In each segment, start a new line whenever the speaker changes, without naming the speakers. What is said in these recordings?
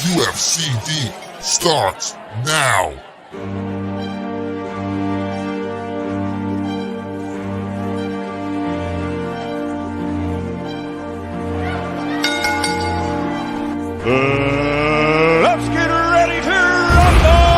UFCD starts now.
Let's get ready to rumble!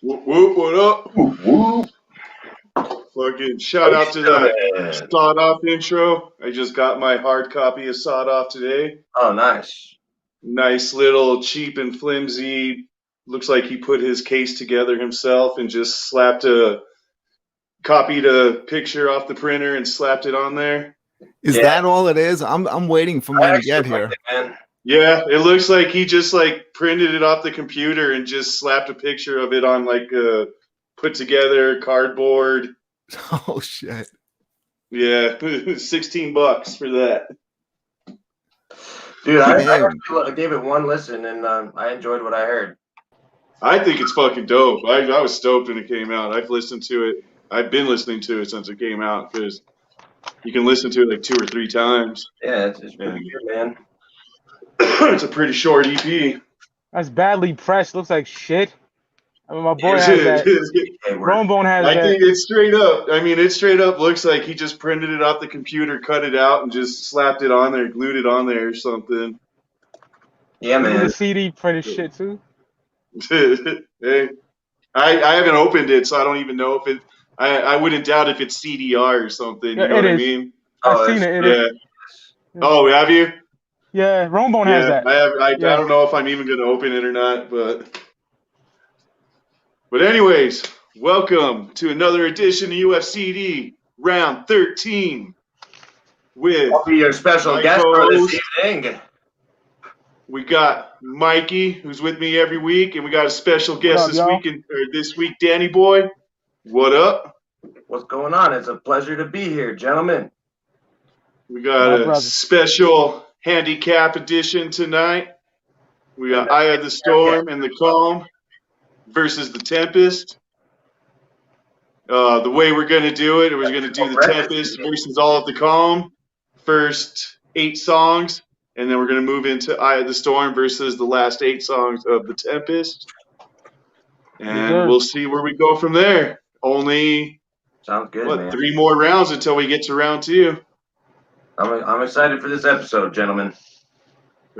Whoop, whoop, what up?
Whoop, whoop.
Fucking shout out to that Sawed Off intro. I just got my hard copy of Sawed Off today.
Oh, nice.
Nice little cheap and flimsy. Looks like he put his case together himself and just copied a picture off the printer and slapped it on there.
Is that all it is? I'm waiting for mine to get here.
Yeah, it looks like he just like printed it off the computer and just slapped a picture of it on like a put together cardboard.
Oh shit.
Yeah, $16 for that.
Dude, I gave it one listen and I enjoyed what I heard.
I think it's fucking dope. I was stoked when it came out. I've listened to it. I've been listening to it since it came out because You can listen to it like 2 or 3 times.
Yeah, it's really good, man.
It's a pretty short EP.
That's badly pressed. Looks like shit. I mean, my boy
It
has
is.
that.
Hey, we're-
Bone has
I
that.
think it's straight up. I mean, it straight up looks like he just printed it off the computer, cut it out, and just slapped it on there, glued it on there or something.
Yeah,
Look at
man.
the CD printed shit too.
Hey, I haven't opened it, so I don't even know if it. I wouldn't doubt if it's CDR or something. You
Yeah,
know
it
what I
is.
mean?
I've
Oh,
seen
it's-
it. It is.
Yeah. Oh, have you?
Yeah, Bone has
Yeah.
that.
I
Yeah.
don't know if I'm even gonna open it or not, but anyways, welcome to another edition of UFCD round 13 with
I'll be your special
my
guest for this
co-host.
evening.
We got Mikey, who's with me every week, and we got a special guest
up, y'all?
this week, Danny Boy. What up?
What's going on? It's a pleasure to be here, gentlemen.
We got
My
a
brother.
special handicap edition tonight. We got Eye of the Storm and the Calm versus the Tempest. The way we're going to do it, we're going to do the Tempest versus all of the Calm. First 8 songs, and then we're going to move into Eye of the Storm versus the last 8 songs of the Tempest. And we'll see where we go from there. Only,
Sounds good, man.
3 more rounds until we get to round 2.
I'm excited for this episode, gentlemen.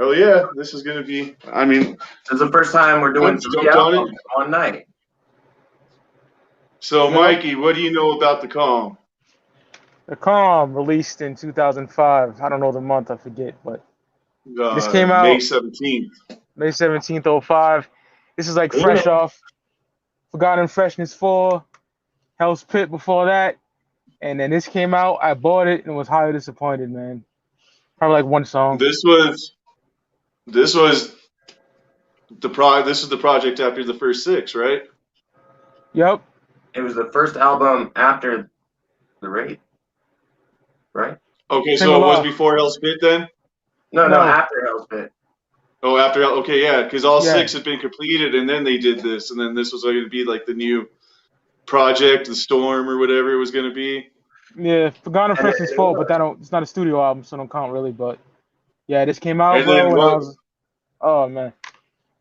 Oh, yeah. This is going to be, I mean.
This is the first time we're doing
I'm
3
stoked on
albums
it.
one night.
So, Mikey, what do you know about the Calm?
The Calm released in 2005. I don't know the month, I forget, but this came out
May 17th.
May 17th, 05. This is like fresh off Forgotten Freshness 4, Hell's Pit before that. And then this came out, I bought it and was highly disappointed, man. Probably like 1 song.
This was the project after the first 6, right?
Yep.
It was the first album after the raid, right?
Okay, so
Single
it was
off.
before Hell's Pit then?
No,
No.
after Hell's Pit.
Oh, after, okay, yeah, because all
Yeah.
6 had been completed, and then they did this, and then this was going to be like the new project, the Storm or whatever it was going to be.
Yeah, Forgotten Freshness 4, but it's not a studio album, so don't count really. But yeah, this came out,
And then
bro, and
what-
I was, oh man.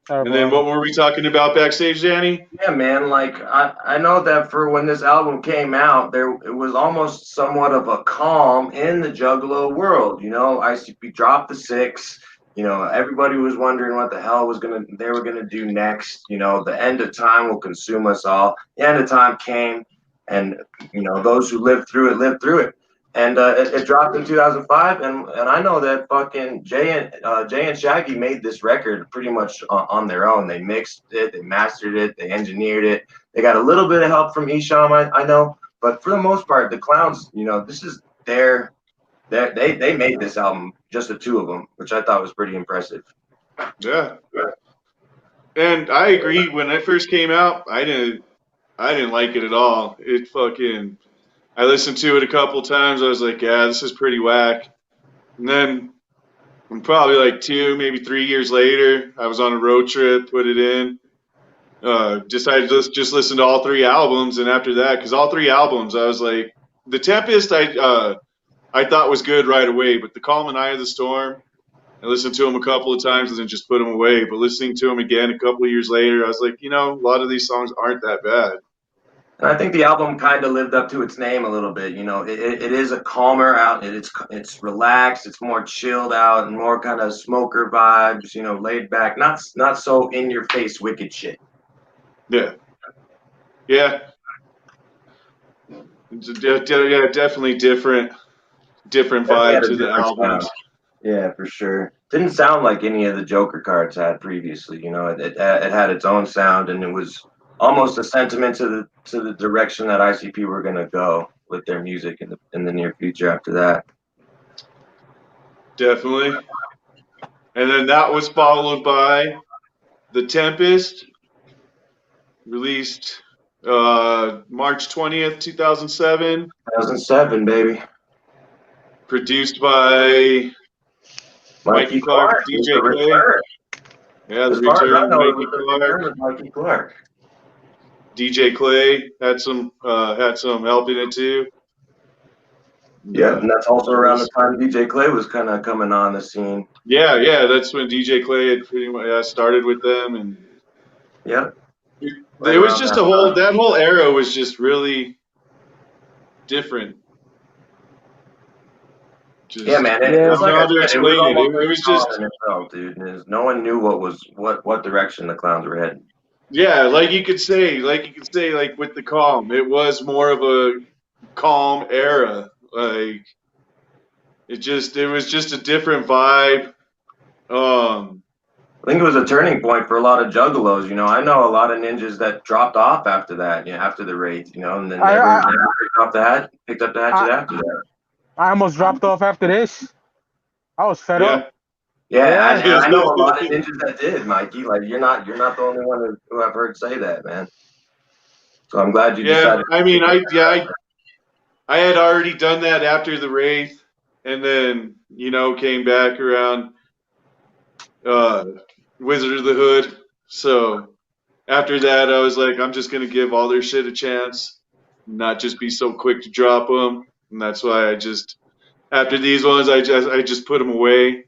And then what were we talking about backstage, Danny?
Yeah, man. Like I know that for when this album came out, it was almost somewhat of a calm in the Juggalo world. You know, ICP dropped the 6. You know, everybody was wondering what the hell they were gonna do next. You know, the end of time will consume us all. The end of time came, and you know, those who lived through it. And it dropped in 2005, and I know that fucking Jay and Shaggy made this record pretty much on their own. They mixed it, they mastered it, they engineered it. They got a little bit of help from Isham, I know, but for the most part, the Clowns, you know, this is they made this album, just the 2 of them, which I thought was pretty impressive.
Yeah. And I agree. When it first came out, I didn't like it at all. I listened to it a couple times. I was like, yeah, this is pretty whack. And then probably like 2, maybe 3 years later, I was on a road trip, put it in. Decided to just listen to all 3 albums. And after that, because all 3 albums, I was like, the Tempest, I thought was good right away. But the Calm and Eye of the Storm, I listened to them a couple of times and then just put them away. But listening to them again a couple of years later, I was like, you know, a lot of these songs aren't that bad.
And I think the album kind of lived up to its name a little bit. You know, it is a calmer out. It's relaxed. It's more chilled out and more kind of smoker vibes. You know, laid back. Not so in your face wicked shit.
Yeah. Yeah. Definitely different vibe to the albums.
Yeah, for sure. Didn't sound like any of the Joker cards had previously. You know, it had its own sound, and it was almost a sentiment to the direction that ICP were gonna go with their music in the near future after that.
Definitely. And then that was followed by The Tempest, released March 20th, 2007.
2007, baby.
Produced by Mikey Clark, DJ Clay. Yeah, the return of
Mikey Clark.
DJ Clay had some help in it too.
Yeah, and that's also around the time DJ Clay was kind of coming on the scene.
Yeah, that's when DJ Clay had pretty much started with them, and
Yep.
it was just that whole era was just really different.
Yeah, man. It was like I said, it was just itself, dude. No one knew what direction the clowns were heading.
Yeah, like you could say, like with the calm, it was more of a calm era. Like it was just a different vibe.
I think it was a turning point for a lot of juggalos. You know, I know a lot of ninjas that dropped off after that. You know, after the Wraith. You know, and then never picked up the hatchet after that.
I almost dropped off after this. I was fed up.
Yeah, I know a lot of ninjas that did, Mikey. Like you're not the only one who I've heard say that, man. So I'm glad you decided.
I mean, I had already done that after the Wraith, and then came back around Wizard of the Hood. So after that, I was like, I'm just gonna give all their shit a chance, not just be so quick to drop them. And that's why after these ones, I just put them away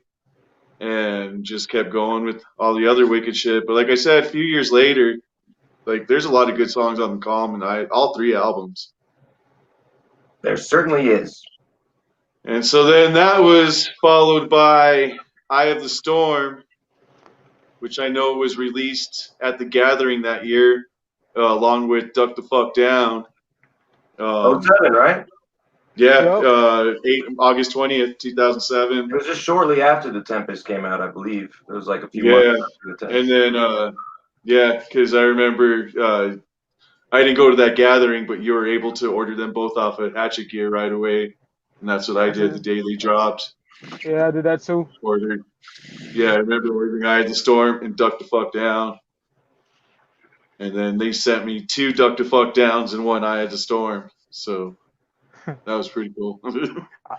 and just kept going with all the other wicked shit. But like I said, a few years later, like there's a lot of good songs on the Calm, and all 3 albums.
There certainly is.
And so then that was followed by Eye of the Storm, which I know was released at the Gathering that year, along with Duck the Fuck Down.
07, right?
Yeah, August 20th, 2007.
It was just shortly after the Tempest came out, I believe. It was like a few months after the Tempest.
And then, because I remember I didn't go to that Gathering, but you were able to order them both off of Hatchet Gear right away. And that's what I did the day they dropped.
Yeah, I did that too.
I remember ordering Eye of the Storm and Duck the Fuck Down. And then they sent me 2 Duck the Fuck Downs and 1 Eye of the Storm. So that was pretty cool.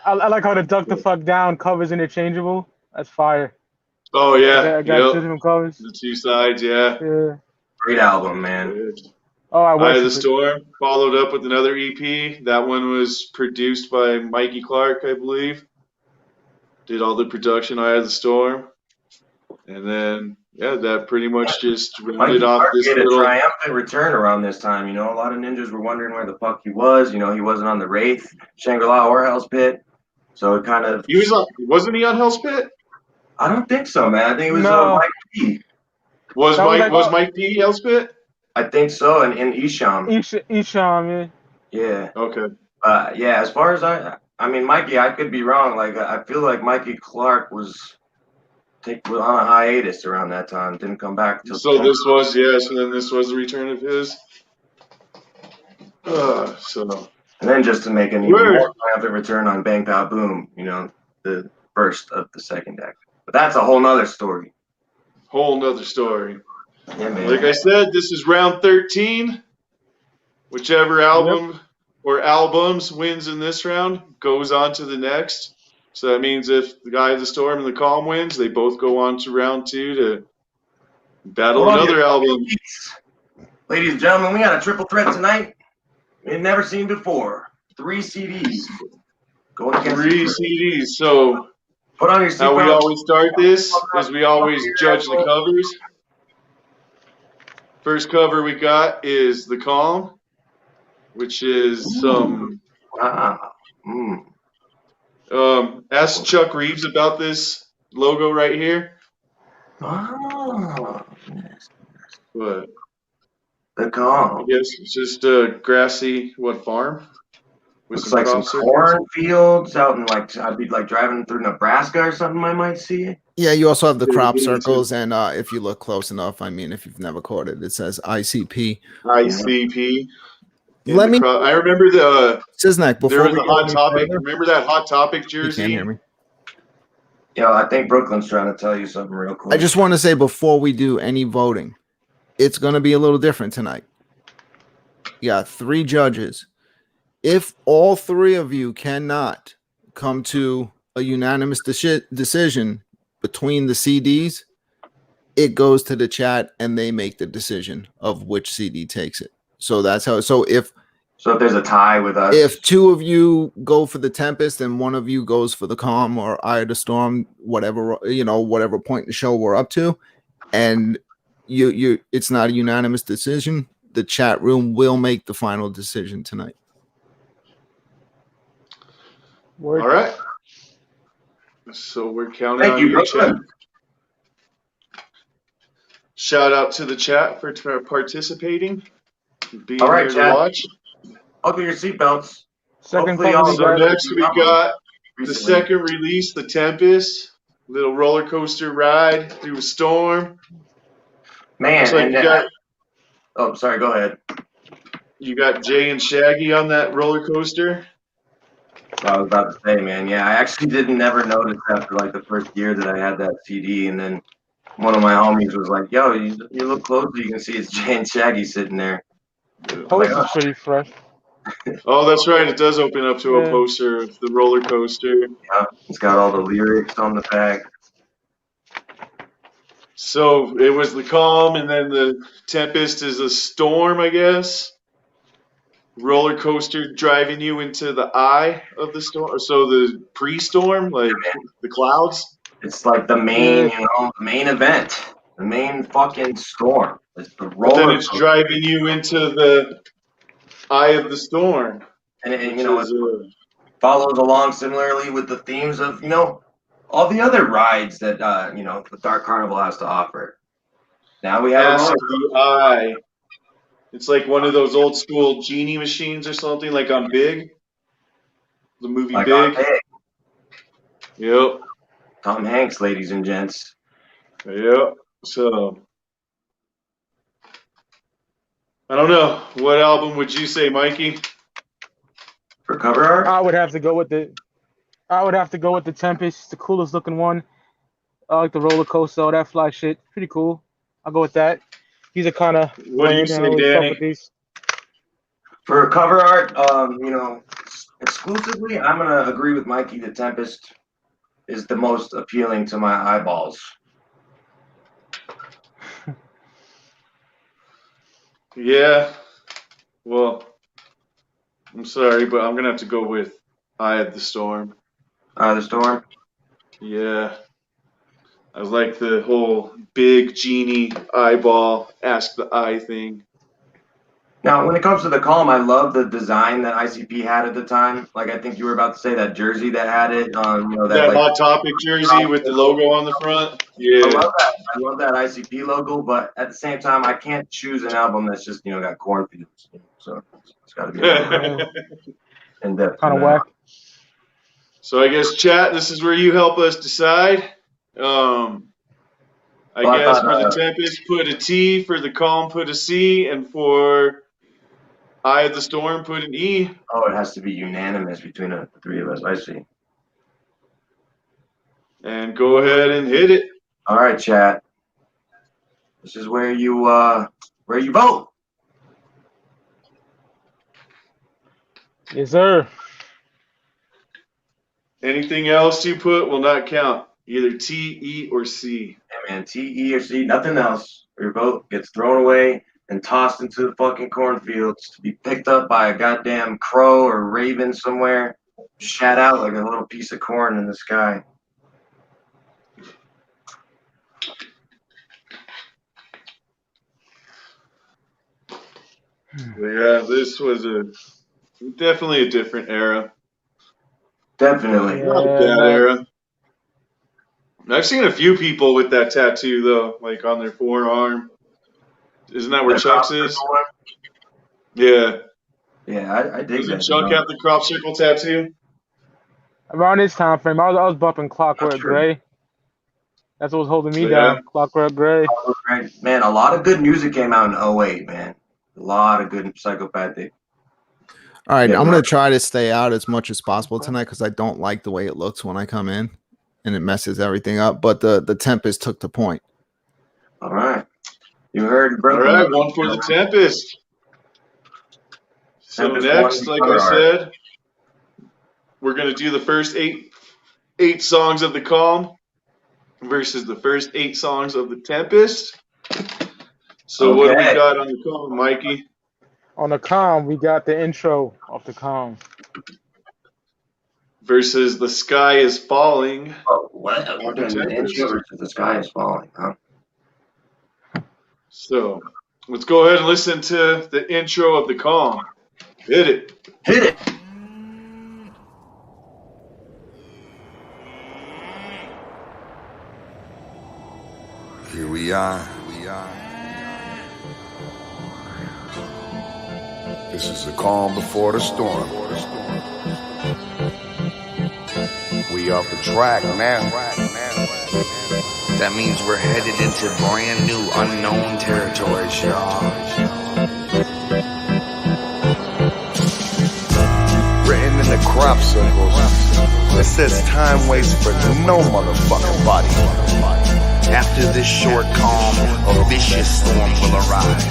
I like how the Duck the Fuck Down cover's interchangeable. That's fire.
Oh, yeah.
I got 2 different covers.
The 2 sides, yeah.
Great album, man.
Oh,
Eye of the Storm followed up with another EP. That one was produced by Mikey Clark, I believe. Did all the production, Eye of the Storm. And then, that pretty much just rounded off this little...
a triumphant return around this time. You know, a lot of ninjas were wondering where the fuck he was. You know, he wasn't on the Wraith, Shangri-La, or Hell's Pit. So it kind of...
Wasn't he on Hell's Pit?
I don't think so, man. I think it was Mike P.
Was Mike P Hell's Pit?
I think so, and Isham.
Isham, yeah.
Yeah.
Okay.
As far as I mean, Mikey, I could be wrong. Like, I feel like Mikey Clark was on a hiatus around that time. Didn't come back till.
So then this was the return of his. And
then just to make an even more triumphant return on Bang Pow Boom, you know, the first of the second act. But that's a whole nother story. Yeah, man.
Like I said, this is round 13. Whichever album or albums wins in this round goes on to the next. So that means if the Eye of the Storm and the Calm wins, they both go on to round 2 to battle another album.
Ladies and gentlemen, we got a triple threat tonight. We've never seen before. 3 CDs. Going against
3 CDs. So
put on your seatbelt.
How we always start this is we always judge the covers. First cover we got is The Calm, which is some... ask Chuck Reeves about this logo right here.
What?
The Calm. I guess it's just a grassy, farm?
Looks like some cornfields out in, I'd be driving through Nebraska or something I might see.
Yeah, you also have the crop circles, and if you look close enough, I mean, if you've never caught it, it says ICP.
ICP.
I
remember the
SiznaC before
there was a Hot Topic. Remember that Hot Topic jersey?
You can't hear me.
Yeah, I think Brooklyn's trying to tell you something real quick.
I just want to say before we do any voting, it's going to be a little different tonight. You got 3 judges. If all 3 of you cannot come to a unanimous decision between the CDs, it goes to the chat and they make the decision of which CD takes it. So that's how. So if
So if there's a tie with us,
If two of you go for the Tempest and one of you goes for the Calm or Eye of the Storm, whatever whatever point in the show we're up to, and it's not a unanimous decision, the chat room will make the final decision tonight.
Word.
All right. So we're counting
thank
on
you,
your chat.
Brooklyn.
Shout out to the chat for participating, being
All right,
here to
chat.
watch.
Buckle your seatbelts.
Second
Hopefully
cover,
y'all-
you
So
guys.
next we got the
Recently.
second release, the Tempest, little roller coaster ride through a storm.
Man,
Looks like
and oh, sorry. Go ahead.
you got Jay and Shaggy on that roller coaster.
I was about to say, man. Yeah, I actually didn't never notice after like the first year that I had that CD, and then one of my homies was like, "Yo, you look closer, you can see it's Jay and Shaggy sitting there."
Poster's pretty fresh.
Oh, that's right. It does open up to a
Yeah.
poster of the roller coaster.
Yeah, it's got all the lyrics on the back.
So it was the Calm, and then the Tempest is a storm, I guess. Roller coaster driving you into the eye of the storm. So the pre-storm, like the clouds.
It's like the main, the main event, the main fucking storm. It's the
But
roller
then it's
coaster.
driving you into the eye of the storm.
And
Which
you know,
is,
it follows along similarly with the themes of all the other rides that the Dark Carnival has to offer. Now we have a
Pass
roller
of the eye. It's like one of those old school genie machines or something, like on Big. The movie
like
Big.
on Big.
Yep.
Tom Hanks, ladies and gents.
Yep. So I don't know. What album would you say, Mikey?
For cover art,
I would have to go with the Tempest. It's the coolest looking one. I like the roller coaster, all that fly shit. Pretty cool. I'll go with that. These are kind of
What do you
bland. I
say,
don't really fuck
Danny?
with these.
for cover art, exclusively, I'm gonna agree with Mikey. The Tempest is the most appealing to my eyeballs.
Yeah. Well, I'm sorry, but I'm gonna have to go with Eye of the Storm.
The storm.
Yeah. I like the whole big genie eyeball, ask the eye thing.
Now, when it comes to the Calm, I love the design that ICP had at the time. Like I think you were about to say that jersey that had it.
That
like,
Hot Topic jersey with the logo on the front.
I
Yeah.
love that. I love that ICP logo, but at the same time, I can't choose an album that's just got cornfields. So it's got to be a little bit in depth.
Kind of whack.
So I guess, chat, this is where you help us decide. I guess for the Tempest, put a T. For the Calm, put a C. And for Eye of the Storm, put an E.
Oh, it has to be unanimous between the three of us. I see.
And go ahead and hit it.
All right, chat. This is where you vote.
Yes, sir.
Anything else you put will not count. Either T, E, or C.
Yeah, man. T, E, or C. Nothing else. Your vote gets thrown away and tossed into the fucking cornfields to be picked up by a goddamn crow or raven somewhere, shat out like a little piece of corn in the sky.
Yeah, this was definitely a different era.
Definitely.
Not a bad era. I've seen a few people with that tattoo though, like on their forearm. Isn't that where Chuck's is? Yeah.
Yeah, I dig
Doesn't
that.
Chuck have the crop circle tattoo?
Around this time frame, I was bumping Clockwork Gray. That's what was holding me down. Clockwork Gray.
Man, a lot of good music came out in 08, man. A lot of good psychopathic.
All right,
Yeah,
I'm going to try to stay out as much as possible tonight because I don't like the way it looks when I come in, and it messes everything up. But the Tempest took the point.
All right. You heard, bro.
All right, one for the Tempest. So
Tempest
next,
won.
like I said, we're going to do the first eight songs of the Calm versus the first 8 songs of the Tempest. So what do we got on the Calm, Mikey?
On the comm, we got the intro of the comm.
Versus The Sky is Falling.
Oh, what? We're doing the intro versus The Sky is Falling, huh?
So let's go ahead and listen to the intro of the calm. Hit it.
Hit it.
Here we are. This is the calm before the storm. We off the track now.
That means we're headed into brand new unknown territories, y'all.
Written in the crop circles, it says time waits for no motherfucking body.
After this short calm, a vicious storm will arrive.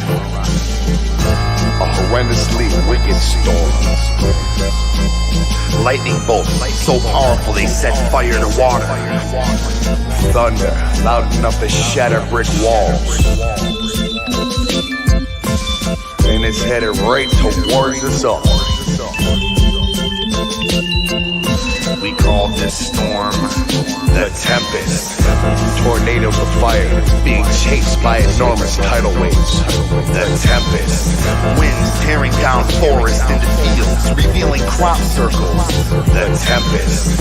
A horrendously wicked storm.
Lightning bolts so powerful they set fire to water.
Thunder loud enough to shatter brick walls. And it's headed right towards us all.
We call this storm
The Tempest. Tornadoes of fire being chased by enormous tidal waves. The Tempest.
winds tearing down forests into fields, revealing crop circles.
The Tempest.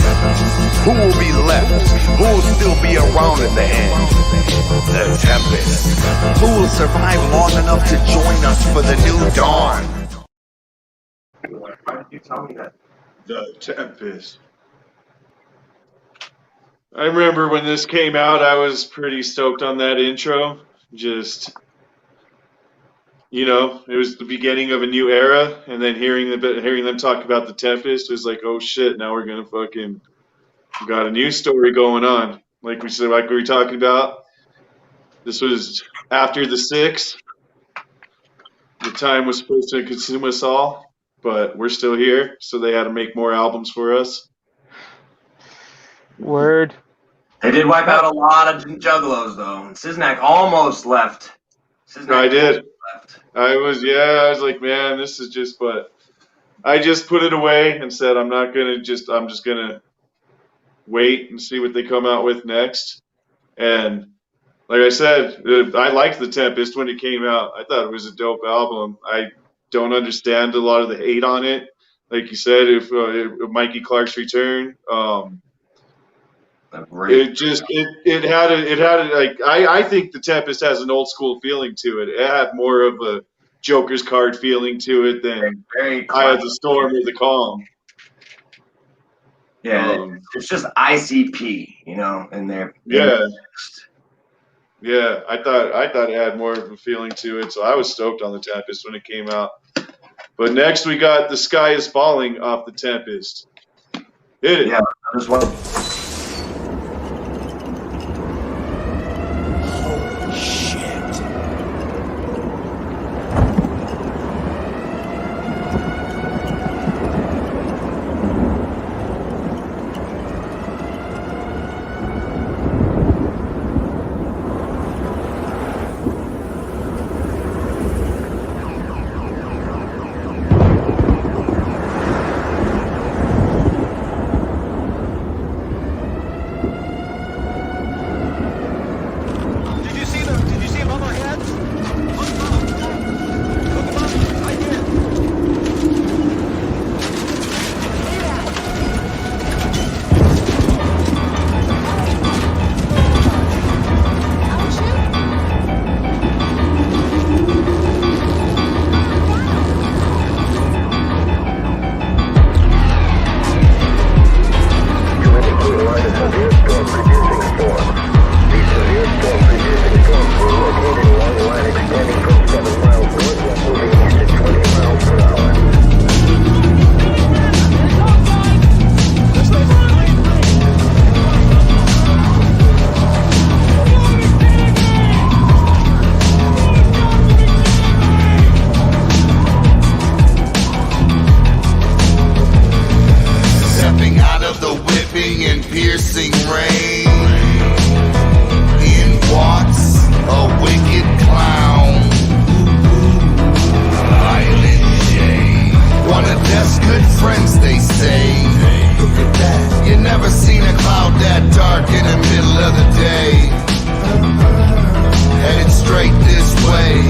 Who will be left? Who will still be around in the end? The Tempest.
Who will survive long enough to join us for the new dawn?
Why did you tell me that?
The Tempest. I remember when this came out, I was pretty stoked on that intro. Just, you know, it was the beginning of a new era, and then hearing them talk about the Tempest was like, oh shit, now we're gonna fucking got a new story going on. Like we said, like we were talking about. This was after the 6th. The time was supposed to consume us all, but we're still here, so they had to make more albums for us.
Word.
They did wipe out a lot of juggalos, though. SiznaC almost left.
I did.
Left.
I was like, man, this is just, but I just put it away and said, I'm just gonna wait and see what they come out with next. And like I said, I liked The Tempest when it came out. I thought it was a dope album. I don't understand a lot of the hate on it. Like you said, if Mikey Clark's return, it had like I think The Tempest has an old school feeling to it. It had more of a Joker's card feeling to it than I had the Storm or the Calm.
Yeah, it's just ICP, you know, in there.
Yeah. Yeah, I thought it had more of a feeling to it, so I was stoked on The Tempest when it came out. But next we got The Sky is Falling off The Tempest. Hit it.
Yeah, I just want.
Walks a wicked clown, violent another day. Headed straight this way.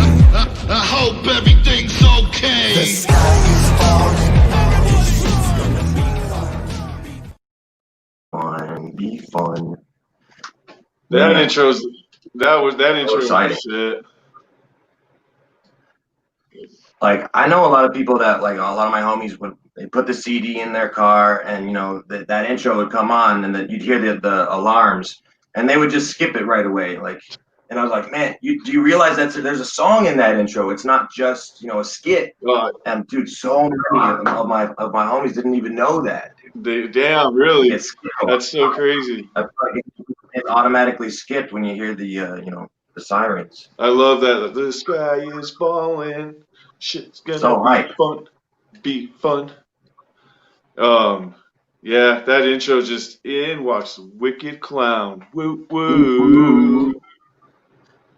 I hope everything's okay. The sky is falling.
Be fun.
That
Yeah.
intro was
exciting.
shit.
Like, I know a lot of people that, like, a lot of my homies would, they put the CD in their car, and you know that intro would come on, and then you'd hear the alarms, and they would just skip it right away. Like, and I was like, man, do you realize there's a song in that intro? It's not just, you know, a skit. And dude, so many of my homies didn't even know that. Dude.
Damn, really? That's so crazy.
It automatically skipped when you hear the you know, the sirens.
I love that. The sky is falling. Shit's gonna be fun. Yeah, that intro just in. Watch the wicked clown. Woo woo.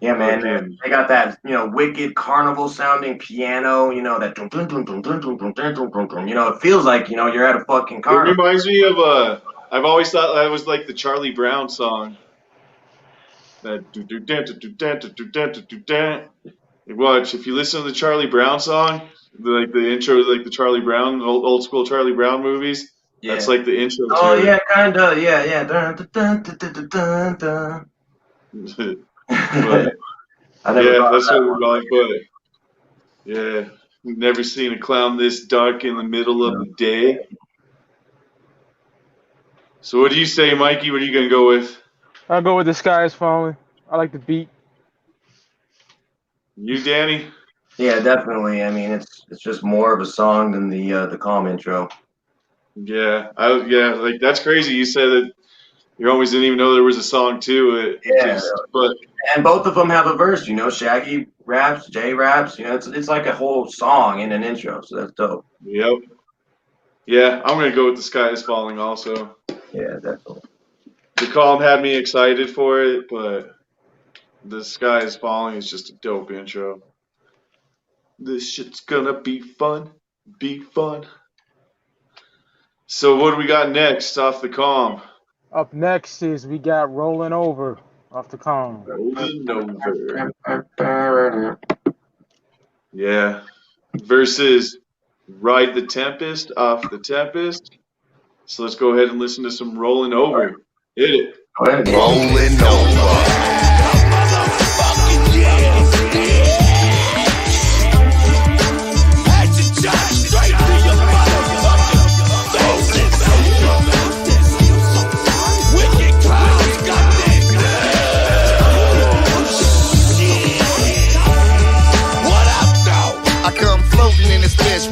Yeah, man. They got that, you know, wicked carnival sounding piano. You know, that dun dun dun dun dun dun dun dun dun dun. You know, it feels like, you know, you're at a fucking carnival.
It reminds me of I've always thought that was like the Charlie Brown song. That do do dan do dan do dan do dan. Watch, if you listen to the Charlie Brown song, like the intro, like the Charlie Brown, old school Charlie Brown movies, that's like the intro.
Oh, yeah, kind of, yeah. Dun, dun, dun, dun, dun, dun, dun.
But, yeah, that's what we're like. But yeah, never seen a clown this dark in the middle of the day. So what do you say, Mikey? What are you gonna go with?
I'll go with The Sky is Falling. I like the beat.
You, Danny?
Yeah, definitely. I mean, it's just more of a song than the calm intro.
Yeah, like that's crazy. You said that your homies didn't even know there was a song to it.
And both of them have a verse. You know, Shaggy raps, Jay raps. You know, it's like a whole song in an intro. So that's dope.
Yep. Yeah, I'm gonna go with The Sky is Falling also.
Yeah, definitely.
The Calm had me excited for it, but The Sky is Falling is just a dope intro. This shit's gonna be fun. So what do we got next off The Calm?
Up next is we got Rolling Over off The Calm.
Rolling Over. Yeah. Versus Ride the Tempest off The Tempest. So let's go ahead and listen to some Rolling Over. Hit it.
Rolling over.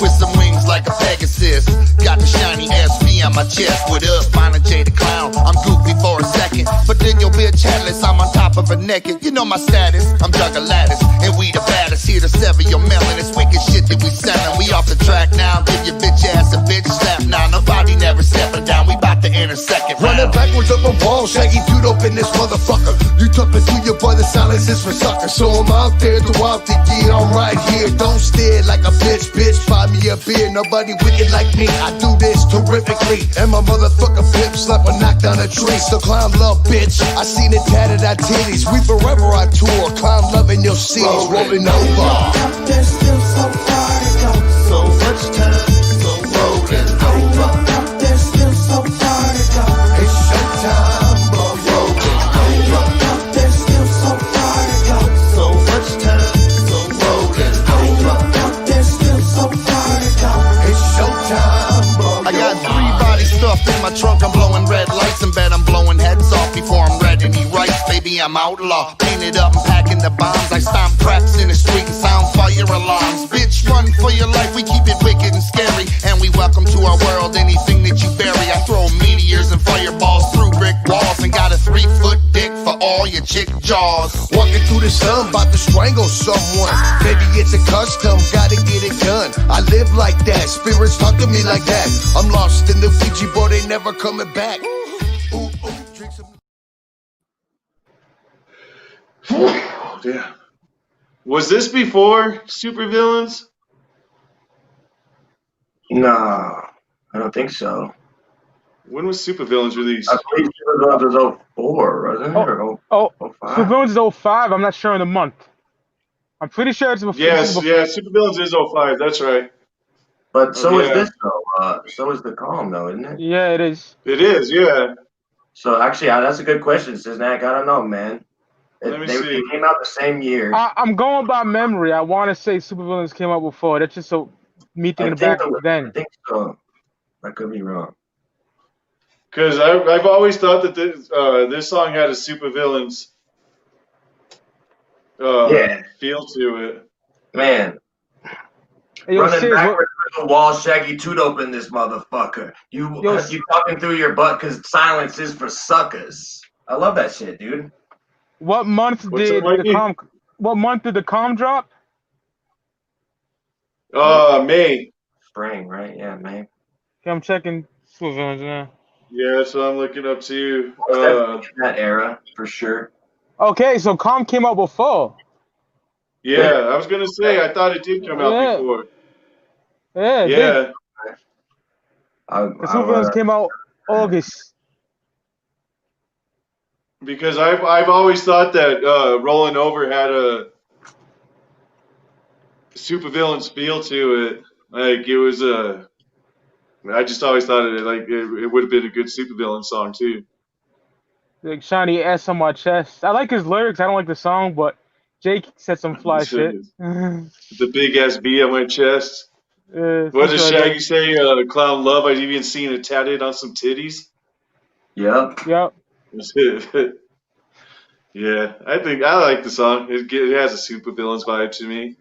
With some wings like a Pegasus. Got the shiny SV on my chest. What up, Minor J the Clown? I'm goofy for a second, but then your bitch headless. I'm on top of her naked. You know my status. I'm Juggalatus, and we the baddest. Here to sever your melon. It's wicked shit that we selling. We off the track now. Give your bitch ass a bitch slap now. Nobody never stepping down. We bout to enter second round. Running backwards up a wall. Shaggy dude up in this motherfucker. You tupping through your brother. Silence is for suckers. So I'm out there throughout the year. I'm right here. Don't stare like a bitch. Buy me a beer, nobody wicked like me. I do this terrifically, and my motherfucker pimp slept or knocked down a tree. So clown love, bitch. I seen it tatted our titties. We forever on tour. Clown loving your scenes, rolling over. Up there still so far to go. So much time, so rolling over. Up there still so far to go. It's showtime, but rolling over. Up there still so far to go. So much time, so rolling over. Up there still so far to go. It's showtime, bro. I got 3 bodies stuffed in my trunk. I'm blowing red lights and bet I'm blowing heads off before I'm ready. He writes, baby, I'm outlaw. Painted up and packing the bombs. I stomp cracks in the street and sound fire alarms. Bitch, run for your life. We keep it wicked and scary. And we welcome to our world anything that you bury. I throw meteors and fireballs through brick walls. And got a 3-foot dick for all your chick jaws. Walking through the sun, about to strangle someone. Maybe it's a custom, gotta get it done. I live like that, spirits talk to me like that. I'm lost in the Ouija board, they never coming back. Ooh, drink some.
Yeah. Was this before Supervillains?
Nah, I don't think so.
When was Supervillains released?
I believe Supervillains was 04, wasn't it? Or 05?
Supervillains is 05. I'm not sure on the month. I'm pretty sure it's before.
Yes, Supervillains is 05. That's right.
But so is this though. So is the Calm though, isn't it?
Yeah, it is.
It is, yeah.
So actually, that's a good question, SiznaC. I don't know, man. They came out the same year.
I'm going by memory. I want to say Supervillains came out before. That's just so me thinking back then.
I think so. I could be wrong.
Because I've always thought that this song had a Supervillains feel to it.
Man.
Hey, yo,
running
Sid,
backwards through the wall, Shaggy toot open this motherfucker. You talking through your butt because silence is for suckers. I love that shit, dude.
What month did the Calm drop?
May.
Spring, right? Yeah, May.
Okay, I'm checking Supervillains now.
Yeah, so I'm looking up too.
That era for sure.
Okay, so Calm came out before.
Yeah, I was gonna say I thought it did come out before.
Yeah. The Supervillains came out August.
Because I've always thought that Rollin' Over had a Supervillains feel to it. Like it was I just always thought it would have been a good Supervillain song too.
Like shiny S on my chest. I like his lyrics. I don't like the song, but Jake said some fly shit.
The big ass B on my chest. What does Shaggy say? Clown love. I've even seen it tatted on some titties.
Yep.
Yeah, I like the song. It has a Supervillains vibe to me.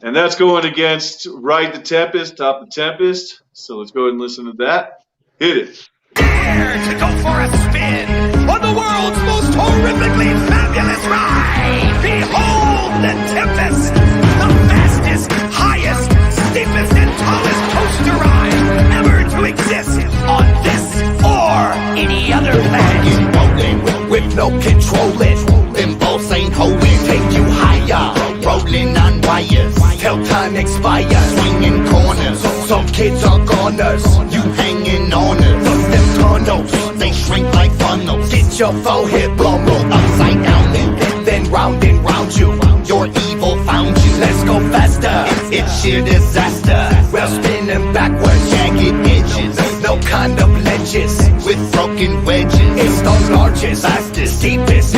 And that's going against Ride the Tempest, Top the Tempest. So let's go ahead and listen to that. Hit it.
Dare to go for a spin on the world's most horrifically fabulous ride. Behold the Tempest, the fastest, highest, steepest, and tallest coaster ride ever to exist on this or any other planet.
Rolling with no controlling, them bolts ain't holding. Take you higher, rolling on wires till time expires. Swinging corners, some kids are goners. You hanging on us, them tunnels, they shrink like funnels. Get your forehead blown, roll upside down and then round and round you. Your evil found you. Let's go faster, it's sheer disaster. We're spinning backwards, jagged edges, no kind of ledges with broken wedges. It's the largest, fastest, deepest,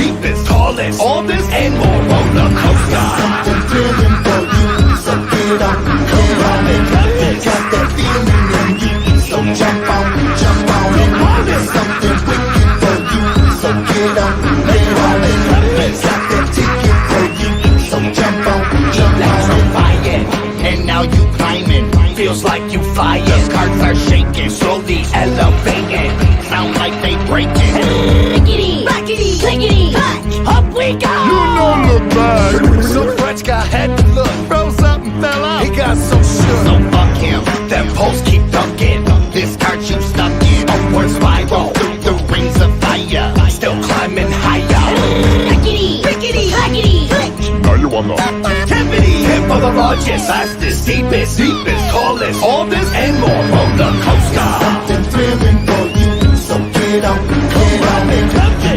tallest, oldest, and more roller coaster. Something thrilling for you, so get on it. Got that feeling in you, so jump on it. There's something wicked for you, so get on it. Got that ticket for you, so jump on it. And now you climbing, feels like you flying. Carts are shaking, slowly elevating. Sound like they breaking.
Clickety, clackety, clickety, clack.
Up we go! You know the bag. So French guy had to look, froze up and fell out. He got so shook. So fuck him, them poles keep dunking. This cart you stuck in, upward spiral through the rings of fire. Still climbing higher.
Clickety, clackety, click.
Now you on the
Timpity, tip of the largest, fastest, deepest, tallest, oldest, and more roller coaster. Something thrilling for you, so get on it.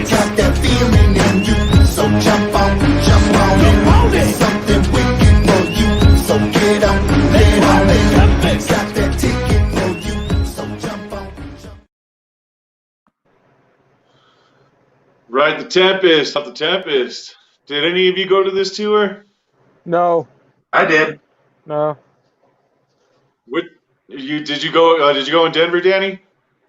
Got that feeling in you, so jump on it. There's something wicked for you, so get on it. Got that ticket for you, so jump on it.
Ride the Tempest, Top the Tempest. Did any of you go to this tour?
No.
I did.
No.
Did you go in Denver, Danny?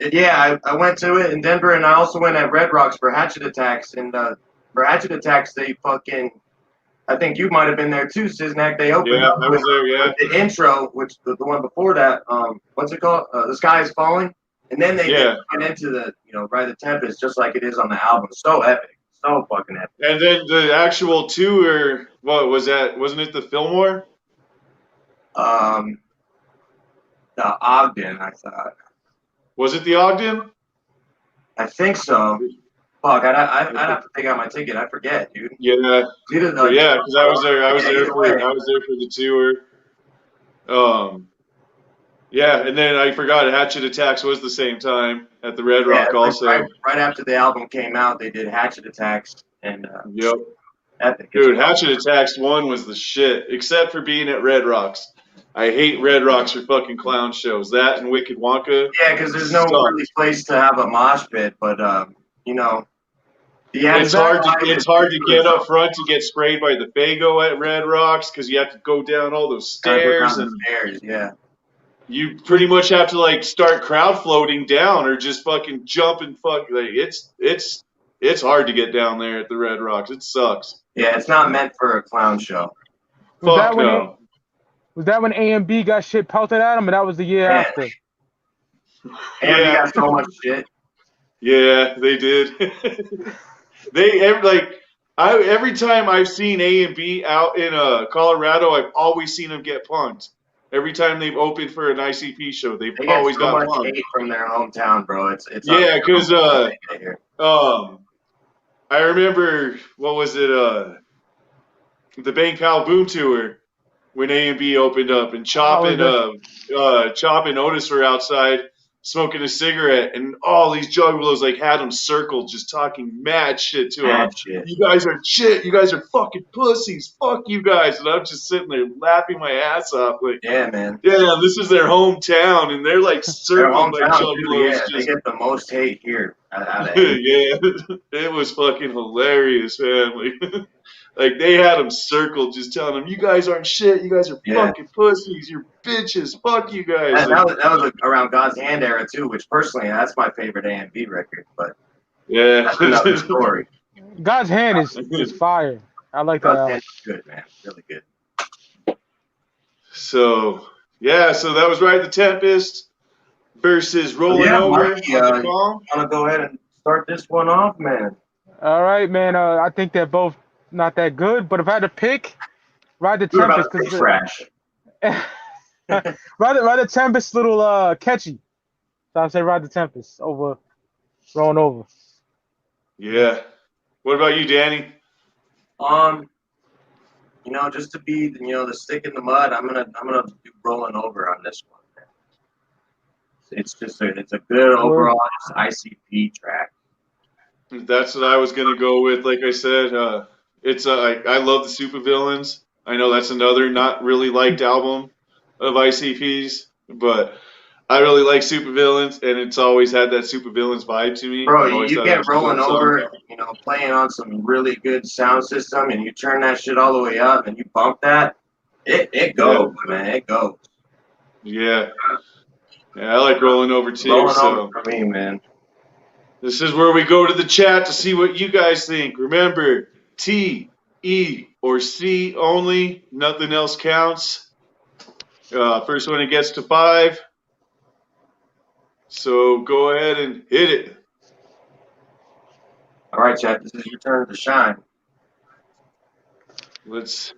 Yeah, I went to it in Denver, and I also went at Red Rocks for Hatchet Attacks. And for Hatchet Attacks, they I think you might have been there too, SiznaC. They opened up
I was there, yeah.
the intro, which the one before that, what's it called? The Sky is Falling. And then they get into the, Ride the Tempest, just like it is on the album. So epic. So fucking epic.
And then the actual tour, what was that? Wasn't it the Fillmore?
The Ogden, I thought.
Was it the Ogden?
I think so. Fuck, I'd have to take out my ticket. I forget, dude.
Yeah. Yeah, because I was there. I was there for the tour. Yeah, and then I forgot Hatchet Attacks was the same time at the Red Rock also.
Right after the album came out, they did Hatchet Attacks and
Yep.
epic.
Dude, Hatchet Attacks 1 was the shit, except for being at Red Rocks. I hate Red Rocks for fucking clown shows. That and Wicked Wonka.
Yeah, because there's no really place to have a mosh pit, but you know,
it's hard to get up front to get sprayed by the Fago at Red Rocks because you have to go down all those stairs
yeah.
You pretty much have to like start crowd floating down or just fucking jump and like it's hard to get down there at the Red Rocks. It sucks.
Yeah, it's not meant for a clown show.
Fuck no.
Was that when A&B got shit pelted at him, or that was the year after?
A&B got so much shit.
Yeah, they did. Every time I've seen A&B out in Colorado, I've always seen them get punked. Every time they've opened for an ICP show, they've always got punked.
They get so much hate from their hometown, bro. It's
yeah, because I remember what was it? The Bang Pow Boom tour when A&B opened up, and Chop and Otis were outside smoking a cigarette, and all these juggalos like had him circled, just talking mad shit to him. You guys are shit. You guys are fucking pussies. Fuck you guys. And I'm just sitting there laughing my ass off. Like,
yeah, man.
Yeah, this is their hometown, and they're like circled by juggalos.
Yeah, they get the most hate here.
Yeah, it was fucking hilarious, man. Like they had him circled, just telling him, "You guys aren't shit. You guys are fucking pussies. You're bitches. Fuck you guys."
That was around God's Hand era too, which personally that's my favorite A&B record. But
yeah,
that's another story.
God's Hand is fire. I like that.
God's Hand is good, man. Really good.
So that was right. The Tempest versus Rolling Over.
Mikey, you want to go ahead and start this one off, man?
All right, man. I think they're both not that good, but if I had to pick, ride the Tempest because ride the Tempest little catchy. So I say ride the Tempest over Rolling Over.
Yeah. What about you, Danny?
Just to be the stick in the mud, I'm gonna do Rolling Over on this one. Man. It's a good overall ICP track.
That's what I was gonna go with. Like I said, I love the Supervillains. I know that's another not really liked album of ICP's, but I really like Supervillains, and it's always had that Supervillains vibe to me.
Bro, you get Rolling Over, playing on some really good sound system, and you turn that shit all the way up, and you bump that, it goes, man, it goes.
Yeah. Yeah, I like Rolling Over too.
Rolling Over for me, man.
This is where we go to the chat to see what you guys think. Remember, T, E, or C only. Nothing else counts. First one it gets to 5. So go ahead and hit it.
All right, chat. This is your turn to shine.
Let's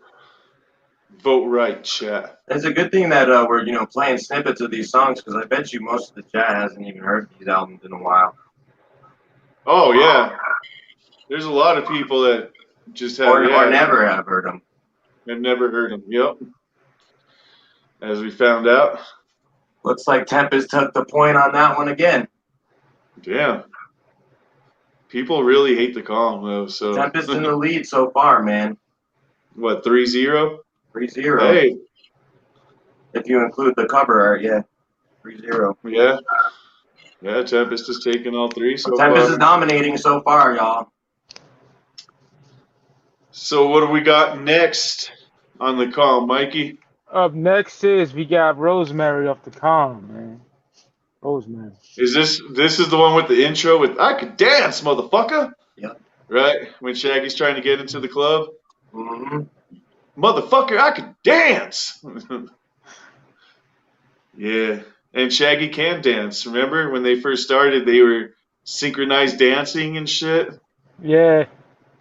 vote right, chat.
It's a good thing that we're playing snippets of these songs because I bet you most of the chat hasn't even heard these albums in a while.
Oh yeah, there's a lot of people that just have
or never have heard them.
I've never heard them. Yep. As we found out.
Looks like Tempest took the point on that one again.
Damn. People really hate the Calm though. So
Tempest in the lead so far, man.
What, 3-0?
3-0.
Hey.
If you include the cover art, yeah. 3-0.
Yeah. Yeah, Tempest is taking all 3 so far.
Tempest is dominating so far, y'all.
So what do we got next on the Calm, Mikey?
Up next we got Rosemary off the Calm, man. Rosemary.
Is this is the one with the intro with "I could dance, motherfucker"?
Yep.
Right? When Shaggy's trying to get into the club?
Mm-hmm.
Motherfucker, I could dance! Yeah. And Shaggy can dance. Remember when they first started, they were synchronized dancing and shit?
Yeah.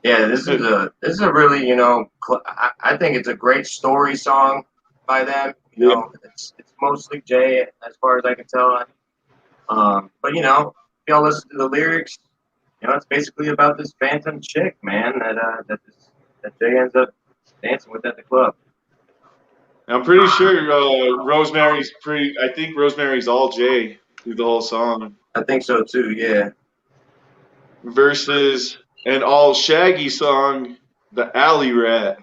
Yeah, this is a really, I think it's a great story song by them. It's mostly Jay as far as I can tell. But if y'all listen to the lyrics, it's basically about this phantom chick, man, that Jay ends up dancing with at the club.
I'm pretty sure Rosemary's pretty. I think Rosemary's all J through the whole song.
I think so too. Yeah.
Versus an all Shaggy song, The Alley Rat.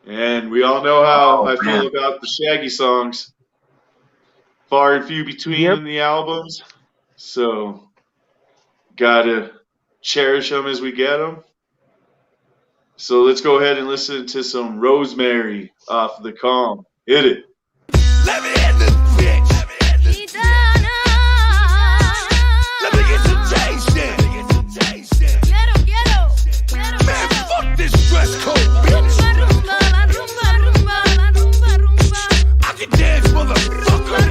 And we all know how I feel about the Shaggy songs. Far and few between in the albums. So, gotta cherish them as we get them. So let's go ahead and listen to some Rosemary off the Calm. Hit it.
Let me in this bitch. Let me get some tasting. Man, fuck this dress code, bitch. I can dance, motherfucker.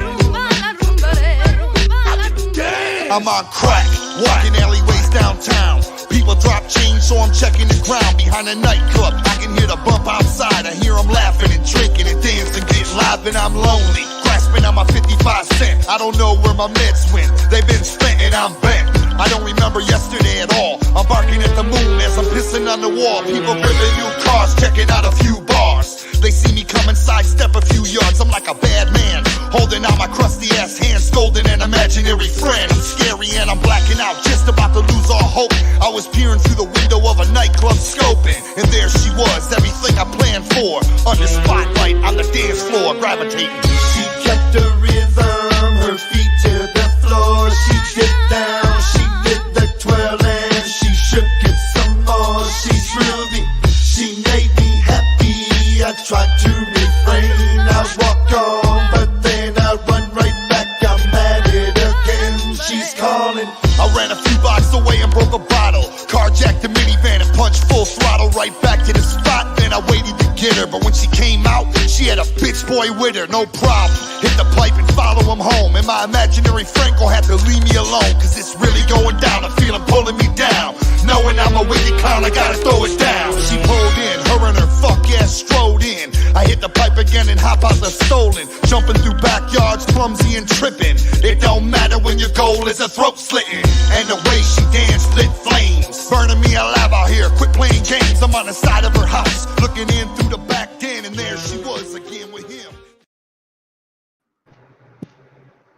I can dance.
I'm on crack, walking alleyways downtown. People drop change, so I'm checking the ground behind a nightclub. I can hear the bump outside. I hear them laughing and drinking and dancing, getting live, and I'm lonely. Grasping on my 55 cent. I don't know where my meds went. They've been spent and I'm bent. I don't remember yesterday at all. I'm barking at the moon as I'm pissing on the wall. People ripping new cars, checking out a few bars. They see me come and sidestep a few yards. I'm like a bad man, holding out my crusty ass hand, scolding an imaginary friend. I'm scary and I'm blacking out, just about to lose all hope. I was peering through the window of a nightclub scoping, and there she was, everything I planned for. Under spotlight on the dance floor, gravitating. She kept her rhythm, her feet to the floor. She dipped down, she did the twirl, and she shook it some more. She's really, she made me happy. I tried to refrain, I walk on, but then I run right back. I'm at it again, she's calling. I ran a few blocks away and broke a bottle, carjacked the minivan and punched full throttle right back to the spot. Then I waited to get her, but when she came out, she had a bitch boy with her, no problem. Hit the pipe and follow him home, and my imaginary friend gon' have to leave me alone, cause it's really going down. I feel him pulling me down, knowing I'm a wicked clown, I gotta throw it down. She pulled in, her and her fuck ass strode in. I hit the pipe again and hop out the stolen, jumping through backyards, clumsy and tripping. It don't matter when your goal is a throat slitting, and the way she danced lit flames, burning me alive out here. Quit playing games, I'm on the side of her house, looking in through the back den, and there she was again with him.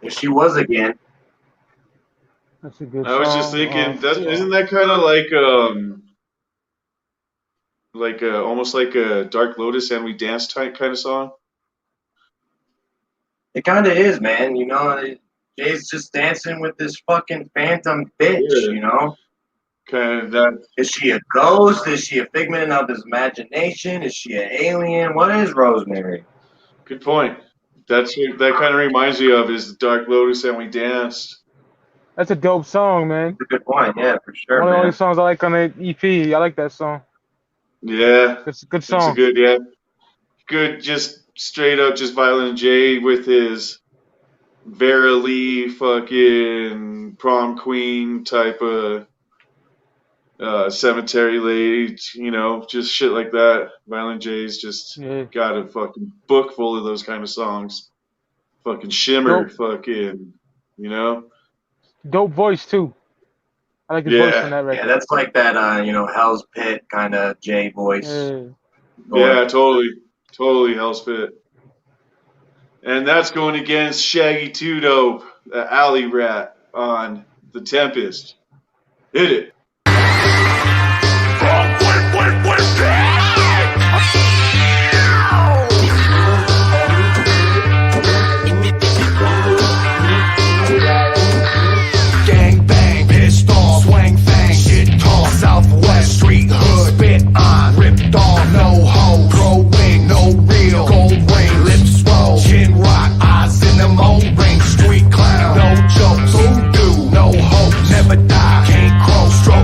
There she was again.
That's a good
I was just thinking, isn't that kind of like almost like a Dark Lotus and We Dance type kind of song?
It kind of is, man. You know, Jay's just dancing with this fucking phantom bitch, you know?
Kind of that.
Is she a ghost? Is she a figment of his imagination? Is she an alien? What is Rosemary?
Good point. That's what that kind of reminds me of, is Dark Lotus and We Danced.
That's a dope song, man.
That's a good point, yeah, for sure.
One of the
man.
only songs I like on the EP. I like that song.
Yeah.
It's a good
It's
song.
a good, yeah. Good, just straight up, just Violent J with his verily fucking prom queen type of cemetery lady, you know, just shit like that. Violent J's just got a fucking book full of those kind of songs. Fucking Shimmer, fucking, you know.
Dope voice too. I like his voice on that record.
Yeah, that's like that, you know, Hell's Pit kind of J voice.
Yeah, totally Hell's Pit. And that's going against Shaggy 2 Dope, the Alley Rat on The Tempest. Hit it.
Gang bang, pissed off, swang thang, shit talk, Southwest street hood, spit on, ripped on, no hoe, throw wing, no real, gold ring, lips swole, chin rock, eyes in the mold ring, street clown, no jokes, voodoo, no hope, never die, can't crow, stroke.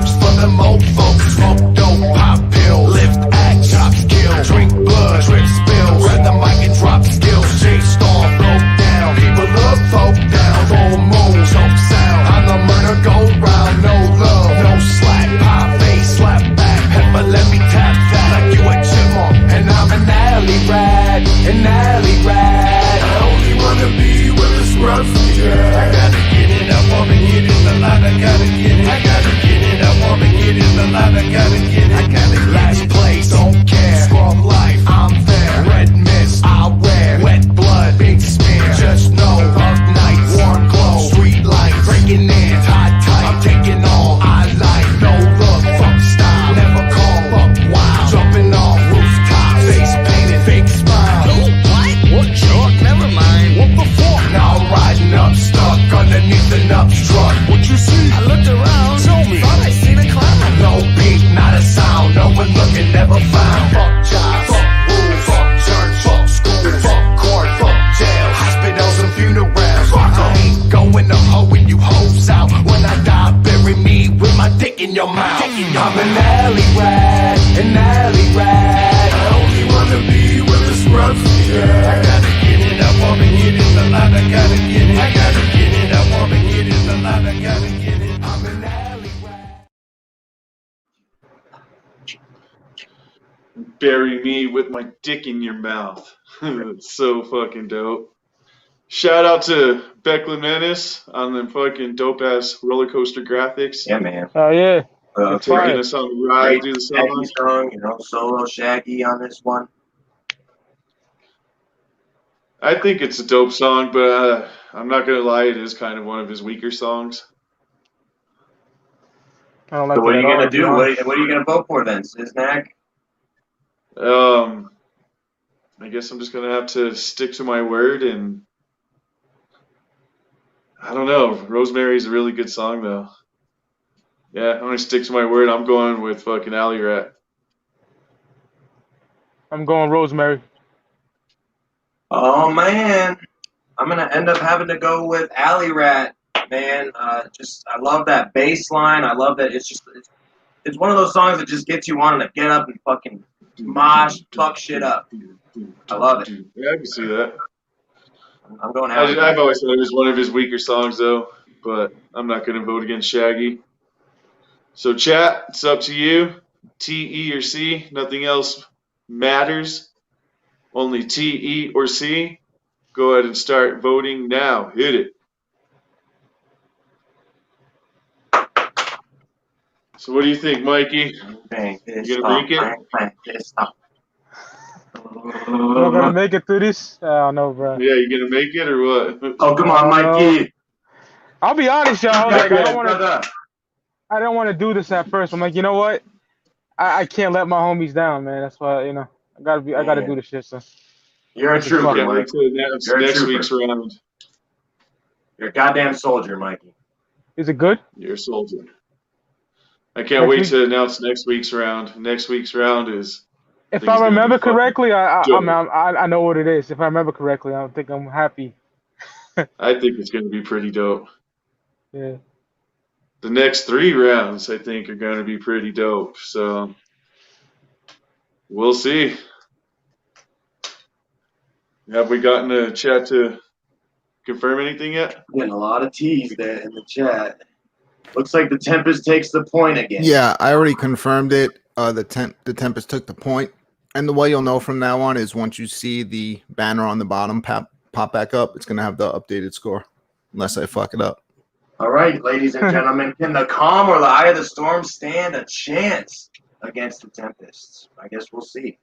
never found. Fuck jobs, fuck rules, fuck church, fuck school, fuck court, fuck jail, hospitals and funerals. I ain't going to hoeing you hoes out. When I die, bury me with my dick in your mouth. I'm an alley rat, an alley rat. I only wanna be where the scrubs be at. I gotta get it, I wanna get it, the line, I gotta get it. I gotta get it, I wanna get it, the line, I gotta get it. I'm an alley rat.
Bury me with my dick in your mouth. That's so fucking dope. Shout out to BklynMenace on them fucking dope ass roller coaster graphics.
Yeah, man.
Oh yeah.
Taking us on the ride through the
Shaggy
song.
song, solo Shaggy on this one.
I think it's a dope song, but I'm not gonna lie, it is kind of one of his weaker songs.
I don't like
So what are
it
you
at all,
gonna
to be
do?
honest.
What are you gonna vote for then, SiznaC?
I guess I'm just gonna have to stick to my word, and I don't know. Rosemary's a really good song though. Yeah, I'm gonna stick to my word. I'm going with fucking Alley Rat.
I'm going Rosemary.
Oh man, I'm gonna end up having to go with Alley Rat, man. I love that bass line. I love that it's one of those songs that just gets you wanting to get up and fucking mosh, fuck shit up. I love it.
Yeah, I can see that.
I'm going Alley Rat.
I've always thought it was one of his weaker songs though, but I'm not gonna vote against Shaggy. So chat, it's up to you. T, E, or C. Nothing else matters. Only T, E, or C. Go ahead and start voting now. Hit it. So what do you think, Mikey?
Bang,
You gonna make it?
bang, pissed off.
I'm not gonna make it through this. I don't know, bro.
Yeah, you gonna make it or what?
Oh, come on, Mikey.
I'll be honest, y'all. Like, I
Brother.
don't want to do this at first. I'm like, you know what? I can't let my homies down, man. That's why, I gotta do this shit. So
You're a trooper,
Can't
Mike.
wait till next
You're a trooper.
week's round.
You're a goddamn soldier, Mikey.
is it good?
You're a soldier. I can't wait to announce next week's round. Next week's round is.
If
think it's
I
gonna
remember
be fucking
correctly,
dope.
I know what it is. If I remember correctly, I think I'm happy.
I think it's gonna be pretty dope.
Yeah.
The next 3 rounds, I think, are gonna be pretty dope. So we'll see. Have we gotten a chat to confirm anything yet?
Getting a lot of T's there in the chat. Looks like the Tempest takes the point again.
Yeah, I already confirmed it. The Tempest took the point. And the way you'll know from now on is once you see the banner on the bottom pop back up, it's going to have the updated score, unless I fuck it up.
All right, ladies and gentlemen, can the calm or the eye of the storm stand a chance against the Tempests? I guess we'll see.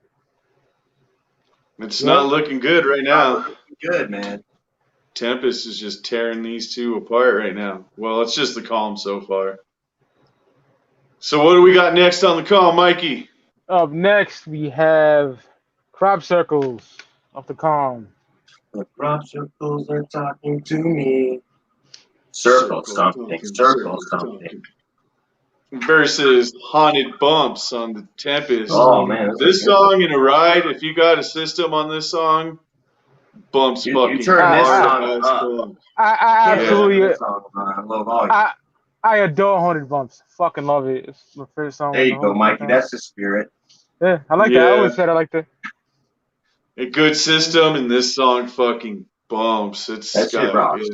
It's not looking good right now.
Good, man.
Tempest is just tearing these two apart right now. Well, it's just the calm so far. So what do we got next on the calm, Mikey?
Up next, we have crop circles of the calm.
The crop circles are talking to me. Circle something.
Versus Haunted Bumps on the Tempest.
Oh, man.
This song in a ride, if you got a system on this song, Bumps
You
fucking
turn this
hard
song
as
up.
fuck.
I absolutely,
This song on low volume.
I adore Haunted Bumps. Fucking love it. It's my favorite song.
There you go, Mikey. That's the spirit.
Yeah, I like that. I always said I like that.
A good system, and this song fucking bumps. It's
That shit rocks.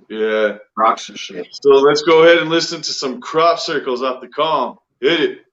Yeah.
Rocks and shit.
So let's go ahead and listen to some crop circles off the calm. Hit it.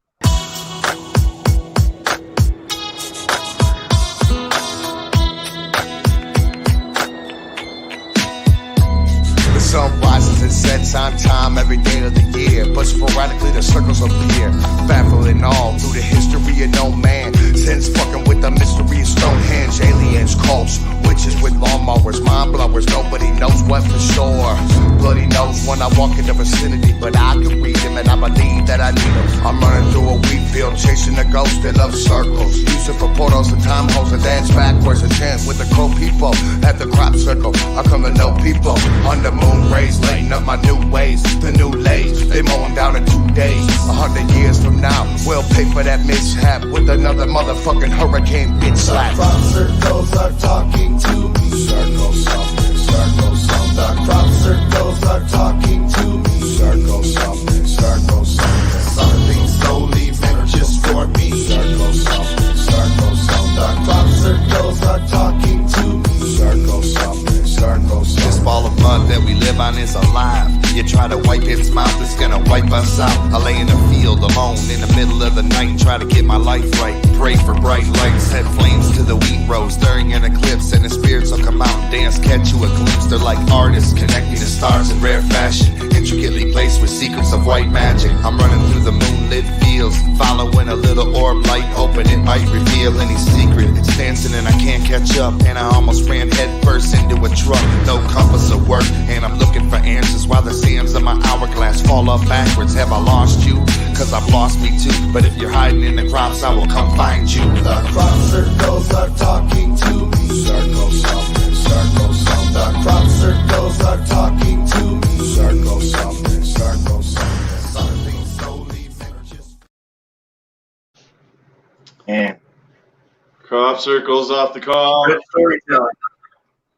The sun rises and sets on time every day of the year, but sporadically the circles appear, baffling all through the history of no man. Since fucking with the mystery of Stonehenge, aliens, cults, witches with lawnmowers, mind blowers, nobody knows what for sure. Bloody nose when I walk in the vicinity, but I can read them and I believe that I need them. I'm running through a wheat field, chasing a ghost that loves circles, using for portals and time holes and dance backwards, a chant with the crow people at the crop circle. I come to know people on the moon rays, lighting up my new ways, the new lays. They mow them down in 2 days. 100 years from now, we'll pay for that mishap with another motherfucking hurricane bitch slap. Crop circles are talking to me. Circle something, circle something. The crop circles are talking to me. Circle something, circle something. Something slowly just for me. Circle something, circle something. The crop circles are talking to me. Circle something, circle something. This ball of mud that we live on is alive. You try to wipe its mouth, it's gonna wipe us out. I lay in the field alone in the middle of the night, try to get my life right. Pray for bright lights, set flames to the wheat rows, stirring an eclipse, and the spirits will come out and dance, catch you a glimpse. They're like artists connecting the stars in rare fashion, intricately placed with secrets of white magic. I'm running through the moonlit fields, following a little orb light, hoping it might reveal any secret. It's dancing and I can't catch up, and I almost ran headfirst into a truck. No compass or work, and I'm looking for answers while the sands of my hourglass fall off backwards. Have I lost you? Cause I've lost me too. But if you're hiding in the crops, I will come find you. The crop circles are talking to me. Circle something, circle something. The crop circles are talking to me. Circle something, circle something. Something slowly just.
Man,
Crop circles off the call.
good storytelling.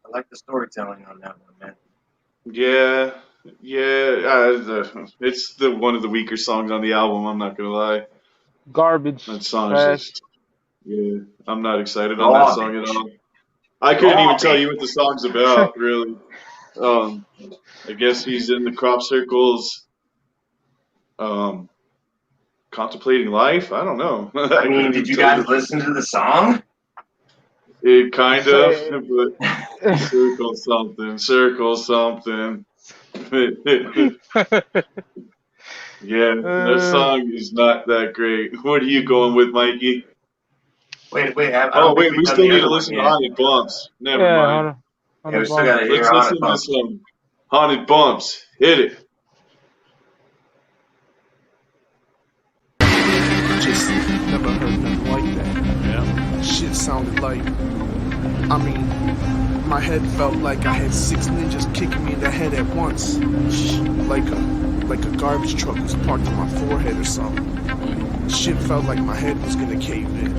I like the storytelling on that one, man.
Yeah. It's the one of the weaker songs on the album. I'm not gonna lie.
Garbage.
That song
Trash.
is just, yeah. I'm not excited on that song at all. I couldn't even tell you what the song's about, really. I guess he's in the crop circles, contemplating life. I don't know.
I mean, did you guys listen to the song?
It kind of, but circle something, circle something. Yeah, that song is not that great. What are you going with, Mikey?
Wait.
We still need to listen to Haunted Bumps. Never mind.
Yeah, we still gotta hear
Let's listen to some Haunted Bumps. Hit it.
Just never heard nothing like that. Yeah. Shit sounded like, I mean, my head felt like I had 6 ninjas kicking me in the head at once. Like a garbage truck was parked on my forehead or something. Shit felt like my head was gonna cave in.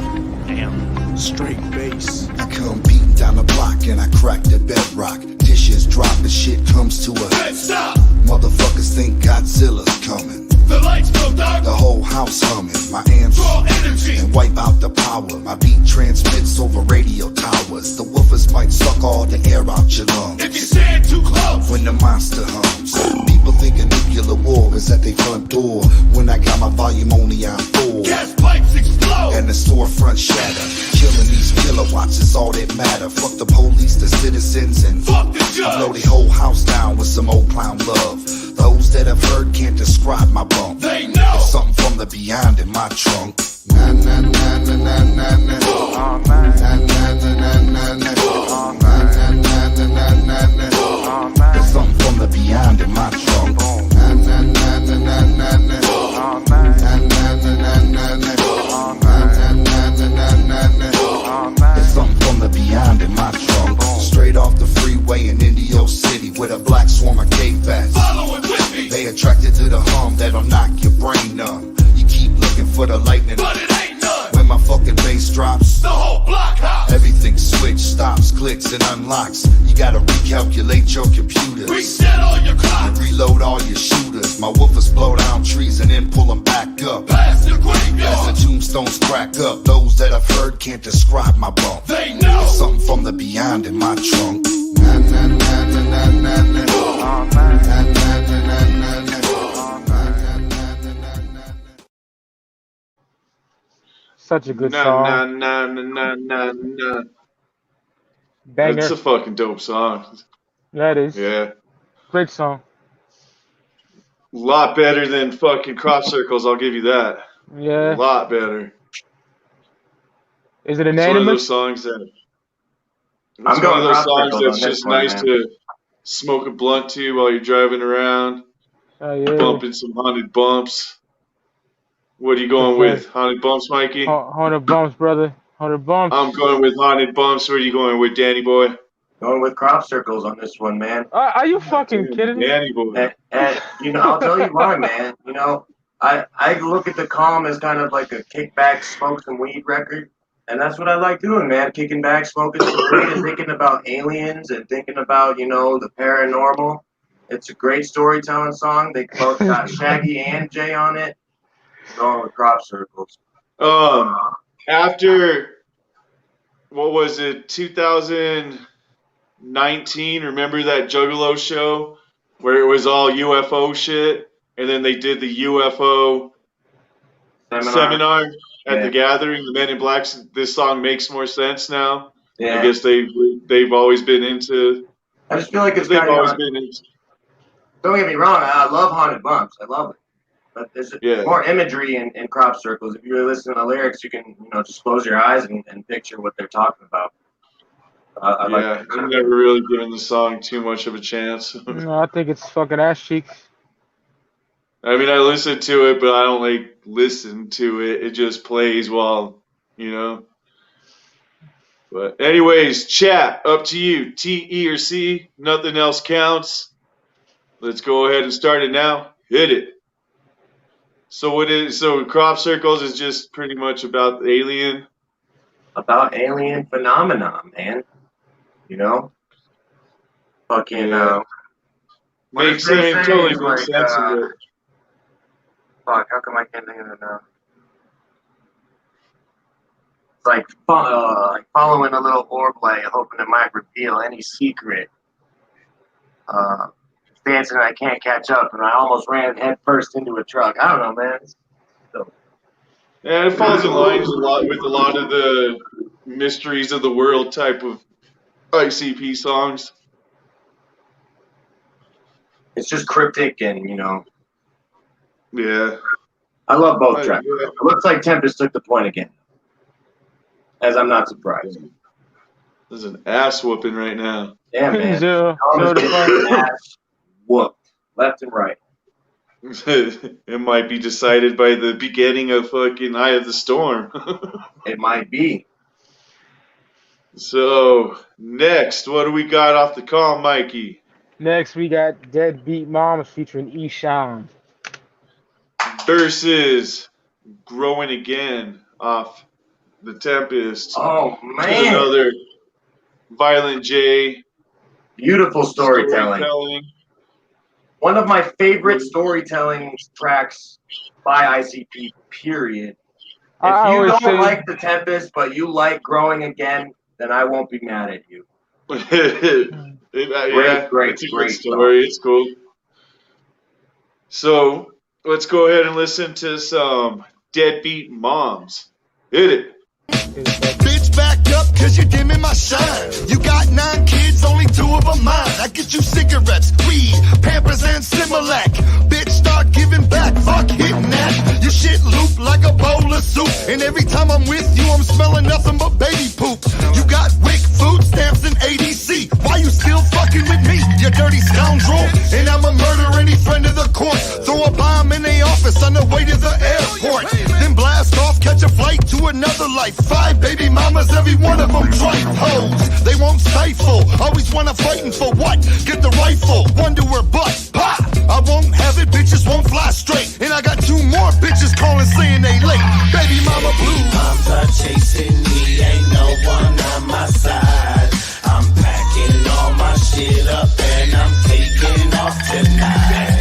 Damn. Straight bass.
I come beating down the block and I crack the bedrock. Dishes drop, the shit comes to a head stop. Motherfuckers think Godzilla's coming.
The lights go dark,
the whole house humming. My amps
draw energy
and wipe out the power. My beat transmits over radio towers. The woofers might suck all the air out your lungs
if you stand too close.
when the monster hums. People think a nuclear war is at their front door. When I got my volume only on 4.
Gas pipes explode
and the storefront shatter. Killing these kilowatts is all that matter. Fuck the police, the citizens, and
fuck the judge.
I blow the whole house down with some old clown love. Those that have heard can't describe my bump.
They know
there's something from the beyond in my trunk. Na na na na na na na. Oh man. Na na na na na na. Oh man. Na na na na na na. Oh man. There's something from the beyond in my trunk. Na na na na na na na. Oh man. Na na na na na na. Oh man. Na na na na na. Oh man. There's something from the beyond in my trunk. Straight off the freeway in Indio City with a black swarm of K-Bats.
Following with me.
They attracted to the hum that'll knock your brain numb. You keep looking for the lightning,
but it ain't none.
When my fucking bass drops,
the whole block house.
Everything switch, stops, clicks, and unlocks. You gotta recalculate your computers.
Reset all your clocks.
Reload all your shooters. My woofers blow down trees and then pull them back up.
Past the graveyard.
As the tombstones crack up, those that I've heard can't describe my bump.
They know
there's something from the beyond in my trunk. Na na na na na na na. Oh man. Na na na na na na.
Such a good song. Banger.
That's a fucking dope song.
That is.
Yeah.
Great song.
A lot better than fucking Crop Circles, I'll give you that.
Yeah.
A lot better.
Is it
It's one of
unanimous?
those songs that. It's
I'm
one
going
of those
Crop
songs
Circles
that's
on
just
this one,
nice
man.
to smoke a blunt to while you're driving around,
Oh, yeah.
bumping some Haunted Bumps. What are you going with? Haunted Bumps, Mikey?
Haunted Bumps, brother. Haunted Bumps.
I'm going with Haunted Bumps. What are you going with, Danny boy?
Going with Crop Circles on this one, man.
Are you fucking kidding me?
Danny boy.
And you know, I'll tell you why, man. You know, I look at the Calm as kind of like a kick back, smoke some weed record. And that's what I like doing, man. Kicking back, smoking some weed and thinking about aliens and thinking about, you know, the paranormal. It's a great storytelling song. They both got Shaggy and Jay on it. Going with crop circles.
After, what was it, 2019, remember that Juggalo show where it was all UFO shit? And then they did the UFO seminar at the gathering. The Men in Black's This Song Makes More Sense now. Yeah. I guess they've always been into.
I just feel like it's
they've always been into.
Don't get me wrong, I love Haunted Bumps. I love it. But there's more imagery in crop circles. If you really listen to the lyrics, you can, you know, just close your eyes and picture what they're talking about.
I've never really given the song too much of a chance.
No, I think it's fucking ass cheeks.
I mean, I listen to it, but I don't like listen to it. It just plays while, you know. But anyways, chat, up to you. T, E, or C, nothing else counts. Let's go ahead and start it now. Hit it. So crop circles is just pretty much about the alien.
About alien phenomenon, man. You know? Fucking
makes sense, totally makes sense of it.
Fuck, how come I can't think of it now? It's like following a little foreplay, hoping it might reveal any secret. Dancing, I can't catch up, and I almost ran head first into a truck. I don't know, man.
Yeah, it falls in line with a lot of the mysteries of the world type of ICP songs.
It's just cryptic and, you know.
Yeah.
I love both tracks. It looks like Tempest took the point again. As I'm not surprised.
There's an ass whooping right now.
Yeah, man. Ass whooped. Left and right.
It might be decided by the beginning of fucking Eye of the Storm.
It might be.
So, next, what do we got off the call, Mikey?
Next, we got Deadbeat Moms featuring Eshawn.
Versus Growing Again off the Tempest.
Oh, man.
Another Violent J.
Beautiful storytelling. One of my favorite storytelling tracks by ICP, period. If you don't like the Tempest, but you like Growing Again, then I won't be mad at you. Great
story. It's cool. So let's go ahead and listen to some Deadbeat Moms. Hit it.
Bitch, back up, cause you're dimming my shine. You got 9 kids, only 2 of them mine. I get you cigarettes, weed, Pampers, and Similac. Bitch, start giving back, fuck hitting that. Your shit loop like a bowl of soup. And every time I'm with you, I'm smelling nothing but baby poop. You got WIC, food stamps, and ADC. Why you still fucking with me, you dirty scoundrel? And I'ma murder any friend of the court. Throw a bomb in their office on the way to the airport. Then blast off, catch a flight to another life. 5 baby mamas, every one of them tripe hoes. They won't stifle, always wanna fightin' for what? Get the rifle, wonder where butt. Ha! I won't have it, bitches won't fly straight. And I got 2 more bitches calling saying they late. Baby mama blue.
Moms are chasing me, ain't no one on my side. I'm packing all my shit up and I'm taking off tonight.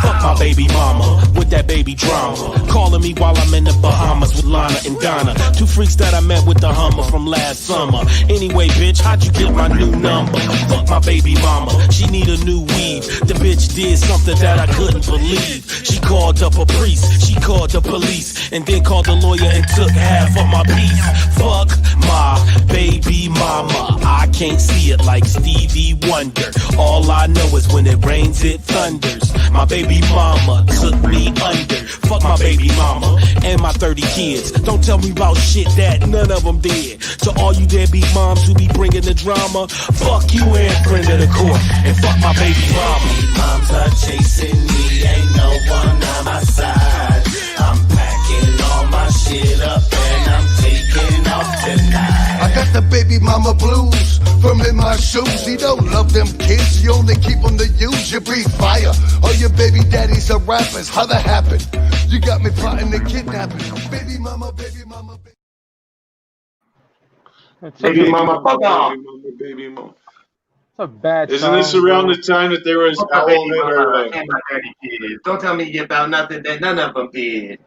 Fuck my baby mama with that baby drama. Calling me while I'm in the Bahamas with Lana and Donna. 2 freaks that I met with the Hummer from last summer. Anyway, bitch, how'd you get my new number? Fuck my baby mama, she need a new weave. The bitch did something that I couldn't believe. She called up a priest, she called the police, and then called the lawyer and took half of my piece. Fuck my baby mama, I can't see it like Stevie Wonder. All I know is when it rains, it thunders. My baby mama took me under. Fuck my baby mama and my 30 kids. Don't tell me about shit that none of them did. To all you deadbeat moms who be bringing the drama, fuck you and friend of the court, and fuck my baby mama. Moms are chasing me, ain't no one on my side. I'm packing all my shit up and I'm taking off tonight.
I got the baby mama blues from in my shoes. You don't love them kids, you only keep them to use. You breathe fire. All your baby daddies are rappers, how that happened? You got me plotting to kidnap you. Baby mama, baby mama, baby.
Baby mama, fuck off.
Baby mama.
It's a bad
Isn't
song,
this around
bro.
the time that there was
Fuck my baby
Owlhead or
mama and my dirty kids. Don't tell me about nothing that none of them did.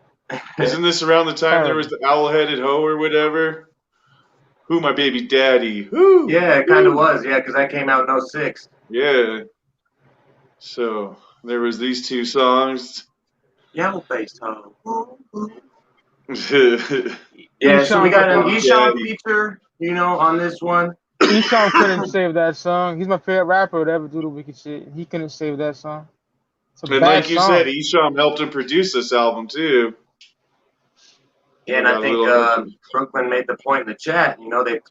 isn't this around the time there was the owl-headed hoe or whatever? Who, my baby daddy? Who?
Yeah, it kind of was. Yeah, because that came out in 06.
Yeah. So there was these two songs.
Yellow face hoe.
Yeah.
Yeah, so we got an
Daddy.
Esham feature, on this one.
Esham couldn't save that song. He's my favorite rapper to ever do the wicked shit. He couldn't save that song. It's a
And
bad
like you
song.
said, Esham helped him produce this album too.
Yeah, and I think Brooklyn made the point in the chat.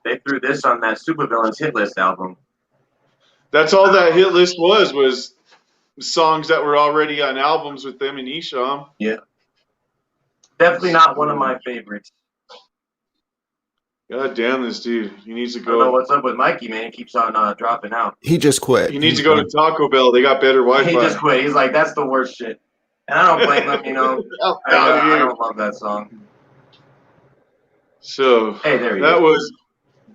They threw this on that Supervillains hit list album.
That's all that hit list was songs that were already on albums with them and Esham.
Yeah. Definitely not one of my favorites.
God damn this dude. He needs to
I don't know
go.
what's up with Mikey, man. He keeps on dropping out.
He just quit.
He needs to go to Taco Bell. They got better Wi-Fi.
He just quit. He's like, that's the worst shit. And I don't blame him, I don't love that song.
So
Hey, there he
that
is.
was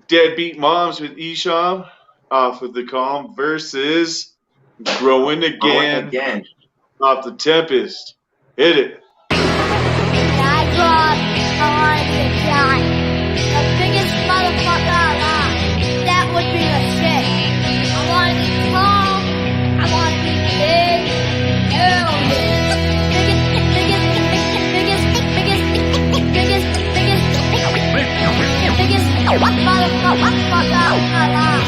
Deadbeat Moms with Esham off of the Calm versus Growing Again off the Tempest. Hit it.
I got the biggest motherfucker alive. That would be the shit. I want to be tall. I want to be big. Hell biggest motherfucker alive.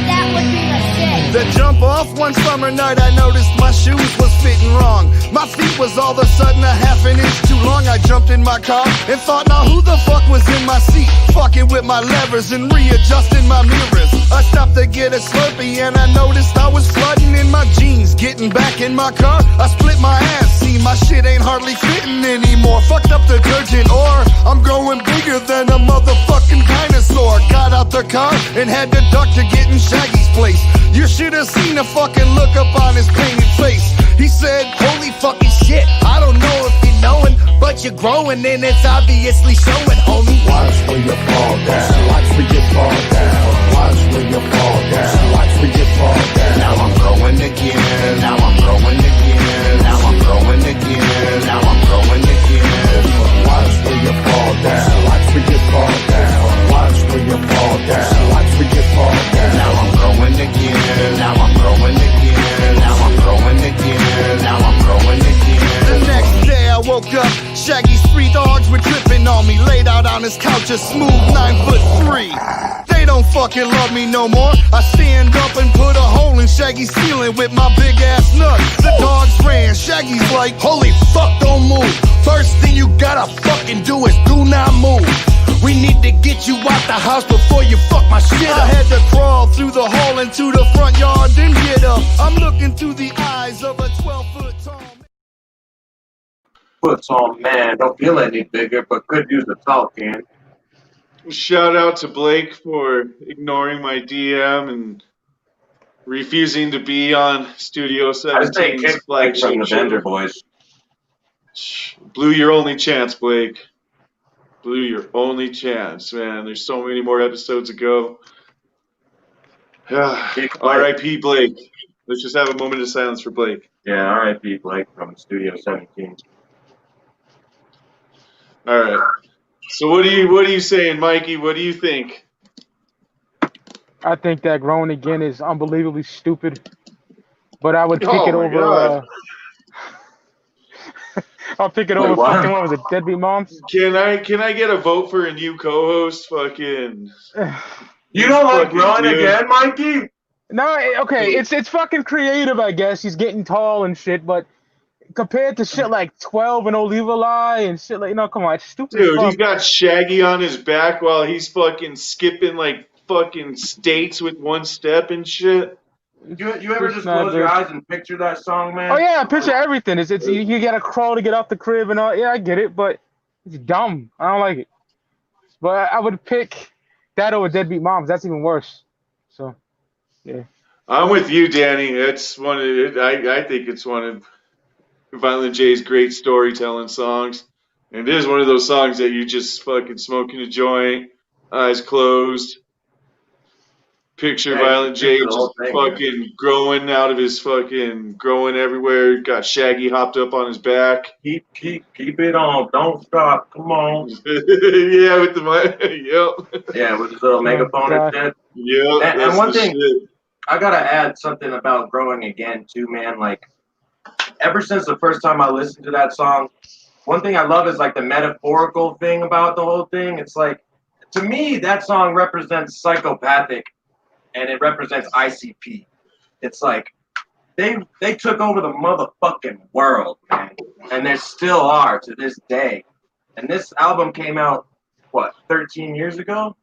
That would be the shit.
The jump off one summer night, I noticed my shoes was fitting wrong. My feet was all of a sudden a half an inch too long. I jumped in my car and thought, now who the fuck was in my seat? Fucking with my levers and readjusting my mirrors. I stopped to get a Slurpee and I noticed I was flooding in my jeans. Getting back in my car, I split my ass. See, my shit ain't hardly fitting anymore. Fucked up detergent, or I'm growing bigger than a motherfucking dinosaur. Got out the car and had to duck to get in Shaggy's place. You should have seen the fucking look up on his painted face. He said, holy fucking shit, I don't know if you knowin', but you're growing and it's obviously showing, homie.
Watch where you fall down. Watch where you fall down. Watch where you fall down. Watch where you fall down. Now I'm growing again. Now I'm growing again. Now I'm growing again. Now I'm growing again. Watch where you fall down. Watch where you fall down. Watch where you fall down. Watch where you fall down. Now I'm growing again. Now I'm growing again. Now I'm growing again. Now I'm growing again.
The next day I woke up, Shaggy's 3 dogs were tripping on me. Laid out on his couch, a smooth 9'3". They don't fucking love me no more. I stand up and put a hole in Shaggy's ceiling with my big ass nut. The dogs ran, Shaggy's like, holy fuck, don't move. First thing you gotta fucking do is do not move. We need to get you out the house before you fuck my shit up. I had to crawl through the hall into the front yard, then get up. I'm looking through the eyes of a 12-foot tall man.
Foot's on, man. Don't feel any bigger, but could use the talking.
Shout out to Blake for ignoring my DM and refusing to be on Studio
I just say
17's
kick from
flagship
the
show.
Bender boys.
Blew your only chance, Blake. Blew your only chance, man. There's so many more episodes to go. R.I.P. Blake. Let's just have a moment of silence for Blake.
Yeah, R.I.P. Blake from Studio 17.
All right. So what are you saying, Mikey? What do you think?
I think that Growing Again is unbelievably stupid, but I would pick it
my
over.
God.
I'll pick it over.
what?
Fucking what was it? Deadbeat Moms.
Can I get a vote for a new co-host? Fucking.
You don't like
Fucking
Growing
dude.
Again, Mikey?
No, okay, it's fucking creative, I guess. He's getting tall and shit, but compared to shit like 12 and Oliva and shit like, come on, it's stupid.
Dude,
as
he's
fuck.
got Shaggy on his back while he's fucking skipping like fucking states with one step and shit.
You ever just
not
close your
good.
eyes and picture that song, man?
Oh yeah, I picture everything. It's you gotta crawl to get off the crib and all. Yeah, I get it, but it's dumb. I don't like it. But I would pick that over Deadbeat Moms. That's even worse. So, yeah.
I'm with you, Danny. It's one of I think it's one of Violent J's great storytelling songs. And it is one of those songs that you just fucking smoking a joint, eyes closed. Picture
Yeah,
Violent
you
J
picture the
just
whole thing,
fucking growing out of his fucking growing everywhere. Got Shaggy hopped up on his back.
Keep it on. Don't stop. Come on.
Yeah, with the mic. Yep.
Yeah, with his little megaphone and
God.
shit.
Yep.
And
That's
one
the
thing,
shit.
I gotta add something about Growing Again too, man. Like, ever since the first time I listened to that song, one thing I love is like the metaphorical thing about the whole thing. It's like, to me, that song represents psychopathic, and it represents ICP. It's like they took over the motherfucking world, man, and they still are to this day. And this album came out, what, 13 years ago?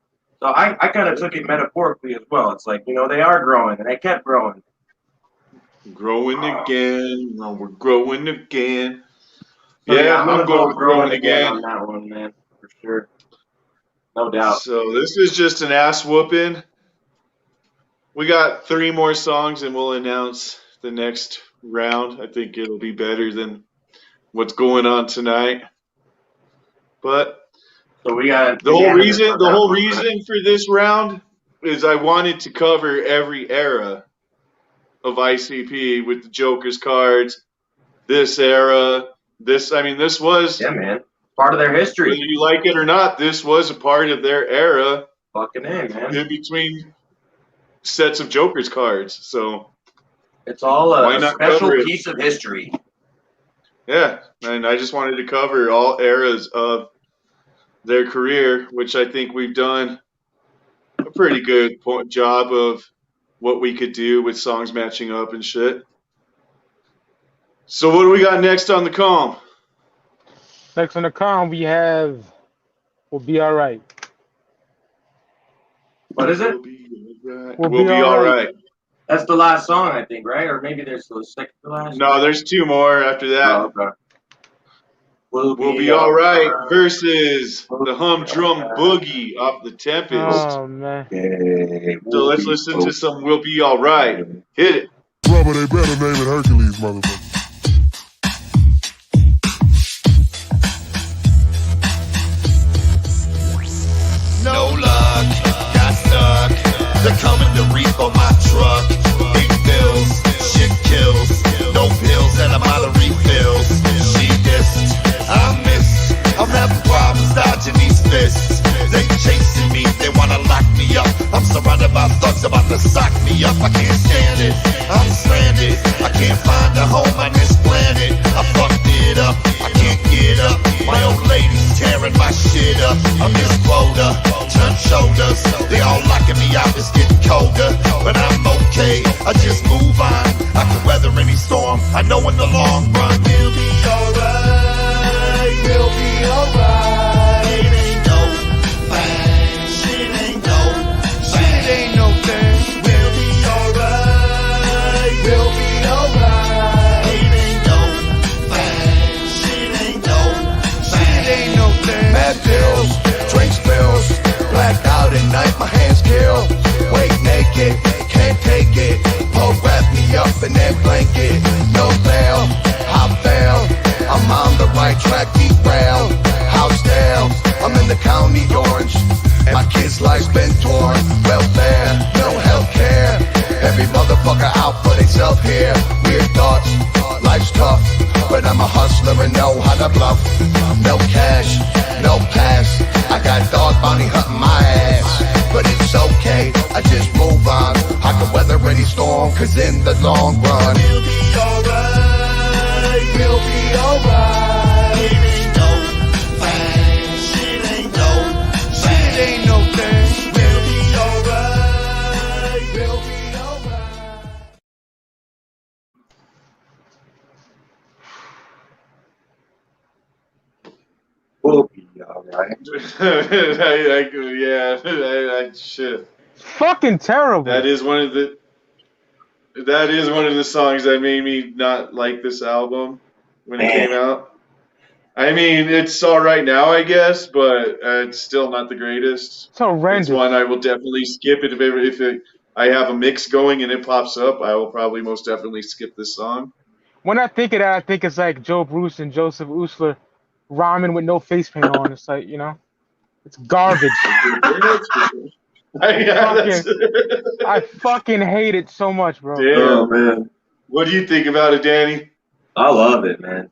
So I kind of took it metaphorically as well. It's like, they are growing, and they kept growing.
Growing again. No, we're growing again.
So,
Yeah,
I'm
I'm
gonna go
going growing
again on
again.
that one, man, for sure. No doubt.
So this is just an ass whooping. We got 3 more songs and we'll announce the next round. I think it'll be better than what's going on tonight. But
So we got
the whole reason for this round is I wanted to cover every era of ICP with the Joker's cards. This era, this was,
yeah, man, part of their history.
whether you like it or not, this was a part of their era.
Fucking A, man.
In between sets of Joker's cards. So
it's all
why
a
not
special
cover it?
piece of history.
Yeah, and I just wanted to cover all eras of their career, which I think we've done a pretty good job of what we could do with songs matching up and shit. So what do we got next on the comm?
Next on the comm, we have We'll Be Alright.
What is it?
We'll be all right.
That's the last song, I think, right? Or maybe there's the second to last.
No, there's 2 more after that.
Oh, okay.
We'll be all right versus the Humdrum Boogie off the Tempest.
Oh, man.
So let's listen to some We'll Be All Right. Hit it.
Rubber, they better name it Hercules, motherfucker.
No luck, got stuck. They're coming to reap on my truck. Big bills, shit kills. No pills and I'm out of refills. She dissed, I missed. I'm having problems dodging these fists. They chasing me, they wanna lock me up. I'm surrounded by thugs about to sock me up. I can't stand it, I'm stranded. I can't find a home on this planet. I fucked it up, I can't get up. My old lady's tearing my shit up. I'm this quota, turn shoulders. They all locking me out, it's getting colder. But I'm okay, I just move on. I can weather any storm, I know in the long run we'll be alright. We'll be alright. It ain't no thing. Shit ain't no thing. Shit ain't no thing. We'll be alright. We'll be alright. It ain't no thing. Shit ain't no thing. Shit ain't no thing. Mad pills, drink spills, blacked out at night, my hands kill. Wake naked, can't take it. Pull wrap me up in that blanket. No bail, I fail. I'm on the right track, derailed. House down, I'm in the county orange. My kid's life's been torn. Welfare, no health care. Every motherfucker out for themself here. Weird thoughts, life's tough. But I'm a hustler and know how to bluff. No cash, no pass. I got dog bounty hunting my ass. But it's okay, I just move on. I can weather any storm, cause in the long run we'll be alright. We'll be alright. It ain't no thing. Shit ain't no thing. Shit ain't no thing. We'll be alright. We'll be alright.
We'll be alright.
Shit.
Fucking terrible.
That is one of the songs that made me not like this album when it came out. I mean, it's all right now, I guess, but it's still not the greatest.
It's horrendous.
It's one I will definitely skip it if I have a mix going and it pops up. I will probably most definitely skip this song.
when I think of that, I think it's like Joe Bruce and Joseph Usler rhyming with no face paint on. It's like, you know, it's garbage. I fucking hate it so much, bro.
Damn.
Oh man,
What do you think about it, Danny?
I love it, man.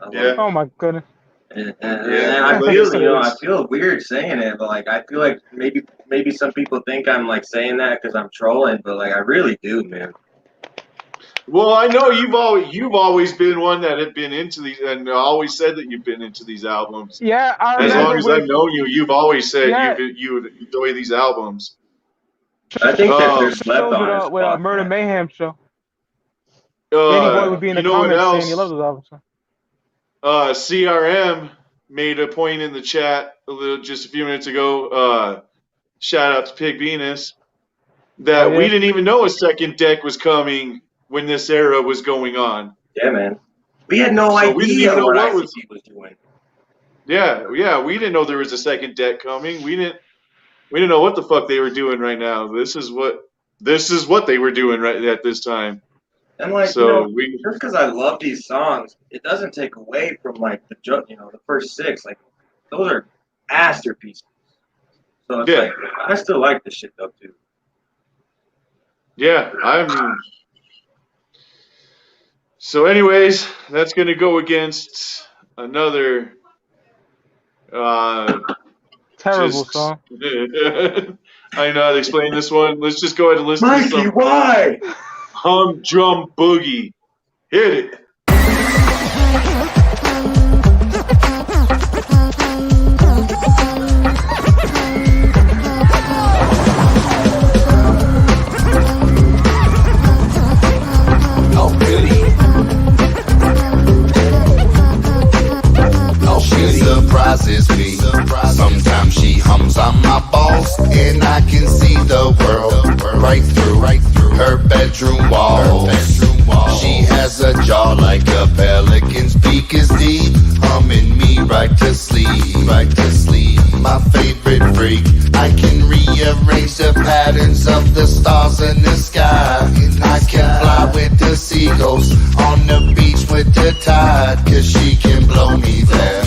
I love
Yeah.
Oh my goodness.
And
Yeah,
I
like
feel,
I
you know, I
said,
feel weird saying it, but like I feel like maybe some people think I'm like saying that because I'm trolling, but like I really do, man.
well, I know you've always been one that had been into these, and always said that you've been into these albums.
Yeah, I
As
remember
long as
when,
I've known you, you've always said
Yeah.
you would enjoy these albums.
I think that they're
shows
slept
with,
on as
with
fuck,
Murder
man.
Mayhem show. Danny Boy would be in the
You know what
comments saying
else?
he loves those albums.
CRM made a point in the chat just a few minutes ago. Shout out to BklynMenace that
Oh, yeah?
we didn't even know a second deck was coming when this era was going on.
Yeah, man. We had no
So we didn't
idea
even know
what
what
ICP was doing.
Yeah, we didn't know there was a second deck coming. We didn't know what the fuck they were doing right now. This is what they were doing right at this time.
And like,
So
just because I love these songs, it doesn't take away from like the first six. Like those are masterpieces. So it's like I still like this shit though too.
Yeah, So anyways, that's gonna go against another
Terrible song.
I know how to explain this one. Let's just go ahead and listen to
Mikey,
some
why?
Humdrum Boogie. Hit it.
Oh, goody. Oh, she surprises me. Sometimes she hums on my balls, and I can see the world right through her bedroom walls. She has a jaw like a pelican, speakers deep, humming me right to sleep. My favorite freak, I can rearrange the patterns of the stars in the sky. I can fly with the seagulls on the beach with the tide, 'cause she can blow me there.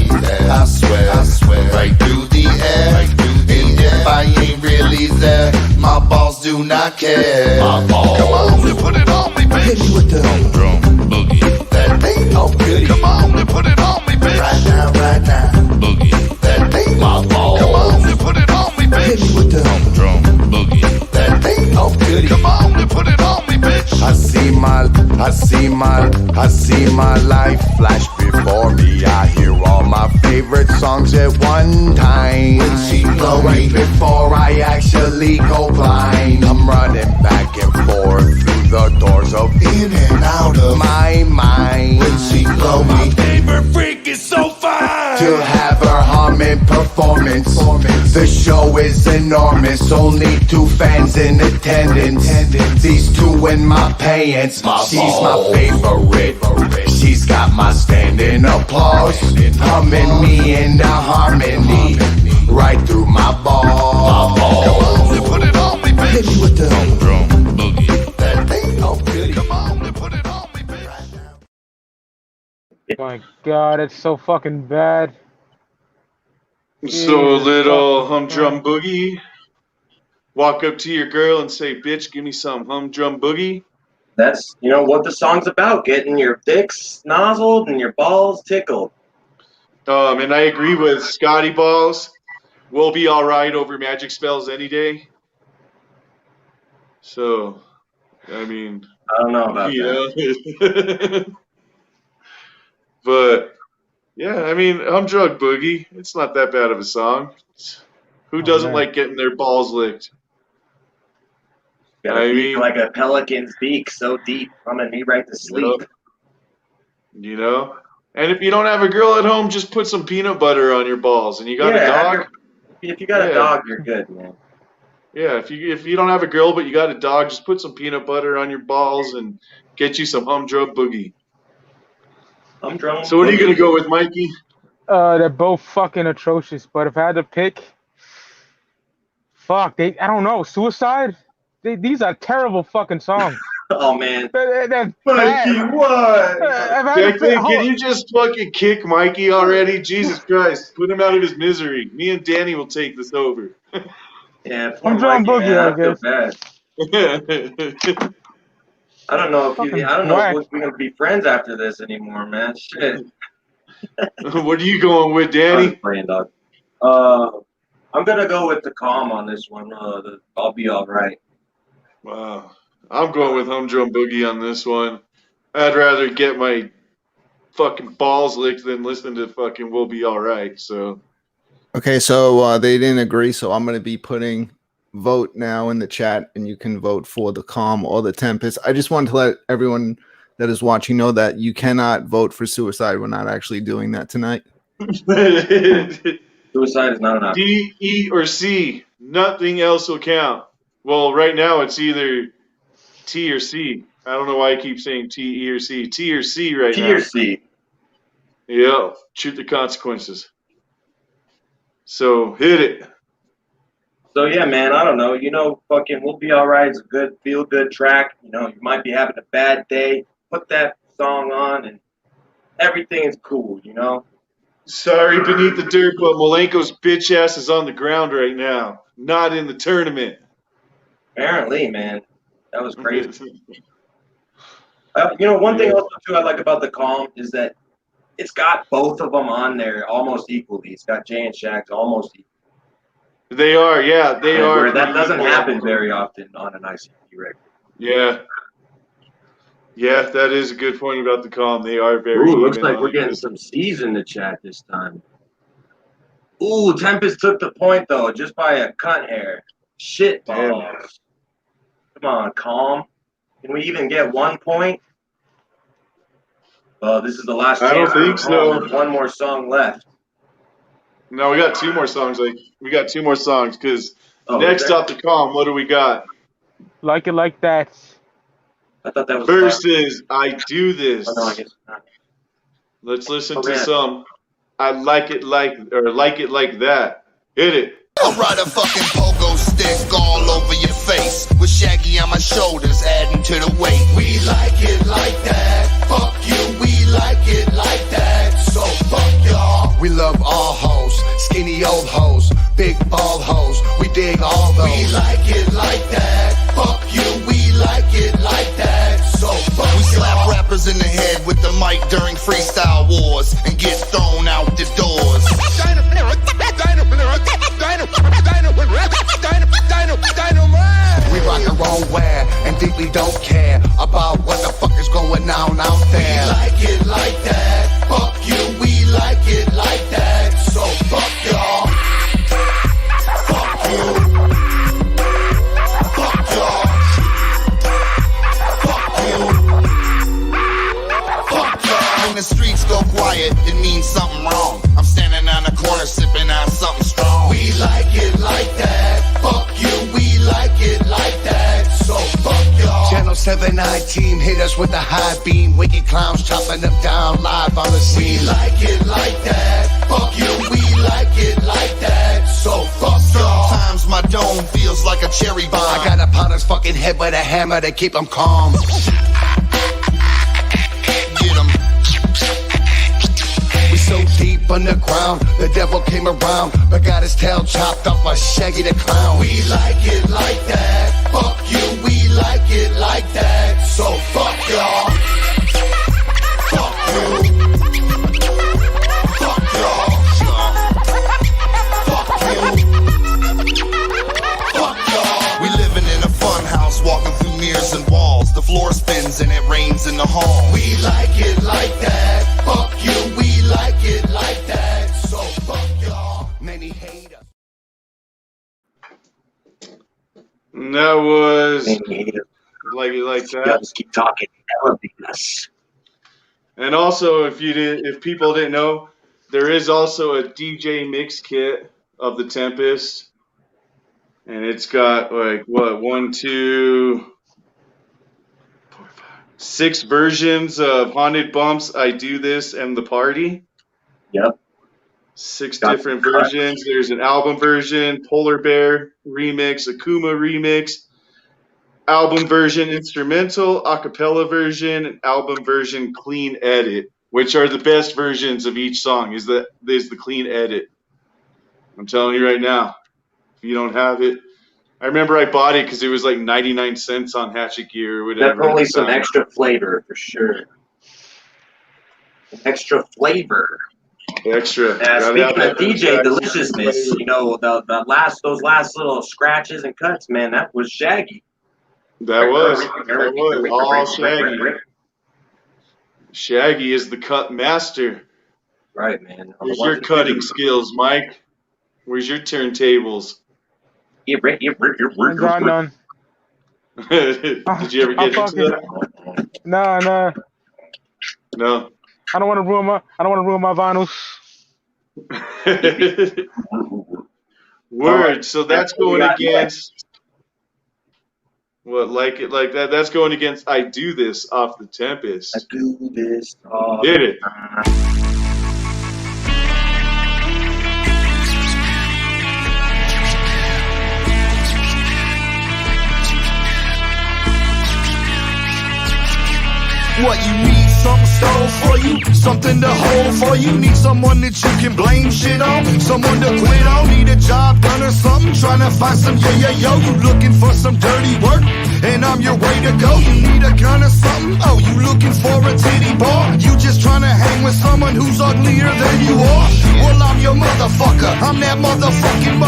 I swear, right through the air. And if I ain't really there, my balls do not care. My balls. Come on and put it on me, bitch. Hit me with the humdrum boogie. That ain't no goodie. Come on and put it on me, bitch. Right now. Boogie. That ain't my balls. Come on and put it on me, bitch. Hit me with the humdrum boogie. That ain't no goodie. Come on and put it on me, bitch. I see my life flash before me. I hear all my favorite songs at one time. When she blow right before I actually go blind, I'm running back and forth through the doors of in and out of my mind. When she blow me, my favorite freak is so fine. To have her humming performance, the show is enormous. Only 2 fans in attendance. These 2 in my pants. She's my favorite. She's got my standing applause, humming me into harmony, right through my balls. Come on and put it on me, bitch. Hit me with the humdrum boogie. That ain't no goodie. Come on and put it on me, bitch.
My God, it's so fucking bad.
So
Jesus
little
fucking
humdrum boogie. Walk up to your girl and say, "Bitch, give me some humdrum boogie."
That's what the song's about: getting your dicks nozzled and your balls tickled.
And I agree with Scotty Balls. We'll be all right over magic spells any day. So, I mean,
I don't know about that.
But yeah, I mean, Humdrum Boogie. It's not that bad of a song. Who doesn't like getting their balls licked?
Got a beak like a pelican's beak, so deep, humming me right to sleep.
You know? And if you don't have a girl at home, just put some peanut butter on your balls. And you got a dog?
If you got a dog, you're good, man.
Yeah, if you don't have a girl but you got a dog, just put some peanut butter on your balls and get you some Humdrum Boogie.
Humdrum.
So what are you going to go with, Mikey?
They're both fucking atrocious, but if I had to pick, I don't know, Suicide? These are terrible fucking songs.
Oh man,
That's
Mikey,
bad.
what?
If I had to fit,
Can you just fucking kick Mikey already? Jesus Christ. Put him out of his misery. Me and Danny will take this over.
Yeah, poor
I'm drawing
Mikey,
Boogie,
man.
I
I feel
guess.
bad. I don't know if
Fucking
I don't know
whack.
if we're gonna be friends after this anymore, man. Shit.
What are you going with,
I'm
Danny?
just playing, dog. I'm gonna go with the calm on this one. I'll be all right.
Wow. I'm going with Humdrum Boogie on this one. I'd rather get my fucking balls licked than listen to fucking We'll Be Alright, so.
Okay, so they didn't agree, so I'm going to be putting vote now in the chat, and you can vote for the calm or the tempest. I just wanted to let everyone that is watching know that you cannot vote for suicide. We're not actually doing that tonight.
Suicide is not an option.
D, E, or C. Nothing else will count. Well, right now it's either T or C. I don't know why I keep saying T, E, or C. T or C right now.
T or C.
Yeah, shoot the consequences. So, hit it.
So yeah, man, I don't know. Fucking We'll Be Alright is a good feel good track. You might be having a bad day. Put that song on and everything is cool,
Sorry, beneath the dirt, but Malenko's bitch ass is on the ground right now. Not in the tournament.
Apparently, man. That was crazy. One thing also too I like about the calm is that it's got both of them on there almost equally. It's got Jay and Shaq's almost equal.
They are, yeah, they are.
Where that doesn't happen very often on an ICP record.
Yeah. Yeah, that is a good point about the calm. They are very.
Ooh, looks
even
like we're getting some C's in the chat this time. Ooh, Tempest took the point though, just by a cunt hair. Shit balls. Come on, calm. Can we even get 1 point? This is the last chance.
I don't think so.
There's one more song left.
No, we got two more songs. We got two more songs because next
there?
off the calm, what do we got?
Like it like that.
I thought that was
Versus I Do This.
Oh, no, I guess not.
Let's listen to some I Like It Like That. Hit it.
I'll ride a fucking pogo stick all over your face with Shaggy on my shoulders, adding to the weight. We like it like that. Fuck you, we like it like that. So fuck y'all. We love all hoes, skinny old hoes, big bald hoes. We dig all those. We like it like that. Fuck you, we like it like that. So fuck we slap rappers in the head with the mic during freestyle wars and get thrown out the doors. We rock our own way and deeply don't care about what the fuck is going on out there. We like it like that. Fuck you, we like it like that. So fuck y'all. Fuck you. Fuck y'all. Fuck you. Fuck y'all. When the streets go quiet, it means something wrong. I'm standing on the corner sipping on something strong. We like it like that. Fuck you, we like it like that. So fuck y'all. Channel 79 team hit us with the high beam. Wicked clowns chopping them down live on the scene. We like it like that. Fuck you, we like it like that. So fuck y'all. Sometimes my dome feels like a cherry bomb. I got upon his fucking head with a hammer to keep him calm. Get him. We so deep underground, the devil came around, but got his tail chopped off by Shaggy the Clown. We like it like that. Fuck you, we like it like that. So fuck y'all. Fuck you. Fuck y'all. Fuck you. Fuck y'all. We living in a fun house, walking through mirrors and walls. The floor spins and it rains in the hall. We like it like that. Fuck you, we like it like that. So fuck y'all. Many hate us.
And that was Like It Like That.
Just keep talking. Elevate us.
And also, if people didn't know, there is also a DJ mix kit of the Tempest, and it's got like what 1, 2, 4, 5, 6 versions of Haunted Bumps, I Do This, and The Party.
Yep.
6 different versions. There's an album version, Polar Bear remix, Akuma remix. album version instrumental, acapella version, and album version clean edit. Which are the best versions of each song? Is the clean edit? I'm telling you right now. If you don't have it, I remember I bought it because it was like 99 cents on Hatchet Gear or whatever.
Definitely some extra flavor for sure. Extra flavor.
Extra.
Speaking of DJ deliciousness, you know those last little scratches and cuts, man. That was Shaggy.
That was all Shaggy. Shaggy is the cut master.
Right, man.
Where's your cutting skills, Mike? Where's your turntables?
Got none.
Did you ever get into that?
No.
No.
I don't want to ruin my vinyls.
Word. So that's going against what? Like it like that? That's going against I Do This off the Tempest.
I do this.
Did it?
What you need, something stole for you, something to hold for you. Need someone that you can blame shit on, someone to quit on. Need a job done or something, trying to find some yo. You looking for some dirty work, and I'm your way to go. You need a gun or something, oh, you looking for a titty bar. You just trying to hang with someone who's uglier than you are. Well, I'm your motherfucker, I'm that motherfucker.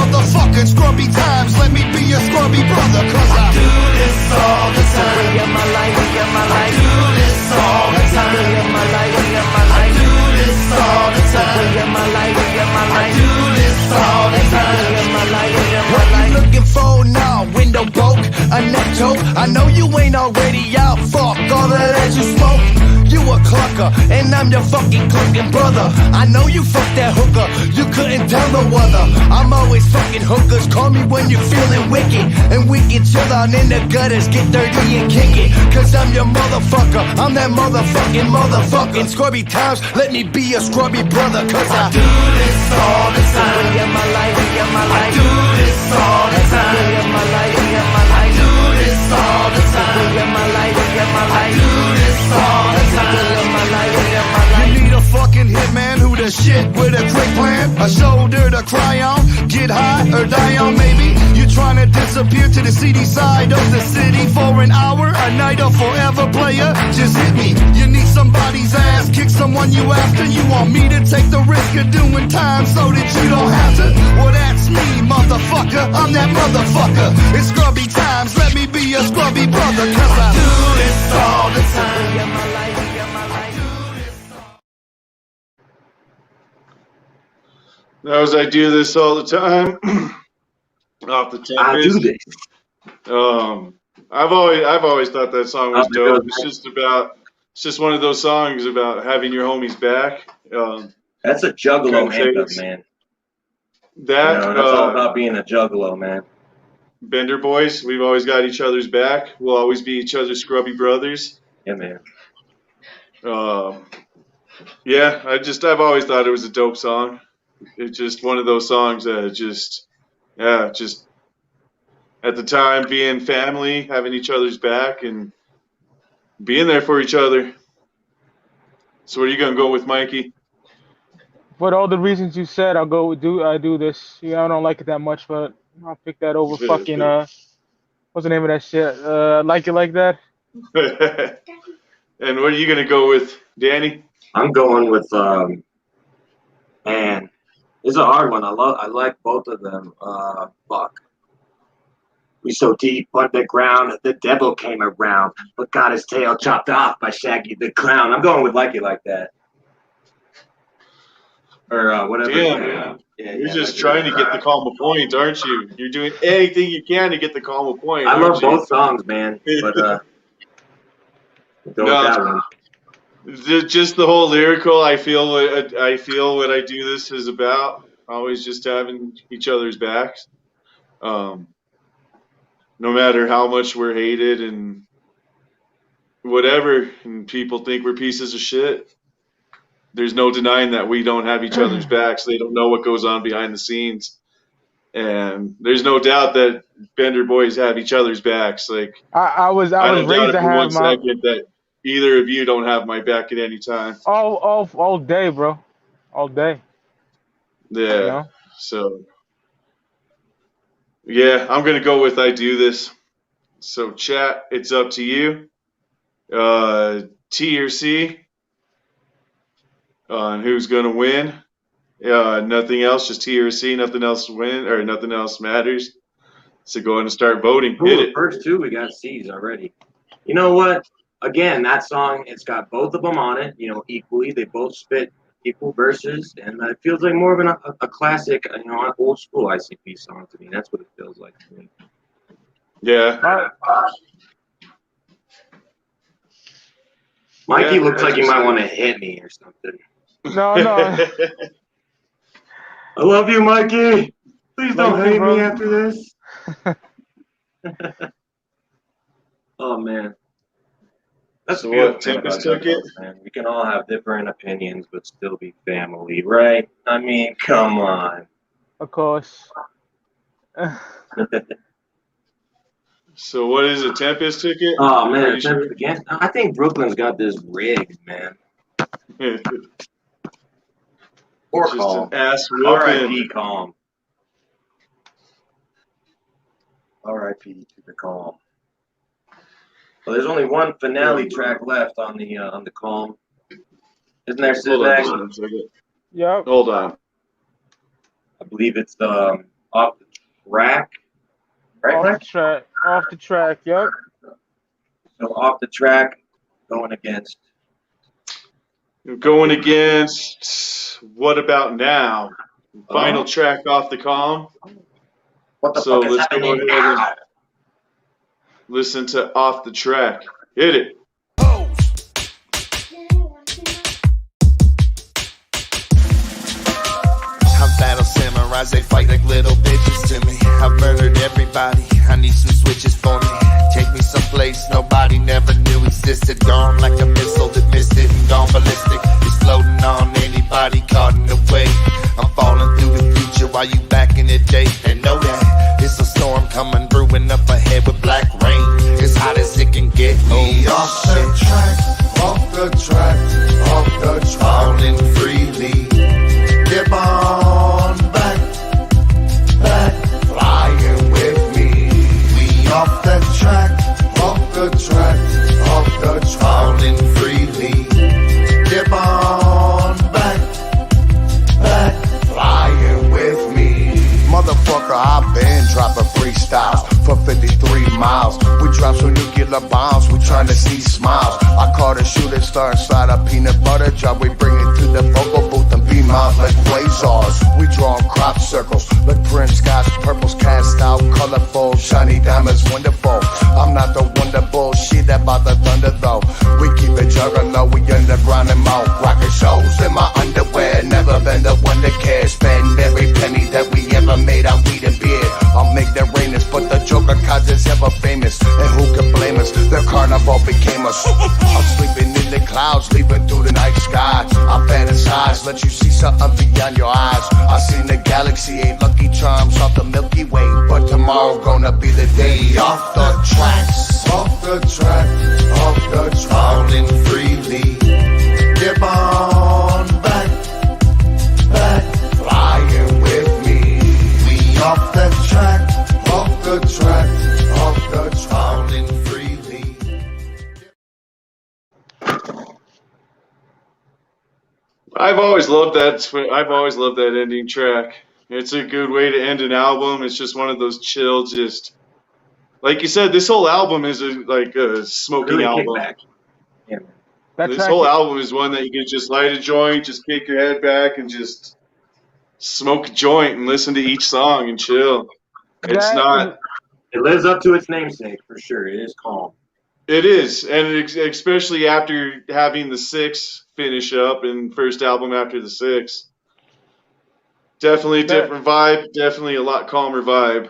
Scrubby times, let me be your scrubby brother. Cause I do this all the time. My life, I do this all the time. My life, I do this all the time. My life, I do this all the time. My life, what you looking for now? Window broke, a neck joke. I know you ain't already out. Fuck all of that you smoke. You a clucker, and I'm your fucking clucking brother. I know you fucked that hooker, you couldn't tell the weather. I'm always fucking hookers, call me when you're feeling wicked. And we can chill out in the gutters, get dirty and kick it. Cause I'm your motherfucker, I'm that motherfucking scrubby times. Let me be a scrubby brother, cause I do this all the time. My life, I do this all the time. My life, I do this all the time. My life, I do this all the time. You need a fucking hitman who the shit with a quick plan, a shoulder to cry on, get high or die on. Maybe you trying to disappear to the seedy side of the city for an hour, a night, or forever, player. Just hit me. You need somebody's ass, kick someone you after. You want me to take the risk of doing time so that you don't have to? Well, that's me, motherfucker. I'm that motherfucker. It's scrubby times. Let me be a scrubby brother, cause I do this all the time.
As I do this all the time. Off the Tempest.
I do this.
I've always thought that song was dope. It's just one of those songs about having your homies back.
That's a juggalo anthem, man. That's all about being a juggalo, man.
Bender boys, we've always got each other's back. We'll always be each other's scrubby brothers.
Yeah, man.
Yeah, I've always thought it was a dope song. It's just one of those songs that just at the time being family, having each other's back, and being there for each other. So what are you gonna go with, Mikey?
For all the reasons you said, I do this. Yeah, I don't like it that much, but I'll pick that over fucking what's the name of that shit? Like It Like That.
And what are you gonna go with, Danny?
I'm going with man. It's a hard one. I like both of them. Fuck. We so deep underground, the devil came around, but got his tail chopped off by Shaggy the Clown. I'm going with Like It Like That. Or whatever.
Damn, you're just trying to get the Calma point, aren't you? You're doing anything you can to get the Calma point.
I love both songs, man. But go with that one.
Just the whole lyrical, I feel what I do this is about. Always just having each other's backs. No matter how much we're hated and whatever, and people think we're pieces of shit, there's no denying that we don't have each other's backs. They don't know what goes on behind the scenes. And there's no doubt that Bender boys have each other's backs. Like
I was
I don't doubt
raised
it
to
for one
have my
second that either of you don't have my back at any time.
all day, bro, all day.
Yeah.
You know?
So yeah, I'm gonna go with I do this. So chat, it's up to you. T or C on who's gonna win. Nothing else, just T or C. Nothing else win or nothing else matters. So go ahead and start voting.
Ooh,
Hit
the
it.
first two we got C's already. You know what? Again, that song, it's got both of them on it. You know, equally. They both spit equal verses, and it feels like more of a classic, you know, an old school ICP song to me. That's what it feels like to me.
Yeah.
Mikey
Yeah,
looks like he
just-
might want to hit me or something.
No.
I love you, Mikey. Please don't
Love you,
hate
bro.
me after this. Oh man, that's
So
the
what,
beautiful thing
Tempest
about
took it?
Juggalos, man. We can all have different opinions, but still be family, right? I mean, come on.
Of course.
So what is it? Tempest took it?
Oh man,
Pretty sure.
again. I think Brooklyn's got this rigged, man. Or
Just
Calm.
an ass
R.I.P.
whooping.
Calm. R.I.P. to the Calm. Well, there's only one finale track left on the Calm. Isn't there,
Hold on just
SiznaC?
one second.
Yep.
Hold on.
I believe it's Off the Track. Right,
Off
Mike?
the track. Off the track. Yep.
So Off the Track going against.
Going against What About Now? Final track off the Calm.
What the
So
fuck is
let's go
happening
ahead and
now?
listen to Off the Track. Hit it.
I'm battle samurais, they fight like little bitches to me. I've murdered everybody, I need some switches for me. Take me someplace nobody never knew existed. Gone like a missile that missed it and gone ballistic. It's floating on anybody caught in the way. I'm falling through the future while you back in the day. And know that it's a storm coming brewing up ahead with black rain. It's hot as it can get. Me off the track, off the track, off the track. Falling freely. Give on back, flying with me. We off the track, off the track, off the track. Falling freely. Give on back, flying with me. Motherfucker, I've been dropping freestyles for 53 miles. We drop some nuclear bombs, we trying to see smiles. I caught a shooting star inside a peanut butter jar. We bring it to the vocal booth and beam out like quasars. We draw crop circles, like print skies, purples cast out, colorful, shiny diamonds, wonderful. I'm not the one that bullshit about the thunder though. We keep it juggalo, we underground and mouth. Rockin' shows in my underwear, never been the one that cares. Spend every penny that we ever made on weed and beer. I'll make the rainers, but the Joker causes ever famous. And who can blame us? The carnival became us. I'm sleeping in the clouds, leaping through the night sky. I fantasize, let you see something beyond your eyes. I seen the galaxy, ain't Lucky Charms off the Milky Way. But tomorrow gonna be the day off the tracks. Off the track, off the track. Falling freely. Give on back, flying with me. We off the track, off the track, off the track. Falling freely.
I've always loved that ending track. It's a good way to end an album. It's just one of those chill, just like you said. This whole album is like a smoking
Really
album.
kickback. Yeah, man.
That
This
track.
whole album is one that you can just light a joint, just kick your head back, and just smoke a joint and listen to each song and chill. It's
That-
not.
It lives up to its namesake for sure. It is Calm.
It is, and especially after having the 6 finish up and first album after the 6. Definitely a different vibe. Definitely a lot calmer vibe.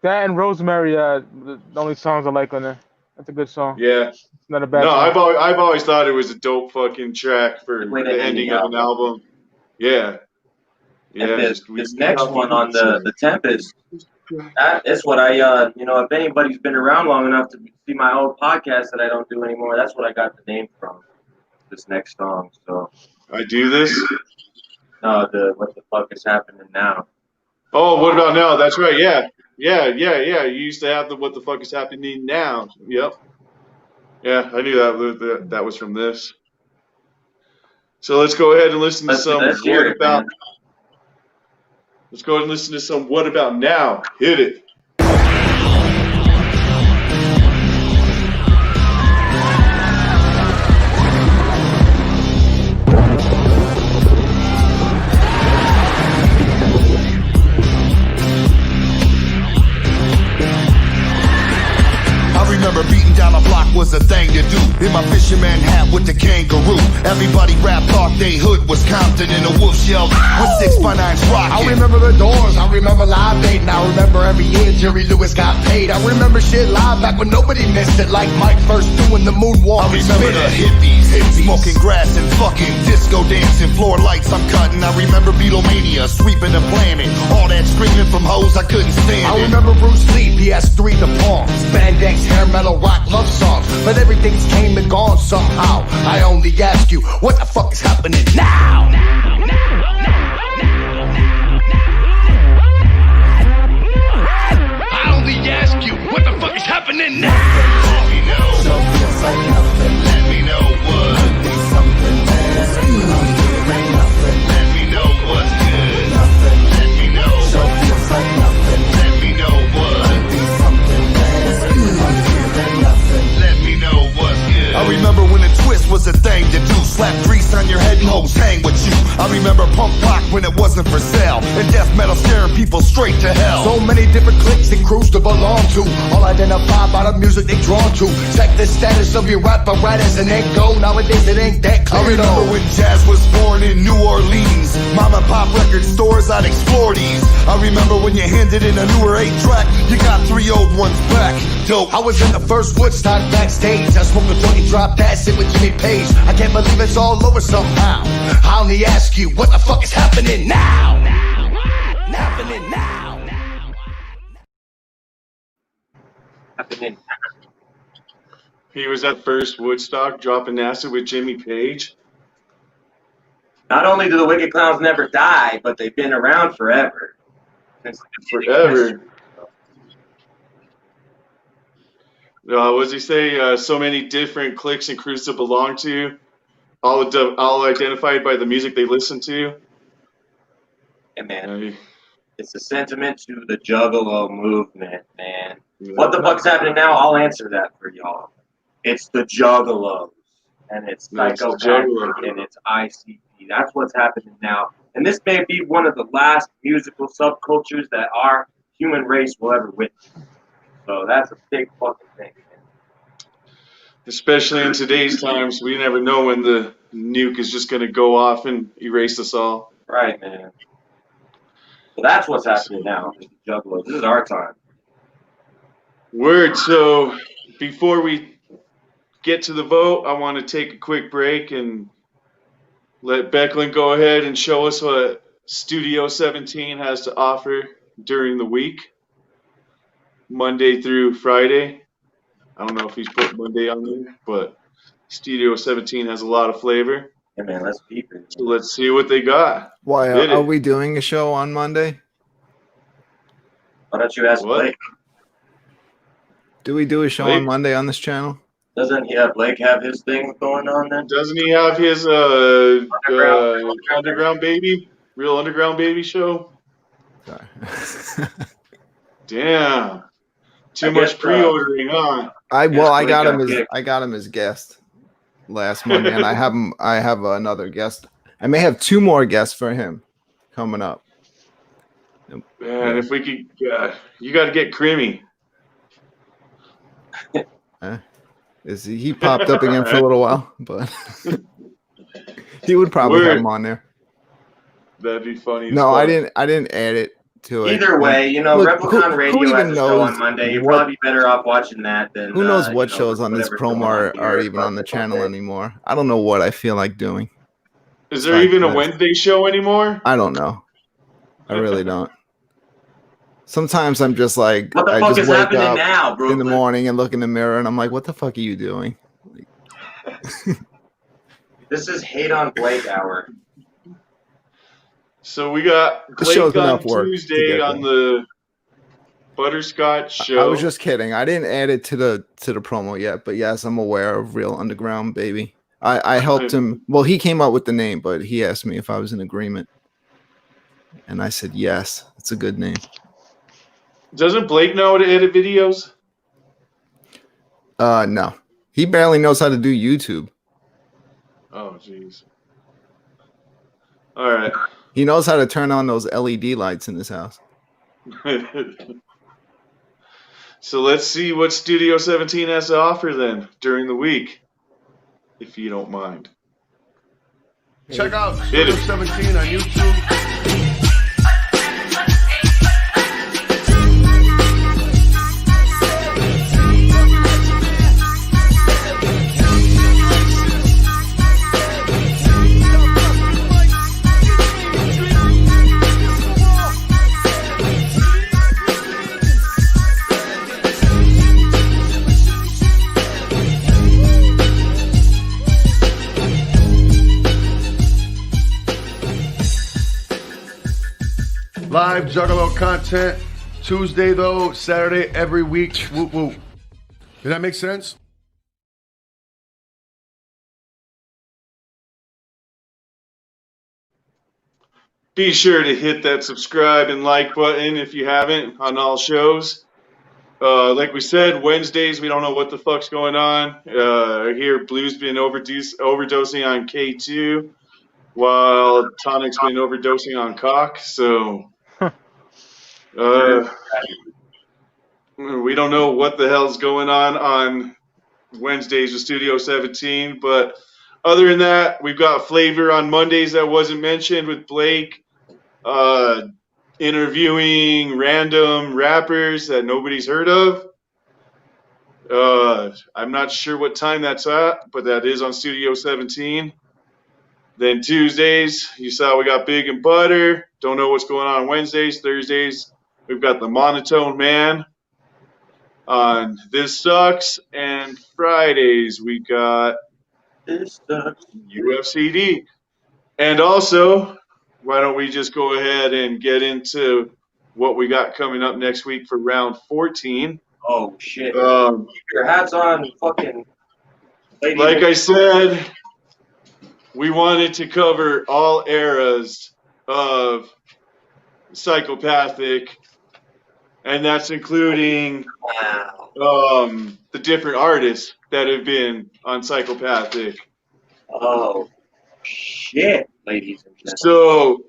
That and Rosemary, the only songs I like on there. That's a good song.
Yeah.
It's not a bad
No,
song.
I've always thought it was a dope fucking track for
Way to
the
end
ending
the
of an album. Yeah. Yeah,
And
just
this
read
next
off
one
the
on the Tempest, that's what I, if anybody's been around long enough to see my old podcast that I don't do anymore, that's what I got the name from, this next song. So,
I do this.
what the fuck is happening now?
Oh, what about now? That's right. Yeah. You used to have the what the fuck is happening now. Yep. Yeah, I knew that was from this. So let's go ahead and listen to some
Let's hear it, man.
Let's go ahead and listen to some What About Now. Hit it.
I remember beating down a block was a thing to do. In my fisherman hat with the kangaroo. Everybody rap thought they hood was Compton, and the wolf yelled with 6x9s rocking.
I remember the Doors, I remember Live Aid, and I remember every year Jerry Lewis got paid. I remember shit live back when nobody missed it, like Mike first doing the moonwalk.
I remember the hippies, smoking grass and fucking, disco dancing, floor lights I'm cutting. I remember Beatlemania, sweeping the planet, all that screaming from hoes I couldn't stand
I
it.
remember Bruce Lee, PS3 the Palms, spandex, hair metal, rock love songs, but everything's came and gone somehow. I only ask you, what the fuck is happening now? I only ask you, what the fuck is happening now?
Let me know. Let me know what. Let me know what's good. Let me know. Let me know what. Let me know what's good. I remember when a twist was a thing to do. Slap grease on your head and hoes hang with you. I remember punk rock when it wasn't for sale, and death metal scaring people straight to hell.
So many different cliques and crews to belong to, all identified by the music they drawn to. Check the status of your rapper writers and ain't go. Nowadays it ain't that clear.
I remember when jazz was born in New Orleans. Mom and pop record stores, I'd explore these. I remember when you handed in a newer 8-track, you got 3 old ones back. Dope.
I was in the first Woodstock backstage. I smoked a joint and dropped acid with Jimmy Page. I can't believe it's all over somehow. I only ask you, what the fuck is happening now? Happening now.
Happening.
He was at first Woodstock dropping acid with Jimmy Page.
Not only do the Wicked Clowns never die, but they've been around forever.
Forever. What does he say? So many different cliques and crews to belong to, all identified by the music they listen to.
Yeah, man. It's a sentiment to the Juggalo movement, man.
Yeah.
What the fuck's happening now? I'll answer that for y'all. It's the Juggalos, and it's Psychopathic, and it's ICP. That's what's happening now. And this may be one of the last musical subcultures that our human race will ever witness. So that's a big fucking thing, man.
Especially in today's times, we never know when the nuke is just going to go off and erase us all.
Right, man. So that's what's happening now. It's the Juggalos. This is our time.
Word. So before we get to the vote, I want to take a quick break and let Becklyn go ahead and show us what Studio 17 has to offer during the week, Monday through Friday. I don't know if he's put Monday on there, but Studio 17 has a lot of flavor.
Yeah, man, let's peep it.
So let's see what they got.
Why are we doing a show on Monday?
Why don't you ask Blake?
Do we do a show on Monday on this channel?
Doesn't Blake have his thing going on then?
Doesn't he have his underground baby, real underground baby show?
Sorry.
Damn, too much pre-ordering, huh?
I got him as guest last Monday, and I have another guest. I may have 2 more guests for him coming up.
Man, if we could, you got to get Creamy.
He popped up again for a little while, but he would probably have him on there.
That'd be funny.
No, I didn't add it to it.
Either way, Replicon Radio has a show on Monday. You're probably better off watching that than.
Who knows what shows on this promo are even on the channel anymore? I don't know what I feel like doing.
Is there even a Wednesday show anymore?
I don't know. I really don't. Sometimes I'm just like,
What the
I
fuck
just
is
wake
happening
up
now,
in
Brooklyn?
the morning and look in the mirror and I'm like, what the fuck are you doing?
This is hate on Blake hour.
So we got
This show's
Blake on
enough work to
Tuesday
get
on
there.
the Butterscotch show.
I was just kidding. I didn't add it to the promo yet, but yes, I'm aware of Real Underground, baby. I helped him. Well, he came up with the name, but he asked me if I was in agreement. And I said, yes, it's a good name.
Doesn't Blake know how to edit videos?
No. He barely knows how to do YouTube.
Oh, jeez. All right.
He knows how to turn on those LED lights in his house.
So let's see what Studio 17 has to offer then during the week, if you don't mind.
Check out
Hit
Studio
it.
17 on YouTube. Live Juggalo content. Tuesday though, Saturday every week. Whoop whoop. Did that make sense?
Be sure to hit that subscribe and like button if you haven't on all shows. Like we said, Wednesdays, we don't know what the fuck's going on. I hear Blue's been overdosing on K2 while Tonic's been overdosing on cock. So we don't know what the hell's going on Wednesdays with Studio 17. But other than that, we've got Flavor on Mondays that wasn't mentioned with Blake. Interviewing random rappers that nobody's heard of. I'm not sure what time that's at, but that is on Studio 17. Then Tuesdays, you saw we got Big and Butter. Don't know what's going on Wednesdays. Thursdays, we've got the Monotone Man on This Sucks. And Fridays, we got
This sucks.
UFCD. And also, why don't we just go ahead and get into what we got coming up next week for round 14?
Oh shit!
Um,
Keep your hats on, fucking. Lady
Like I said, we wanted to cover all eras of psychopathic, and that's including the different artists that have been on psychopathic.
Oh shit, ladies and gentlemen.
So,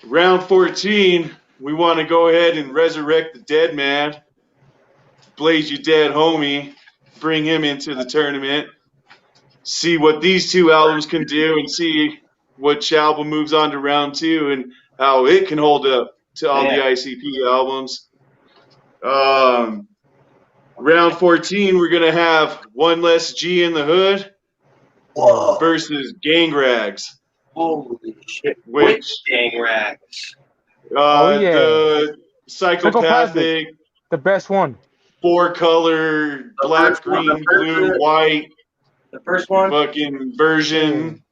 round 14, we want to go ahead and resurrect the dead man, Blaze Your Dead Homie, bring him into the tournament, see what these two albums can do, and see which album moves on to round 2 and how it can hold up to all the ICP albums. Round 14, we're going to have One Less G in the Hood versus Gang Rags.
Holy shit!
Which
Gang Rags?
The psychopathic,
the best one.
4-color, black, green, blue, white.
The first one?
Fucking version.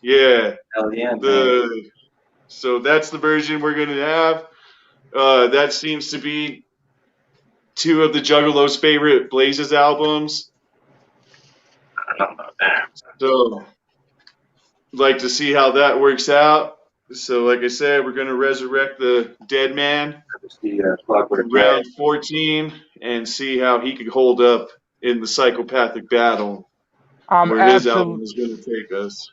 Yeah.
Hell yeah.
So that's the version we're going to have. That seems to be 2 of the Juggalos' favorite Blazes albums.
I don't know about that.
So, like to see how that works out. So, like I said, we're going to resurrect the dead man round 14 and see how he could hold up in the psychopathic battle where his album is going to take us.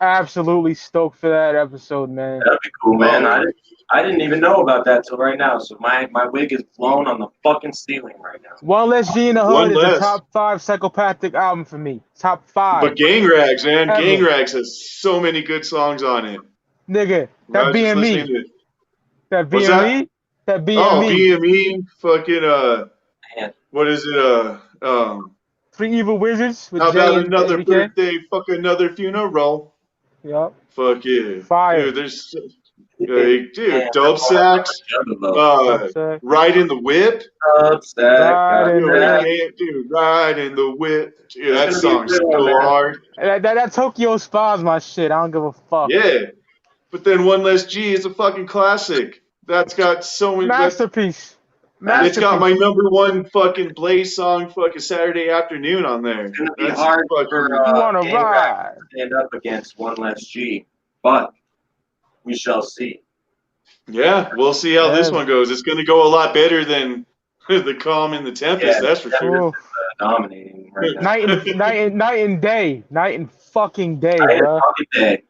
Absolutely stoked for that episode, man.
That'd be cool, man. I didn't even know about that till right now. So my wig is blown on the fucking ceiling right now.
One Less G in the Hood is a top 5 psychopathic album for me. Top 5.
But Gang Rags, man.
Ever.
Gang Rags has so many good songs on it.
Nigga, that BME. That
What's that?
BME? That BME.
Oh, BME. Fucking, what is it?
3 Evil Wizards with
How
Jay
about
and
another
ABK?
birthday? Fuck another funeral.
Yup.
Fuck yeah.
Fire.
Dude, Like, dude, dope sax, ride in the whip.
Dub sack,
Dude, ride in the whip. Dude, that song's so hard.
That Tokyo Spa's my shit. I don't give a fuck.
Yeah, but then One Less G is a fucking classic. That's got so many
masterpiece.
It's got my #1 fucking Blaze song, fucking Saturday Afternoon on there.
It's gonna be hard for Gang Rap to stand up against One Less G, but we shall see.
Yeah, we'll see how this one goes. It's going to go a lot better than the Calm and the Tempest. That's for sure.
Dominating right now.
Night and day, night and fucking day, bro.
Day.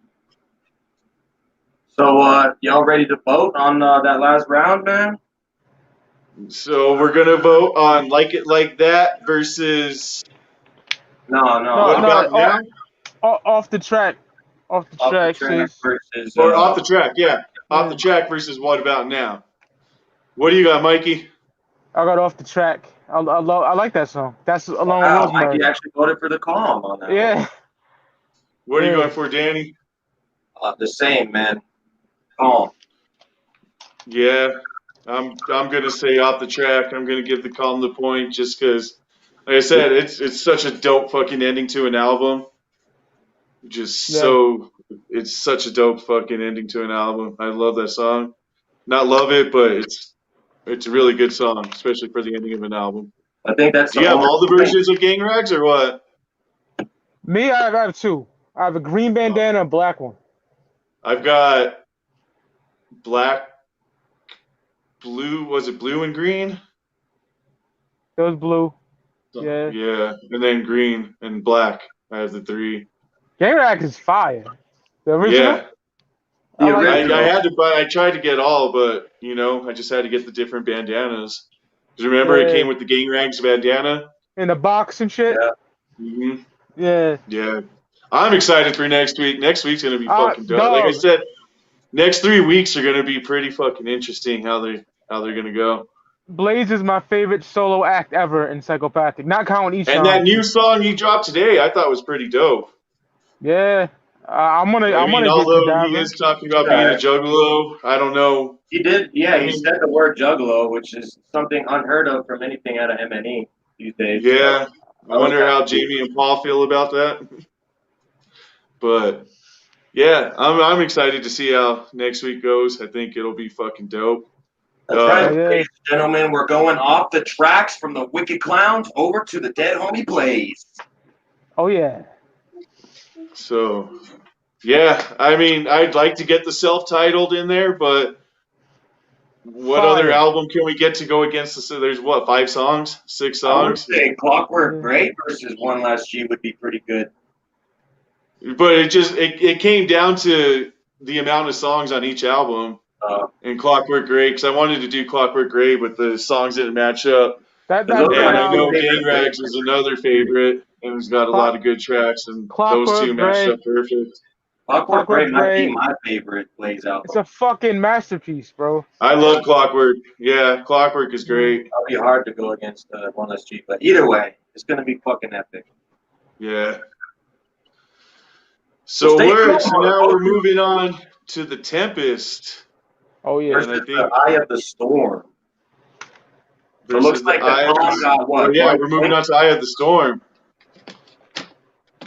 So, y'all ready to vote on that last round, man?
So we're gonna vote on Like It Like That versus.
No.
What about now?
Off the track. Off the track
versus.
Or off the track, yeah. Off the track versus What About Now? What do you got, Mikey?
I got Off the Track. I like that song. That's along with Rosemary.
Mikey actually voted for the Calm on that.
Yeah.
What are you going for, Danny?
The same, man. Calm.
Yeah, I'm gonna say Off the Track. I'm gonna give the Calm the point just because, like I said, it's such a dope fucking ending to an album. It's such a dope fucking ending to an album. I love that song. Not love it, but it's a really good song, especially for the ending of an album.
I think that's.
Do you have all the versions of Gang Rags or what?
Me, I have two. I have a green bandana and a black one.
I've got black, blue. Was it blue and green?
It was blue. Yeah.
Yeah, and then green and black. I have the three.
Gang Rags is fire. The original?
Yeah. I had to buy. I tried to get all, but I just had to get the different bandanas. Because remember, it came with the Gang Rags bandana
in the box and shit.
Yeah.
Yeah.
Yeah. I'm excited for next week. Next week's gonna be fucking dope.
Dog.
Like I said, next 3 weeks are gonna be pretty fucking interesting. How they're gonna go.
Blaze is my favorite solo act ever in Psychopathic. Not counting each song.
And that new song he dropped today, I thought was pretty dope.
Yeah. I'm gonna
although he is talking about being a juggalo, I don't know.
He did, yeah. He said the word juggalo, which is something unheard of from anything out of MNE these days.
Yeah, I wonder how Jamie and Paul feel about that. But yeah, I'm excited to see how next week goes. I think it'll be fucking dope.
That's right, ladies and gentlemen. We're going off the tracks from the Wicked Clowns over to the Dead Homie Blaze.
Oh yeah.
So, yeah, I mean, I'd like to get the self-titled in there, but what other album can we get to go against this? There's what, 5 songs? 6 songs?
I would say Clockwork Gray versus One Last G would be pretty good.
But it came down to the amount of songs on each album in Clockwork Gray, because I wanted to do Clockwork Gray, but the songs didn't match up. And I know Gang Rags is another favorite. And it's got a lot of good tracks, and those two matched up perfect.
Clockwork Gray might be my favorite Blaze album.
It's a fucking masterpiece, bro.
I love Clockwork. Yeah, Clockwork is great.
It'll be hard to go against One Less G, but either way, it's going to be fucking epic.
Yeah. So now we're moving on to the Tempest.
Oh, yeah.
Versus the Eye of the Storm. So it looks like the Calm got what?
Yeah, we're moving on to Eye of the Storm.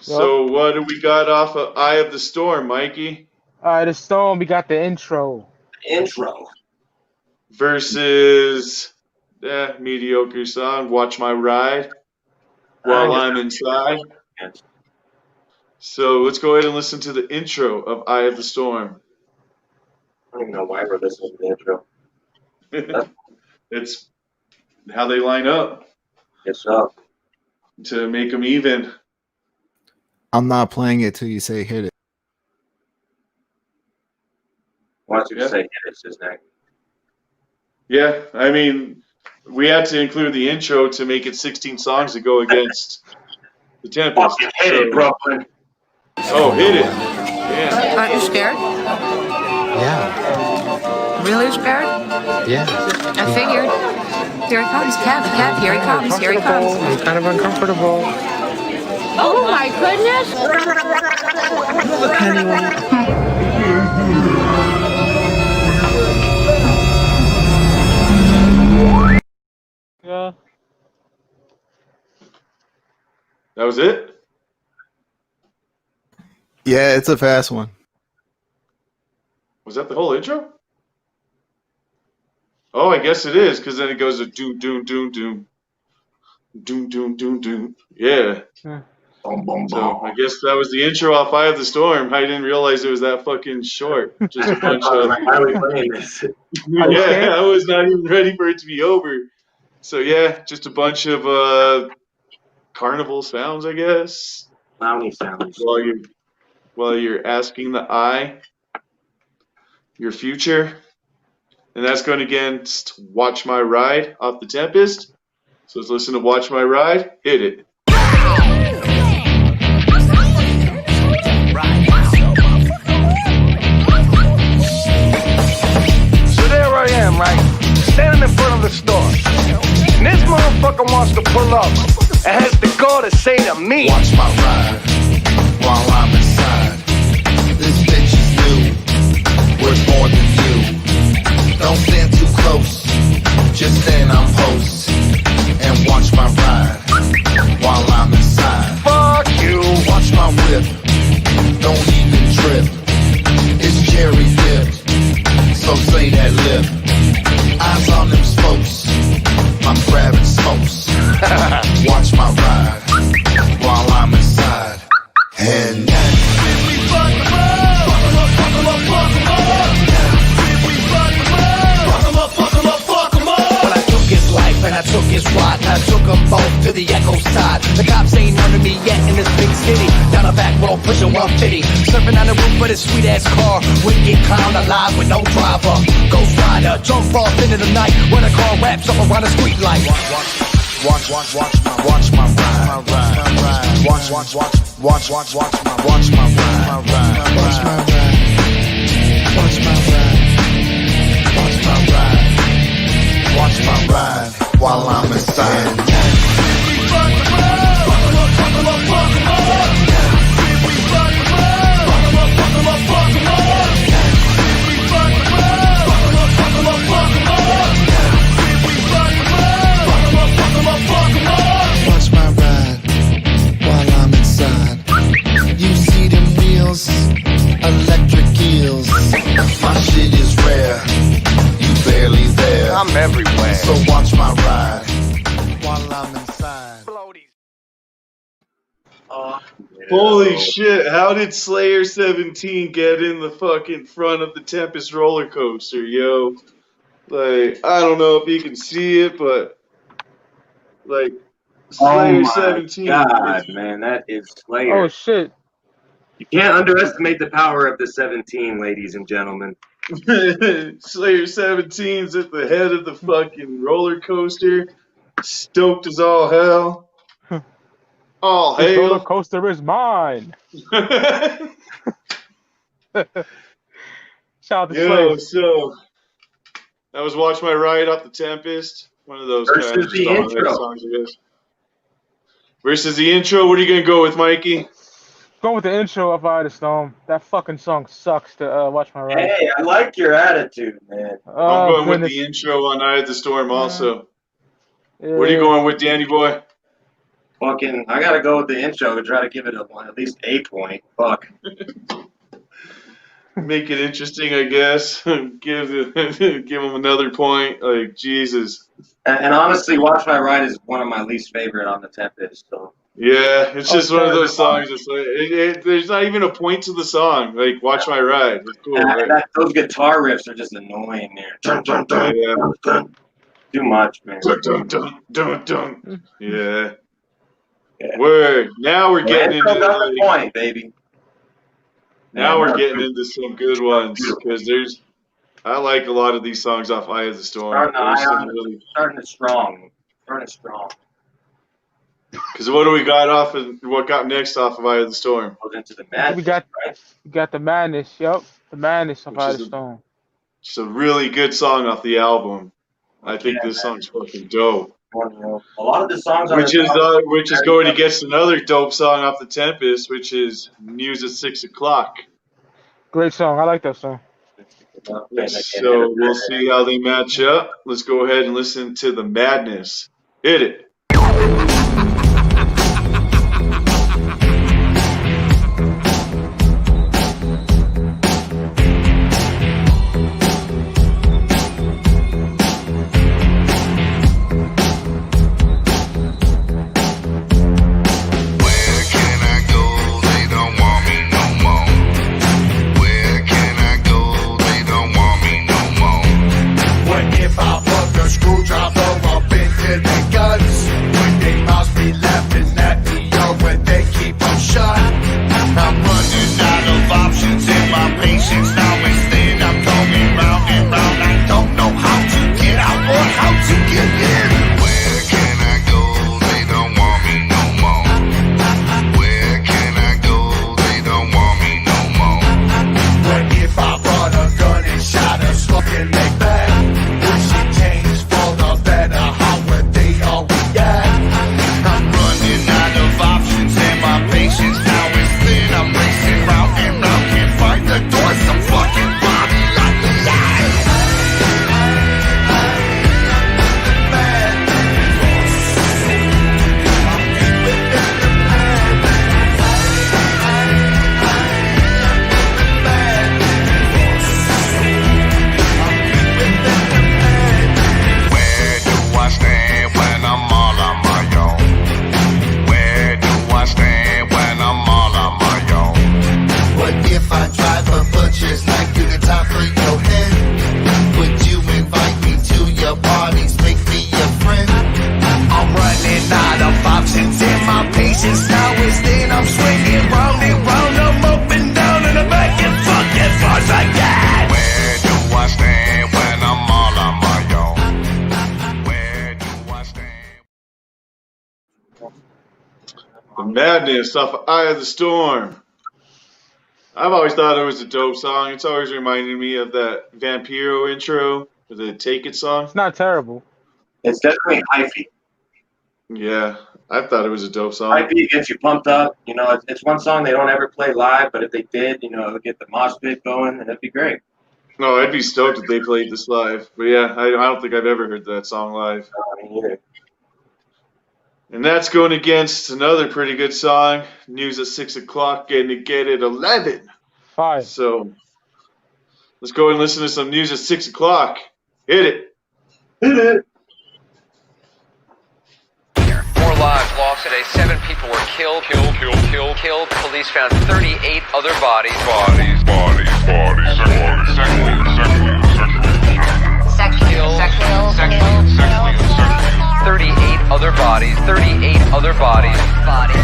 So what do we got off of Eye of the Storm, Mikey?
Eye of the Storm, we got the intro.
Versus mediocre song, Watch My Ride, While I'm Inside. So let's go ahead and listen to the intro of Eye of the Storm.
I don't even know why we're listening to the intro.
It's how they line up.
Yes, up.
To make them even.
I'm not playing it till you say hit it.
Why don't you say hit it, SiznaC?
Yeah, I mean, we had to include the intro to make it 16 songs to go against the Tempest.
Hit it, Brooklyn.
Oh, hit it. Yeah.
Aren't you scared?
Yeah.
Really scared?
Yeah.
I figured. Here he comes, Kev, here he comes, here he comes.
I'm kind of uncomfortable.
Oh my goodness!
Look, honey,
was it?
Yeah, it's a fast one.
Was that the whole intro? Oh, I guess it is, because then it goes to doom, doom, doom, doom. Doom, doom, doom, doom. Yeah. So I guess that was the intro off Eye of the Storm. I didn't realize it was that fucking short. Just a bunch of...
Why are we playing this?
Yeah, I was not even ready for it to be over. So yeah, just a bunch of carnival sounds, I guess.
Clowny sounds.
While you're asking the eye your future. And that's going against Watch My Ride off the Tempest. So let's listen to Watch My Ride. Hit it.
So there I am, right? Standing in front of the store. And this motherfucker wants to pull up and has the gall to say to me,
watch my ride while I'm inside. This bitch is new, worth more than you. Don't stand too close, just stand on post and watch my ride while I'm inside.
Fuck you.
Watch my whip, don't even trip. It's cherry dipped, so say that lip. Eyes on them spokes, I'm grabbing smokes. Watch my ride while I'm inside. And
When I took his life and I took his ride, and I took them both to the echo side. The cops ain't under me yet in this big city. Down the back road pushing 150, surfing on the roof of this sweet ass car. Wouldn't get clowned alive with no driver. Ghost rider, drunk off into the night when a car wraps up around the street light. Watch my ride. Watch my ride. Watch my ride. Watch my ride. Watch my ride. Watch my ride. Watch my ride while I'm inside. Watch my ride while I'm inside. You see them wheels, electric heels. My shit is rare, you barely there.
I'm everywhere.
So watch my ride while I'm inside.
Holy shit, how did Slayer 17 get in the fucking front of the Tempest roller coaster, yo? Like, I don't know if you can see it, but like Slayer 17.
God, man, that is Slayer.
Oh shit.
You can't underestimate the power of the 17, ladies and gentlemen.
Slayer 17's at the head of the fucking roller coaster, stoked as all hell. All
This
hail.
roller coaster is mine. Shout out to
Yo,
Slave.
so that was Watch My Ride off the Tempest. One of those
Versus
kind of
the intro.
songs, I guess. Versus the intro, what are you going to go with, Mikey?
Going with the intro of Eye of the Storm. That fucking song sucks to watch my ride.
Hey, I like your attitude, man.
I'm
Oh,
going
goodness.
with the intro on Eye of the Storm also.
Yeah.
What are you going with, Danny boy?
Fucking, I gotta go with the intro to try to give it at least a point. Fuck.
Make it interesting, I guess. give him another point. Like, Jesus.
And honestly, Watch My Ride is one of my least favorite on the Tempest. So.
Yeah, it's just one of those songs. It's like, there's not even a point to the song. Like, Watch My Ride. It's cool, right?
Those guitar riffs are just annoying there. Dun, dun, dun,
Yeah.
dun. Too much, man.
Dun, dun, dun, dun, dun. Yeah. Word. Now we're getting into
the point, baby.
Now we're getting into some good ones because I like a lot of these songs off Eye of the Storm.
Starting it strong. Starting it strong.
Because what do we got off of what got next off of Eye of the Storm?
Goes into the madness,
we got the Madness. Yep, the Madness of
Which
Eye
is
of the Storm.
It's a really good song off the album. I think this song's fucking dope.
A lot of the songs,
which is going against another dope song off the Tempest, which is Muse at 6 o'clock.
Great song. I like that song.
So we'll see how they match up. Let's go ahead and listen to the Madness. Hit it. The Madness off of Eye of the Storm. I've always thought it was a dope song. It's always reminded me of that Vampiro intro, the Take It song.
It's not terrible.
It's definitely hyphy.
Yeah, I thought it was a dope song.
Hyphy gets you pumped up. You know, it's one song they don't ever play live, but if they did, you know, it would get the mosh pit going, and it'd be great.
No, I'd be stoked if they played this live. But yeah, I don't think I've ever heard that song live.
Me neither.
And that's going against another pretty good song, News at 6 o'clock and to get at 11.
5.
So let's go and listen to some News at 6 o'clock. Hit it.
Hit it.
4 lives lost today. 7 people were killed. Police found 38 other bodies. Sexually 38 other bodies. 38 other bodies.
Bodies.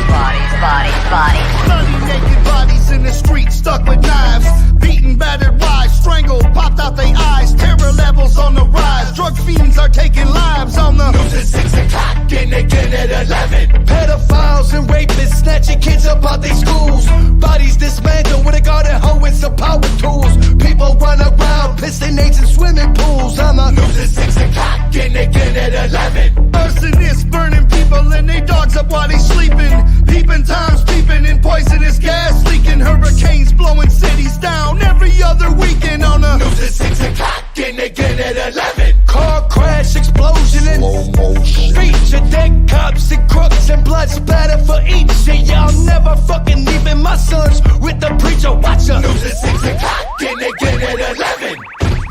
Bloody naked bodies in the street, stuck with knives. Beaten, battered wives, strangled, popped out their eyes. Terror levels on the rise. Drug fiends are taking lives on the news at 6 o'clock and again at 11. Pedophiles and rapists snatching kids up out their schools. Bodies dismantled with a garden hoe and some power tools. People run around, pissing nades in swimming pools. On the news at 6 o'clock and again at 11. Arsonists burning people and they dogs up while they sleeping. Peeping times peeping and poisonous gas leaking. Hurricanes blowing cities down every other weekend on the news at 6 o'clock and again at 11. Car crash, explosion and slow motion. Feature dead cops and crooks and blood splatter for each. And y'all never fucking leaving my sons with the preacher watcher. News at 6 o'clock and again at 11.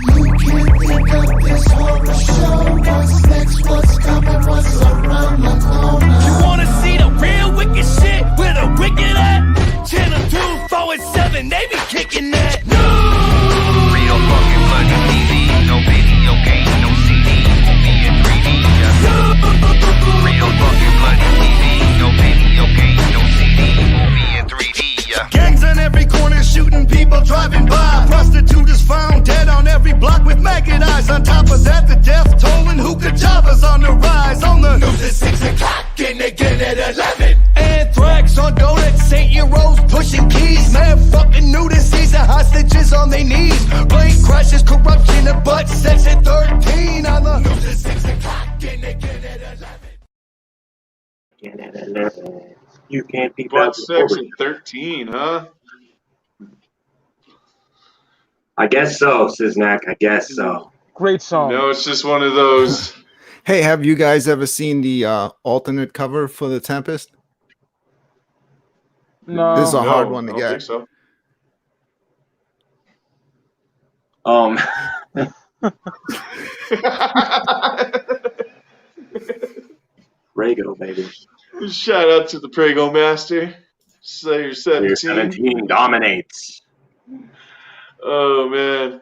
You can't think of this horror show. What's next, what's coming, what's around the corner. You wanna see the real wicked shit where the wicked at? Channel 2, 4 and 7, they be kicking that.
Real fucking bloody TV. No video game, no CD. Movie in 3D. Real fucking bloody TV. No video game, no CD. Movie in 3D.
Gangs on every corner shooting people driving by. Prostitute is found dead on every block with maggot eyes. On top of that, the death toll and hookah java's on the rise. On the news at 6 o'clock and again at 11. Anthrax on donuts, 8-year-olds pushing keys. Man, fucking new disease and hostages on their knees. Plane crashes, corruption and butt sex at 13. On the news at 6 o'clock and again at 11.
You can't be
Butt sex at 13, huh?
I guess so, SiznaC. I guess so.
Great song.
No, it's just one of those.
Hey, have you guys ever seen the alternate cover for the Tempest?
No.
This is a hard
No,
one to
I don't
get.
think so.
Rego, baby.
Shout out to the Prego Master. Slayer 17.
17 dominates.
Oh, man.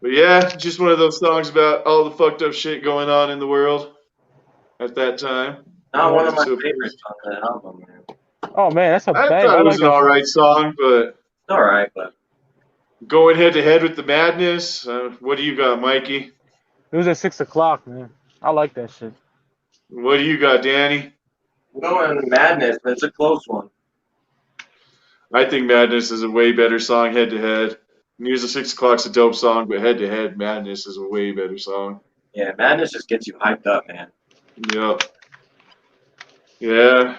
But yeah, just one of those songs about all the fucked up shit going on in the world at that time.
Not one of my
So-
favorites on the album, man.
Oh man, that's a
I
bang.
thought it was
like
an
that.
alright song, but
It's all right, but
going head to head with the Madness, what do you got, Mikey?
It was at 6 o'clock, man. I like that shit.
What do you got, Danny?
I'm going Madness, but it's a close one.
I think Madness is a way better song head to head. News of 6 o'clock's a dope song, but head to head, Madness is a way better song.
Yeah, Madness just gets you hyped up, man.
Yep. Yeah.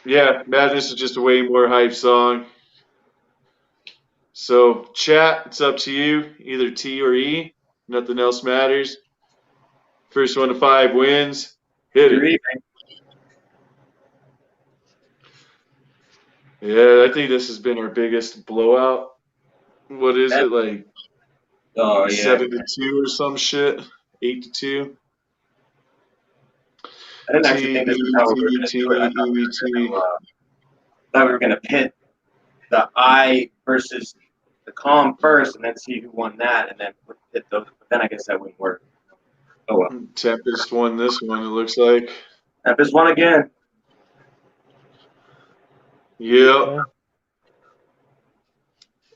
Yeah, Madness is just a way more hype song. So, chat, it's up to you. Either T or E. Nothing else matters. First 1 to 5 wins. Hit it. Yeah, I think this has been our biggest blowout. What is it, like 7-2 or some shit? 8-2?
I didn't actually think this was how we were going to do it. I thought we were going to pit the I versus the calm first and then see who won that and then pit those. But then I guess that wouldn't work. Oh well.
Tempest won this one, it looks like.
Tempest won again.
Yep.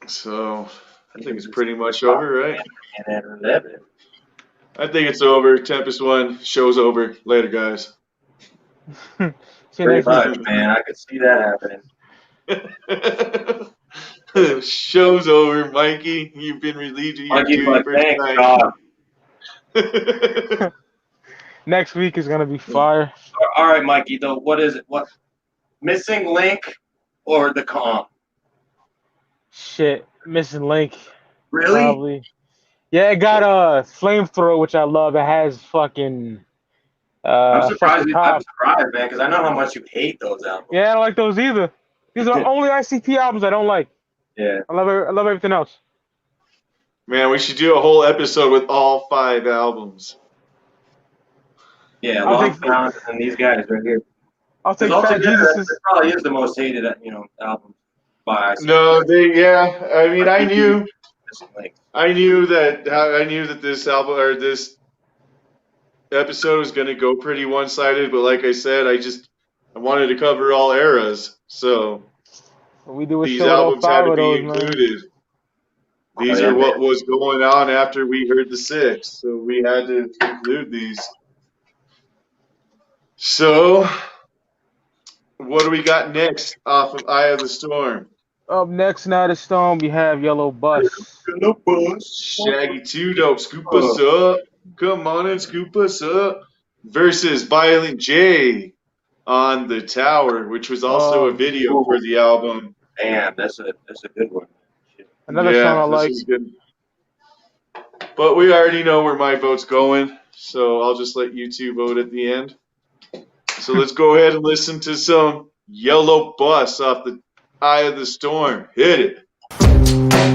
So, I think it's pretty much over, right?
And at 11.
I think it's over. Tempest won. Show's over. Later, guys.
See you
Pretty
next
much,
week.
man. I could see that happening.
Show's over, Mikey. You've been relieved of your
Mikey,
duty
but
for
thank
tonight.
God.
Next week is gonna be fire.
All right, Mikey. Though, what is it? What missing link or the comp?
Shit, missing link.
Really?
Probably. Yeah, it got a flamethrower, which I love. It has fucking.
I'm surprised,
fucking cop.
man, because I know how much you hate those albums.
Yeah, I don't like those either. These are the only ICP albums I don't like.
Yeah.
I love everything else.
Man, we should do a whole episode with all 5 albums.
Yeah,
I'll
Long
take-
John and these guys right here.
I'll take
Because
Fat
altogether,
Jesus.
that probably is the most hated, album by ICP.
No, I mean, I knew that this album or this episode was going to go pretty one-sided, but like I said, I wanted to cover all eras, so
We do a
these
show with all
albums had
5
to
of
be
those, man.
included. These are what was going on after we heard the 6, so we had to include these. So, what do we got next off of Eye of the Storm?
Up next, Night of Storm, we have Yellow Bus.
Shaggy 2 Dope, scoop us up. Come on and scoop us up. Versus Violent J on the Tower, which was also a video for the album.
Damn, that's a good one.
Another song I like.
Is good. But we already know where my vote's going, so I'll just let you two vote at the end. So let's go ahead and listen to some Yellow Bus off the Eye of the Storm. Hit it.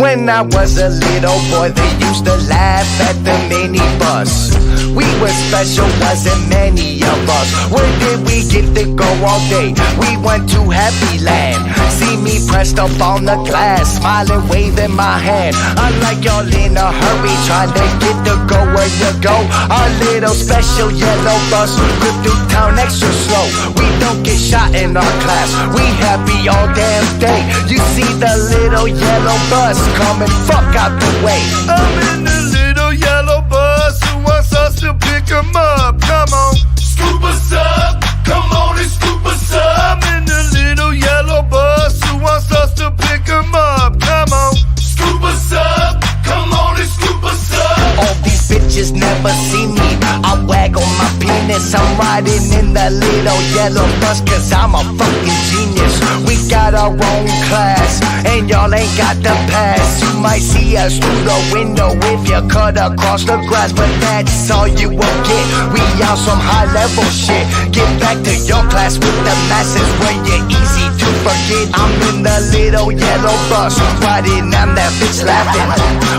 When I was a little boy, they used to laugh at the minibus. We were special, wasn't many of us. Where did we get to go all day? We went to Happy Land. See me pressed up on the glass, smiling, waving my hand. Unlike y'all in a hurry, trying to get to go where you go. Our little special yellow bus, rip through town extra slow. We don't get shot in our class, we happy all damn day. You see the little yellow bus coming, fuck out the way. I'm in the little yellow bus who wants us to pick 'em up. Come on, scoop us up. Come on and scoop us up. I'm in the little yellow bus who wants us to pick 'em up. Come on, scoop us up. Come on and scoop us up. All these bitches never see me. I wag on my penis. I'm riding in the little yellow bus cause I'm a fucking genius. We got our own class and y'all ain't got the pass. You might see us through the window if you cut across the grass, but that's all you will get. We on some high level shit. Get back to your class with the masses where you're easy to forget. I'm in the little yellow bus riding, I'm that bitch laughing,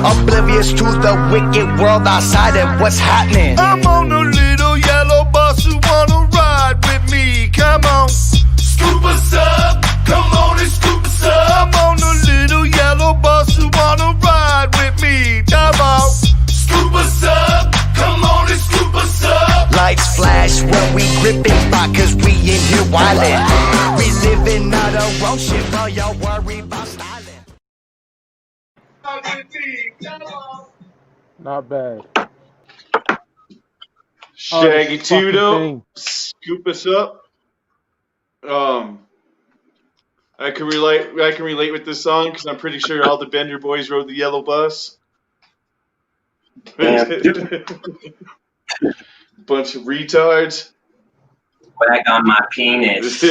oblivious to the wicked world outside and what's happening. I'm on a little yellow bus who wanna ride with me. Come on, scoop us up. Come on and scoop us up. I'm on a little yellow bus who wanna ride with me. Come on, scoop us up. Come on and scoop us up. Lights flash when we gripping by cause we in here wildin'. We living out our own shit while y'all worry about styling.
Not bad.
Shaggy
this fucking
Tudo,
thing.
scoop us up. I can relate with this song because I'm pretty sure all the Bender boys rode the yellow bus. Bunch of retards.
Wag on my penis.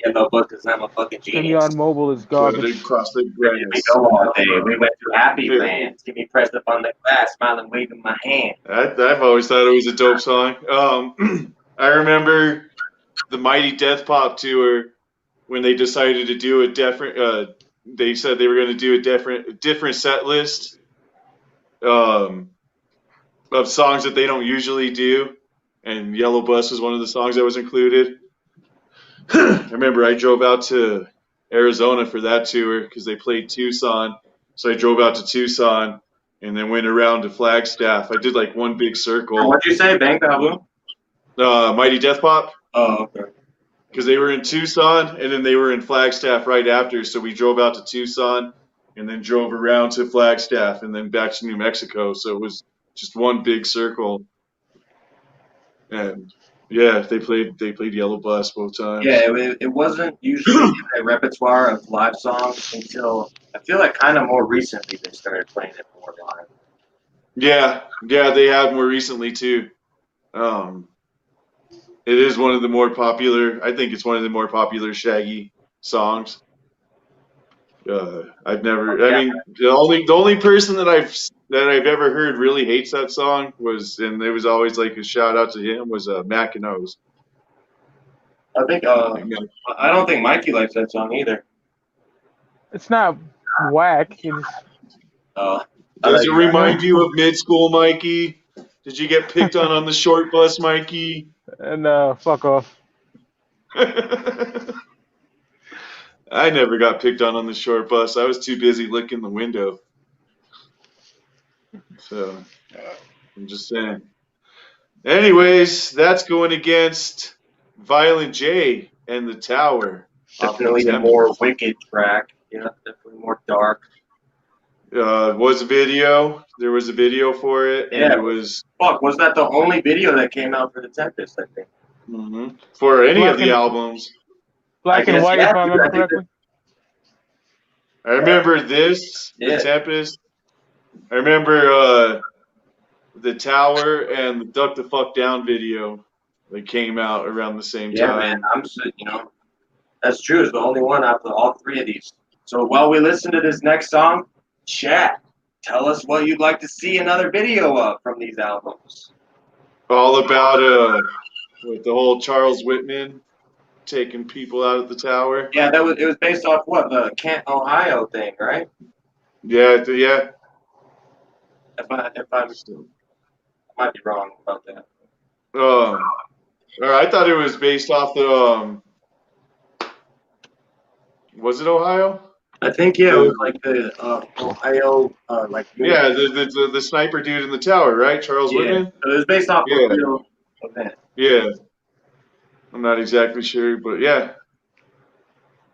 Yellow book because I'm a fucking genius.
Kenyon Mobile is garbage.
Across the
We go all day. We went to Happy Lands. Get me pressed up on the glass, smiling, waving my hand.
I've always thought it was a dope song. I remember the Mighty Death Pop tour when they decided to do a different. They said they were going to do a different set list of songs that they don't usually do, and Yellow Bus was one of the songs that was included. I remember I drove out to Arizona for that tour because they played Tucson. So I drove out to Tucson and then went around to Flagstaff. I did like one big circle.
What'd you say, Bang Baboon?
Mighty Death Pop.
Oh, okay.
Because they were in Tucson, and then they were in Flagstaff right after. So we drove out to Tucson, and then drove around to Flagstaff, and then back to New Mexico. So it was just one big circle. And yeah, they played Yellow Bus both times.
Yeah, it wasn't usually in their repertoire of live songs until I feel like kind of more recently they started playing it more live.
Yeah, they have more recently too. It is one of the more popular. I think it's one of the more popular Shaggy songs. I've never. I mean, the only person that I've ever heard really hates that song was, and it was always like a shout out to him, was Mac and O's.
I think. I don't think Mikey likes that song either.
It's not whack.
Does it remind you of mid school, Mikey? Did you get picked on the short bus, Mikey?
And fuck off.
I never got picked on the short bus. I was too busy licking the window. So, I'm just saying. Anyways, that's going against Violent J and the Tower.
Definitely a more wicked track. Yeah, definitely more dark.
Was a video. There was a video for it.
Yeah,
and it was.
Fuck, was that the only video that came out for the Tempest? I think.
Mm-hmm. For any of the albums.
Black and white, if I remember correctly.
I remember this, the Tempest. I remember the Tower and the Duck the Fuck Down video that came out around the same time.
Yeah, man. That's true. It's the only one out of all three of these. So while we listen to this next song, chat. Tell us what you'd like to see another video of from these albums.
All about with the whole Charles Whitman taking people out of the tower.
Yeah, it was based off what, the Canton, Ohio thing, right?
Yeah.
If I might be wrong about that.
I thought it was based off the was it Ohio?
I think it was like the Ohio
yeah, the sniper dude in the tower, right? Charles Whitman?
So it was based off of a real event.
Yeah. I'm not exactly sure, but yeah.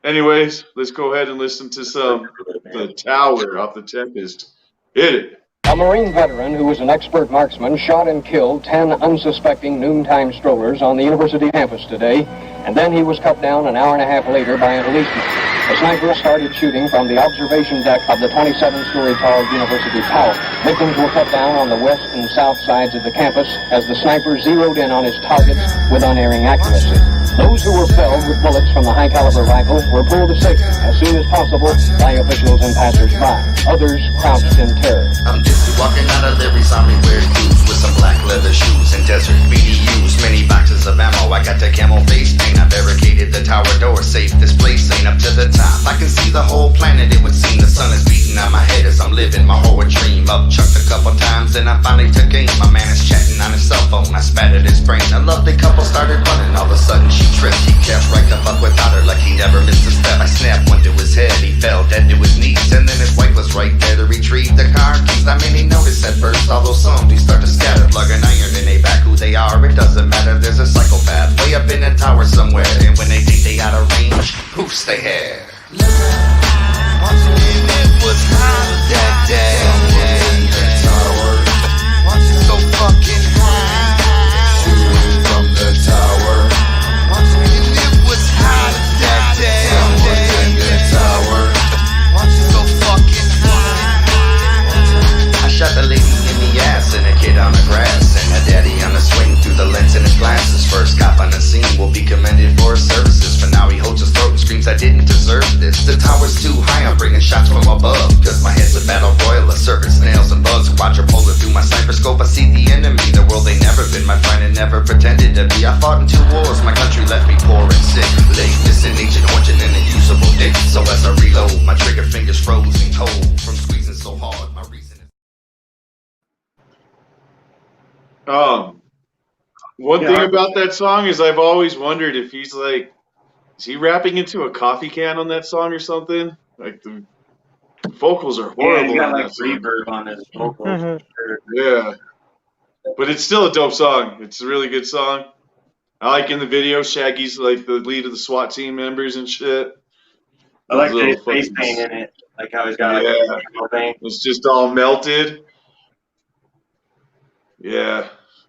Anyways, let's go ahead and listen to some The Tower off the Tempest. Hit it.
A Marine veteran who was an expert marksman shot and killed 10 unsuspecting noontime strollers on the University campus today, and then he was cut down an hour and a half later by a policeman. The sniper started shooting from the observation deck of the 27-story tall University tower. Victims were cut down on the west and south sides of the campus as the sniper zeroed in on his targets with unerring accuracy. Those who were felled with bullets from the high-caliber rifle were pulled to safety as soon as possible by officials and passers-by. Others crouched in terror.
I'm dizzy walking out of Larry's army wear boots with some black leather shoes and desert BDUs. Many boxes of ammo. I got the camo face paint. I barricaded the tower door safe. This place ain't up to the top. I can see the whole planet. It would seem the sun is beating on my head as I'm living my horror dream. Up chucked a couple times, then I finally took aim. My man is chatting on his cell phone. I spattered his brain. A lovely couple started running. All of a sudden she tripped. He kept right the fuck without her like he never missed a step. I snapped one to his head. He fell dead to his knees, and then his wife was right there to retrieve the car keys. I mean, he noticed at first, although some do start to scatter. Plug an iron in they back who they are. It doesn't matter. There's a psychopath way up in a tower somewhere, and when they think they out of range, poofs they hair. It was hot that day in the tower, so fucking high, shooting from the tower. And it was hot that day in the tower, so fucking high. I shot the lady in the ass and a kid on the grass and a daddy on the swing through the lens in his glasses. First cop on the scene will be commended for his services. For now he holds his throat and screams, I didn't deserve this. The tower's too high, I'm bringing shots from above, cause my head's a battle royal of serpents, snails, and bugs. Quadrupolar through my sniper scope, I see the enemy. The world ain't never been my friend and never pretended to be. I fought in 2 wars, my country left me poor and sick. Late, missing ancient origin and a usable dick. So as I reload, my trigger fingers frozen cold from squeezing so hard. My reason is...
One thing about that song is I've always wondered if he's like, is he rapping into a coffee can on that song or something? Like the vocals are horrible.
Yeah, he got
on
like reverb on his vocals.
Yeah, but it's still a dope song. It's a really good song. I like in the video, Shaggy's like the lead of the SWAT team members and shit.
I like
Those
the face
fucking-
paint in it. Like how he's got like
Yeah.
a paint.
It's just all melted. Yeah.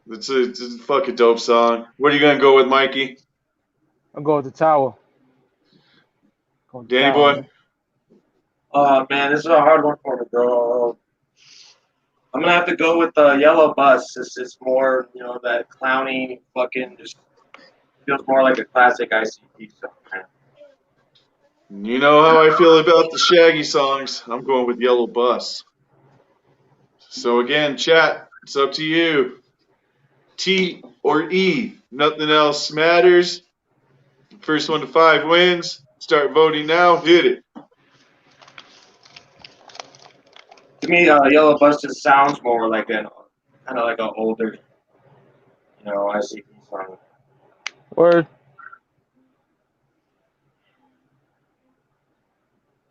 It's a fucking dope song. What are you gonna go with, Mikey?
I'll go with the Tower.
Danny boy?
Oh man, this is a hard one for me, bro. I'm gonna have to go with the Yellow Bus. It's more, you know, that clowny fucking just feels more like a classic ICP song, man.
You know how I feel about the Shaggy songs. I'm going with Yellow Bus. So again, chat, it's up to you. T or E, nothing else matters. First one to 5 wins. Start voting now. Hit it.
To me, Yellow Bus just sounds more like an kind of like an older, you know, ICP song.
Word.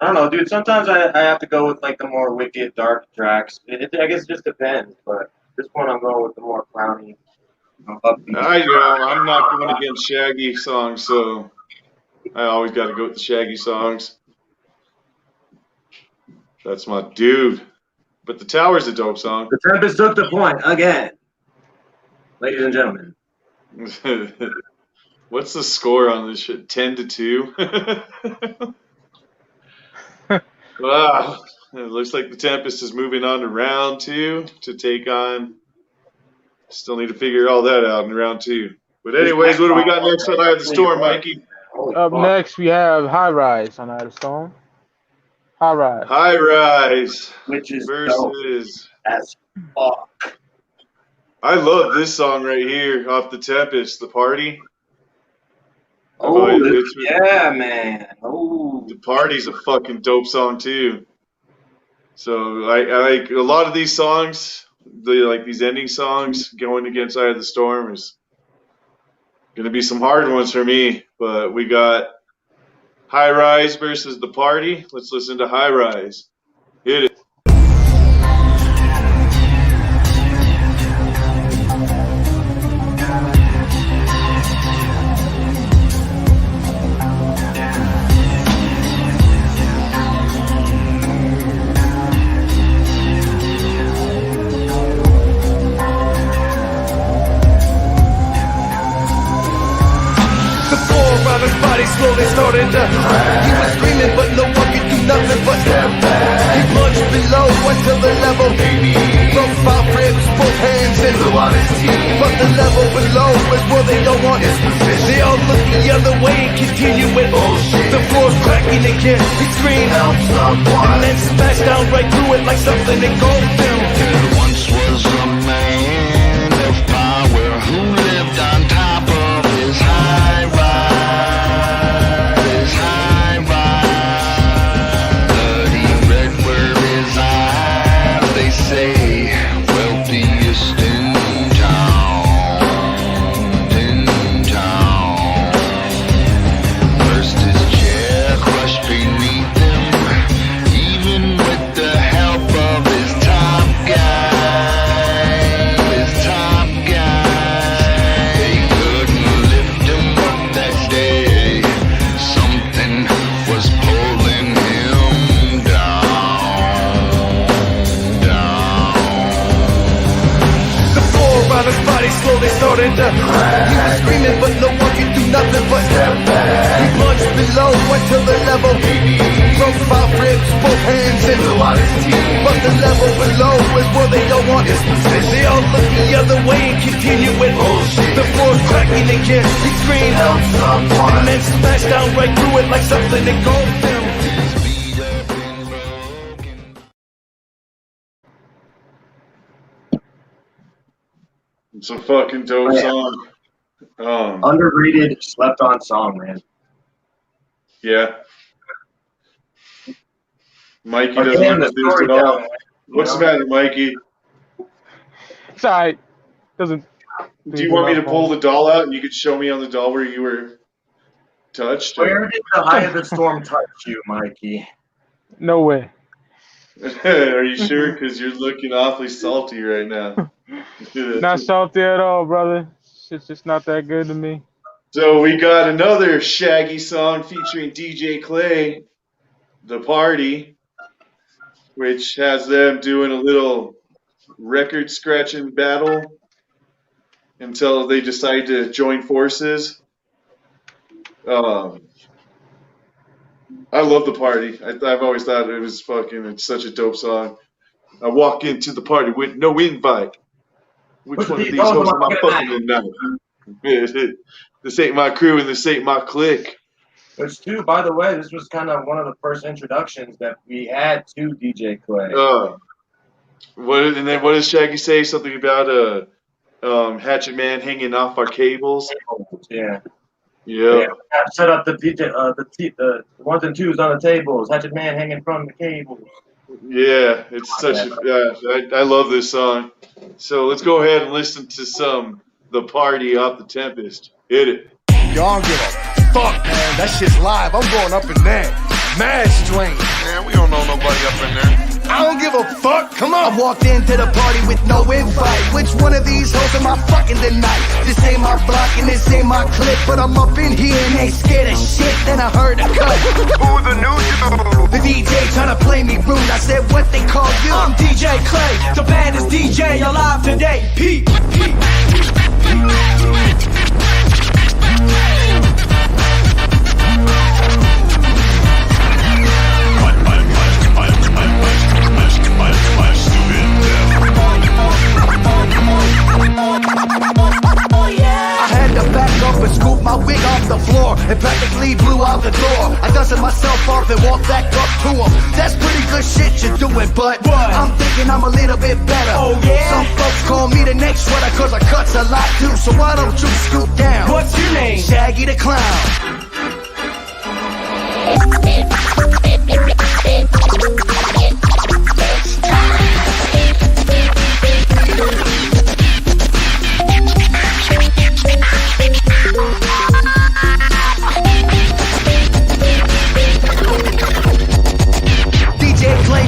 I don't know, dude. Sometimes I have to go with like the more wicked, dark tracks. I guess it just depends. But this one, I'm going with the more clowny, upbeat.
I'm not going against Shaggy songs, so I always got to go with the Shaggy songs. That's my dude. But the Tower's a dope song.
The Tempest took the point again, ladies and gentlemen.
What's the score on this shit? 10-2. Wow. It looks like the Tempest is moving on to round 2 to take on. Still need to figure all that out in round 2. But anyways, what do we got next on Eye of the Storm, Mikey?
Up next, we have High Rise on Eye of the Storm. High Rise.
High Rise.
Which is
versus.
As fuck.
I love this song right here off the Tempest, The Party.
Oh, yeah, man. Oh,
The Party's a fucking dope song too. So I like a lot of these songs, like these ending songs going against Eye of the Storm is gonna be some hard ones for me. But we got High Rise versus The Party. Let's listen to High Rise. Hit it.
Slowly started to he was screaming, but no one could do nothing but step back. He plunged below until the level broke 5 ribs, both hands and blew out his teeth. But the level below is where they don't want his position. They all look the other way and continue with bullshit. The floor's cracking again. He screamed, help someone, and then smashed down right through it like something engulfed him.
There once was a man of power who lived on top of his high rise.
Slowly started to he was screaming, but no one could do nothing but step back. He plunged below until the level broke 5 ribs, both hands and blew out his teeth. But the level below is where they don't want his position. They all look the other way and continue with bullshit. The floor's cracking again. He screamed, help someone, and then smashed down right through it like something engulfed him.
It's a fucking dope song.
Underrated, slept on song, man.
Yeah. Mikey doesn't understand at all. What's the matter, Mikey?
It's all right. Doesn't.
Do you want me to pull the doll out and you could show me on the doll where you were touched?
Where did the Eye of the Storm touch you, Mikey?
No way.
Are you sure? Because you're looking awfully salty right now.
Not salty at all, brother. Shit's just not that good to me.
So we got another Shaggy song featuring DJ Clay, The Party, which has them doing a little record scratching battle until they decide to join forces. I love The Party. I've always thought it was it's such a dope song. I walk into the party with no invite. Which one of these hoes am I fucking tonight? This ain't my crew and this ain't my clique.
Which, too, by the way, this was kind of one of the first introductions that we had to DJ Clay.
And then what does Shaggy say? Something about Hatchet Man hanging off our cables.
Yeah.
Yeah.
Set up the ones and twos on the tables. Hatchet Man hanging from the cables.
Yeah, it's such I love this song. So let's go ahead and listen to some The Party off the Tempest. Hit it.
Y'all don't give a fuck, man. That shit's live. I'm going up in there. Mad strange.
Man, we don't know nobody up in there.
I don't give a fuck. Come on. I walked into the party with no invite. Which one of these hoes am I fucking tonight? This ain't my block and this ain't my clique, but I'm up in here and they scared of shit. Then I heard a cut.
Who the new dude?
The DJ tryna play me rude. I said, what they call you?
I'm DJ Clay, the baddest DJ alive today. Pete.
And scoop my wig off the floor and practically blew out the door. I dusted myself off and walked back up to him. That's pretty good shit you're doing, but I'm thinking I'm a little bit better.
Oh yeah?
Some folks call me the next sweater cause I cuts a lot too. So why don't you scoot down?
What's your name?
Shaggy the Clown.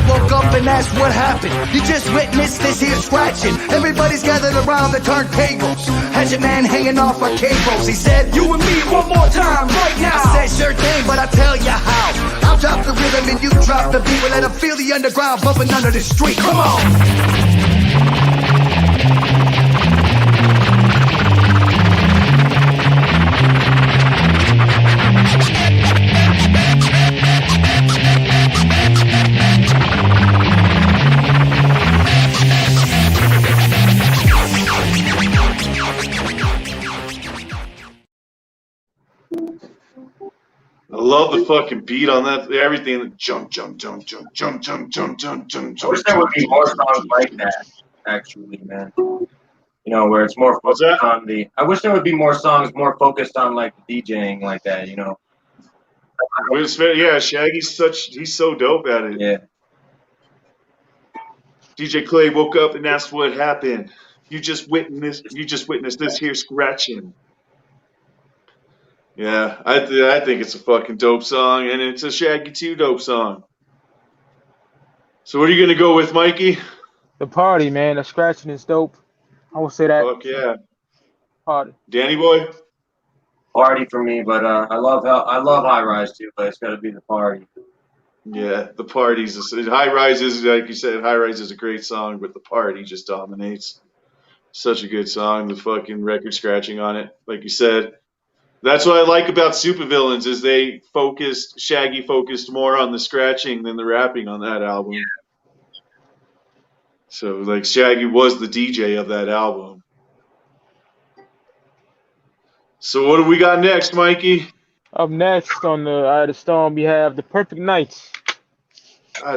Woke up and that's what happened. You just witnessed this here scratching. Everybody's gathered around the turntables. Hatchet Man hanging off our cables. He said,
you and me one more time right now.
I said, sure thing, but I'll tell you how. I'll drop the rhythm and you drop the beat. We'll let them feel the underground bumping under the street. Come on.
I love the fucking beat on that. Everything. Jump, jump, jump, jump, jump, jump, jump, jump, jump, jump.
I wish there would be more songs like that, actually, man. You know, where it's more focused on the. I wish there would be more songs more focused on like DJing like that. You know.
Yeah, Shaggy's he's so dope at it.
Yeah.
DJ Clay woke up and that's what happened. You just witnessed this here scratching. Yeah, I think it's a fucking dope song, and it's a Shaggy 2 dope song. So what are you going to go with, Mikey?
The Party, man. The scratching is dope. I would say that.
Fuck yeah.
Party.
Danny boy?
Party for me, but I love High Rise too, but it's got to be The Party.
Yeah, The Party's High Rise is, like you said, High Rise is a great song, but The Party just dominates. Such a good song. The fucking record scratching on it, like you said. That's what I like about Supervillains is Shaggy focused more on the scratching than the rapping on that album. Yeah. So like Shaggy was the DJ of that album. So what do we got next, Mikey?
Up next on the Storm we have The Perfect Night.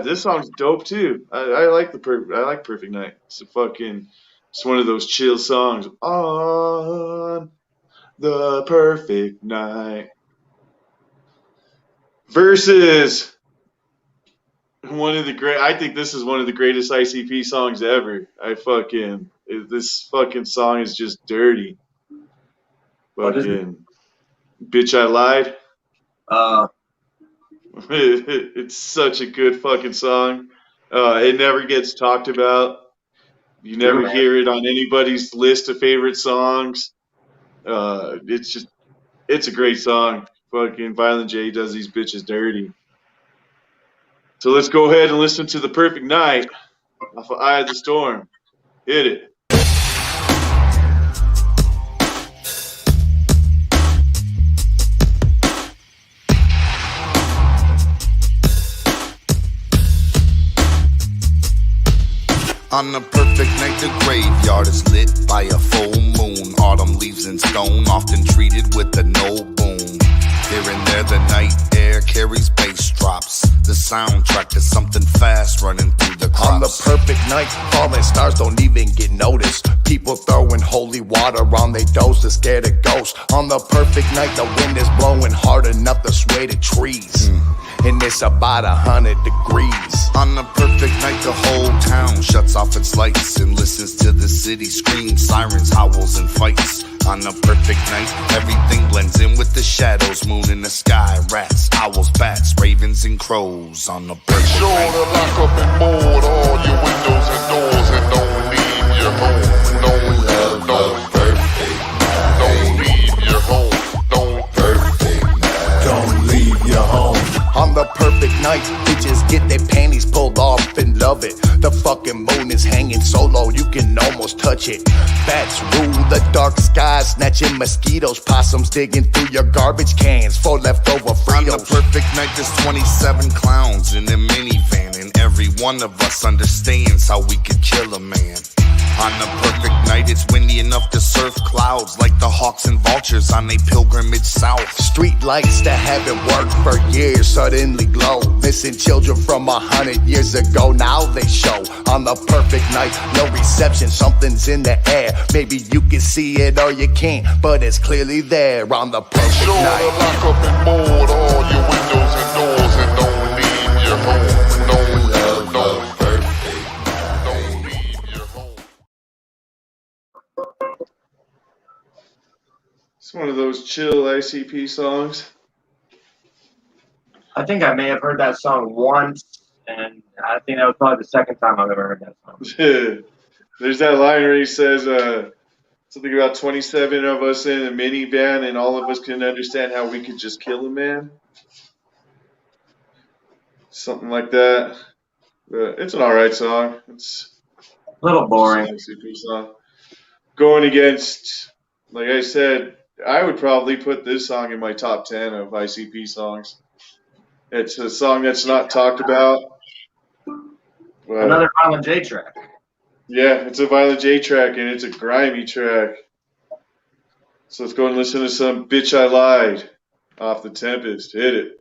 This song's dope too. I like Perfect Night. It's one of those chill songs. On the Perfect Night versus I think this is one of the greatest ICP songs ever. This fucking song is just dirty. Fucking Bitch I Lied. It's such a good fucking song. It never gets talked about. You never hear it on anybody's list of favorite songs. It's just It's a great song. Fucking Violent J does these bitches dirty. So let's go ahead and listen to The Perfect Night off of Eye of the Storm. Hit it.
On the perfect night, the graveyard is lit by a full moon. Autumn leaves in stone, often treated with a no boom. Here and there, the night air carries bass drops. The soundtrack to something fast running through the crops.
On the perfect night, falling stars don't even get noticed. People throwing holy water on their doors to scare the ghosts. On the perfect night, the wind is blowing hard enough to sway the trees. And it's about 100 degrees.
On the perfect night, the whole town shuts off its lights and listens to the city scream, sirens, howls, and fights. On the perfect night, everything blends in with the shadows, moon in the sky, rats, owls, bats, ravens, and crows. On the perfect night.
Sure to lock up and board all your windows and doors and don't leave your home. Don't leave your home.
Don't leave your home. On the perfect night, bitches get their panties pulled off and love it. The fucking moon is hanging so low you can almost touch it. Bats rule the dark skies, snatching mosquitoes. Possums digging through your garbage cans for leftover Fritos.
On the perfect night, there's 27 clowns in a minivan, and every one of us understands how we could kill a man. On the perfect night, it's windy enough to surf clouds like the hawks and vultures on a pilgrimage south.
Street lights that haven't worked for years suddenly glow. Missing children from 100 years ago, now they show. On the perfect night, no reception, something's in the air. Maybe you can see it or you can't, but it's clearly there. On the perfect
Sure
night.
to lock up and board all your windows and doors and don't leave your home.
It's one of those chill ICP songs.
I think I may have heard that song once, and I think that was probably the second time I've ever heard that song.
There's that line where he says something about 27 of us in a minivan and all of us can understand how we could just kill a man. Something like that. But it's an alright song. It's
a little boring.
ICP song. Going against, like I said, I would probably put this song in my top 10 of ICP songs. It's a song that's not talked about.
Another Violent J track.
Yeah, it's a Violent J track, and it's a grimy track. So let's go and listen to some Bitch I Lied off the Tempest. Hit it.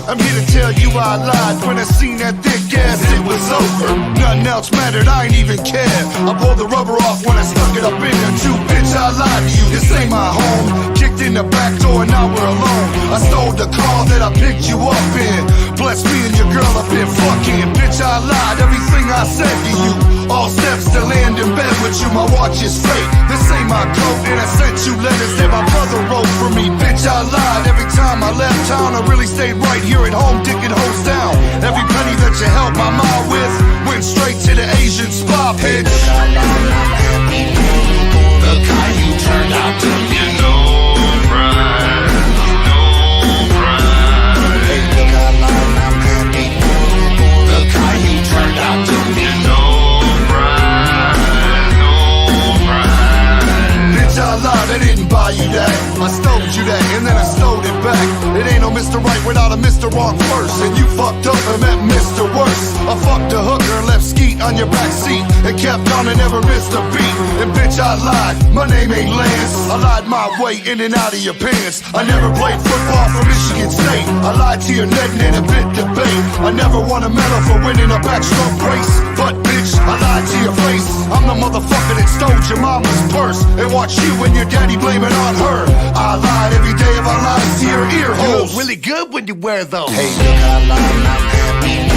I'm here to tell you I lied when I seen that thick ass, it was over. Nothing else mattered, I ain't even care. I pulled the rubber off when I stuck it up in there too. Bitch, I lied to you, this ain't my home. Kicked in the back door and now we're alone. I stole the car that I picked you up in. Bless me and your girl up in fucking. Bitch, I lied, everything I said to you. All steps to land in bed with you, my watch is fake. This ain't my coat, and I sent you letters that my brother wrote for me. Bitch, I lied, every time I left town, I really stayed right here at home, dicking hoes down. Every penny that you helped my mom with went straight to the Asian spa, bitch.
Look how you turned out to be. No pride, no pride. Hey, look how I'm happy. Look how you turned out to be. No pride, no pride.
Bitch, I lied, I didn't buy you that. I stole you that, and then I stole it back. It ain't no Mr. Right without a Mr. Wrong first. And you fucked up and met Mr. Worse. I fucked a hooker and left skeet on your back seat and kept on and never missed a beat. And bitch, I lied, my name ain't Lance. I lied my way in and out of your pants. I never played football for Michigan State. I lied to your net and a bit debate. I never won a medal for winning a backstroke race. But bitch, I lied to your face. I'm the motherfucker that stole your mama's purse and watched you and your daddy blame it on her. I lied every day of our lives to your ear holes. You look really good when you wear those.
Hey, look how I'm happy.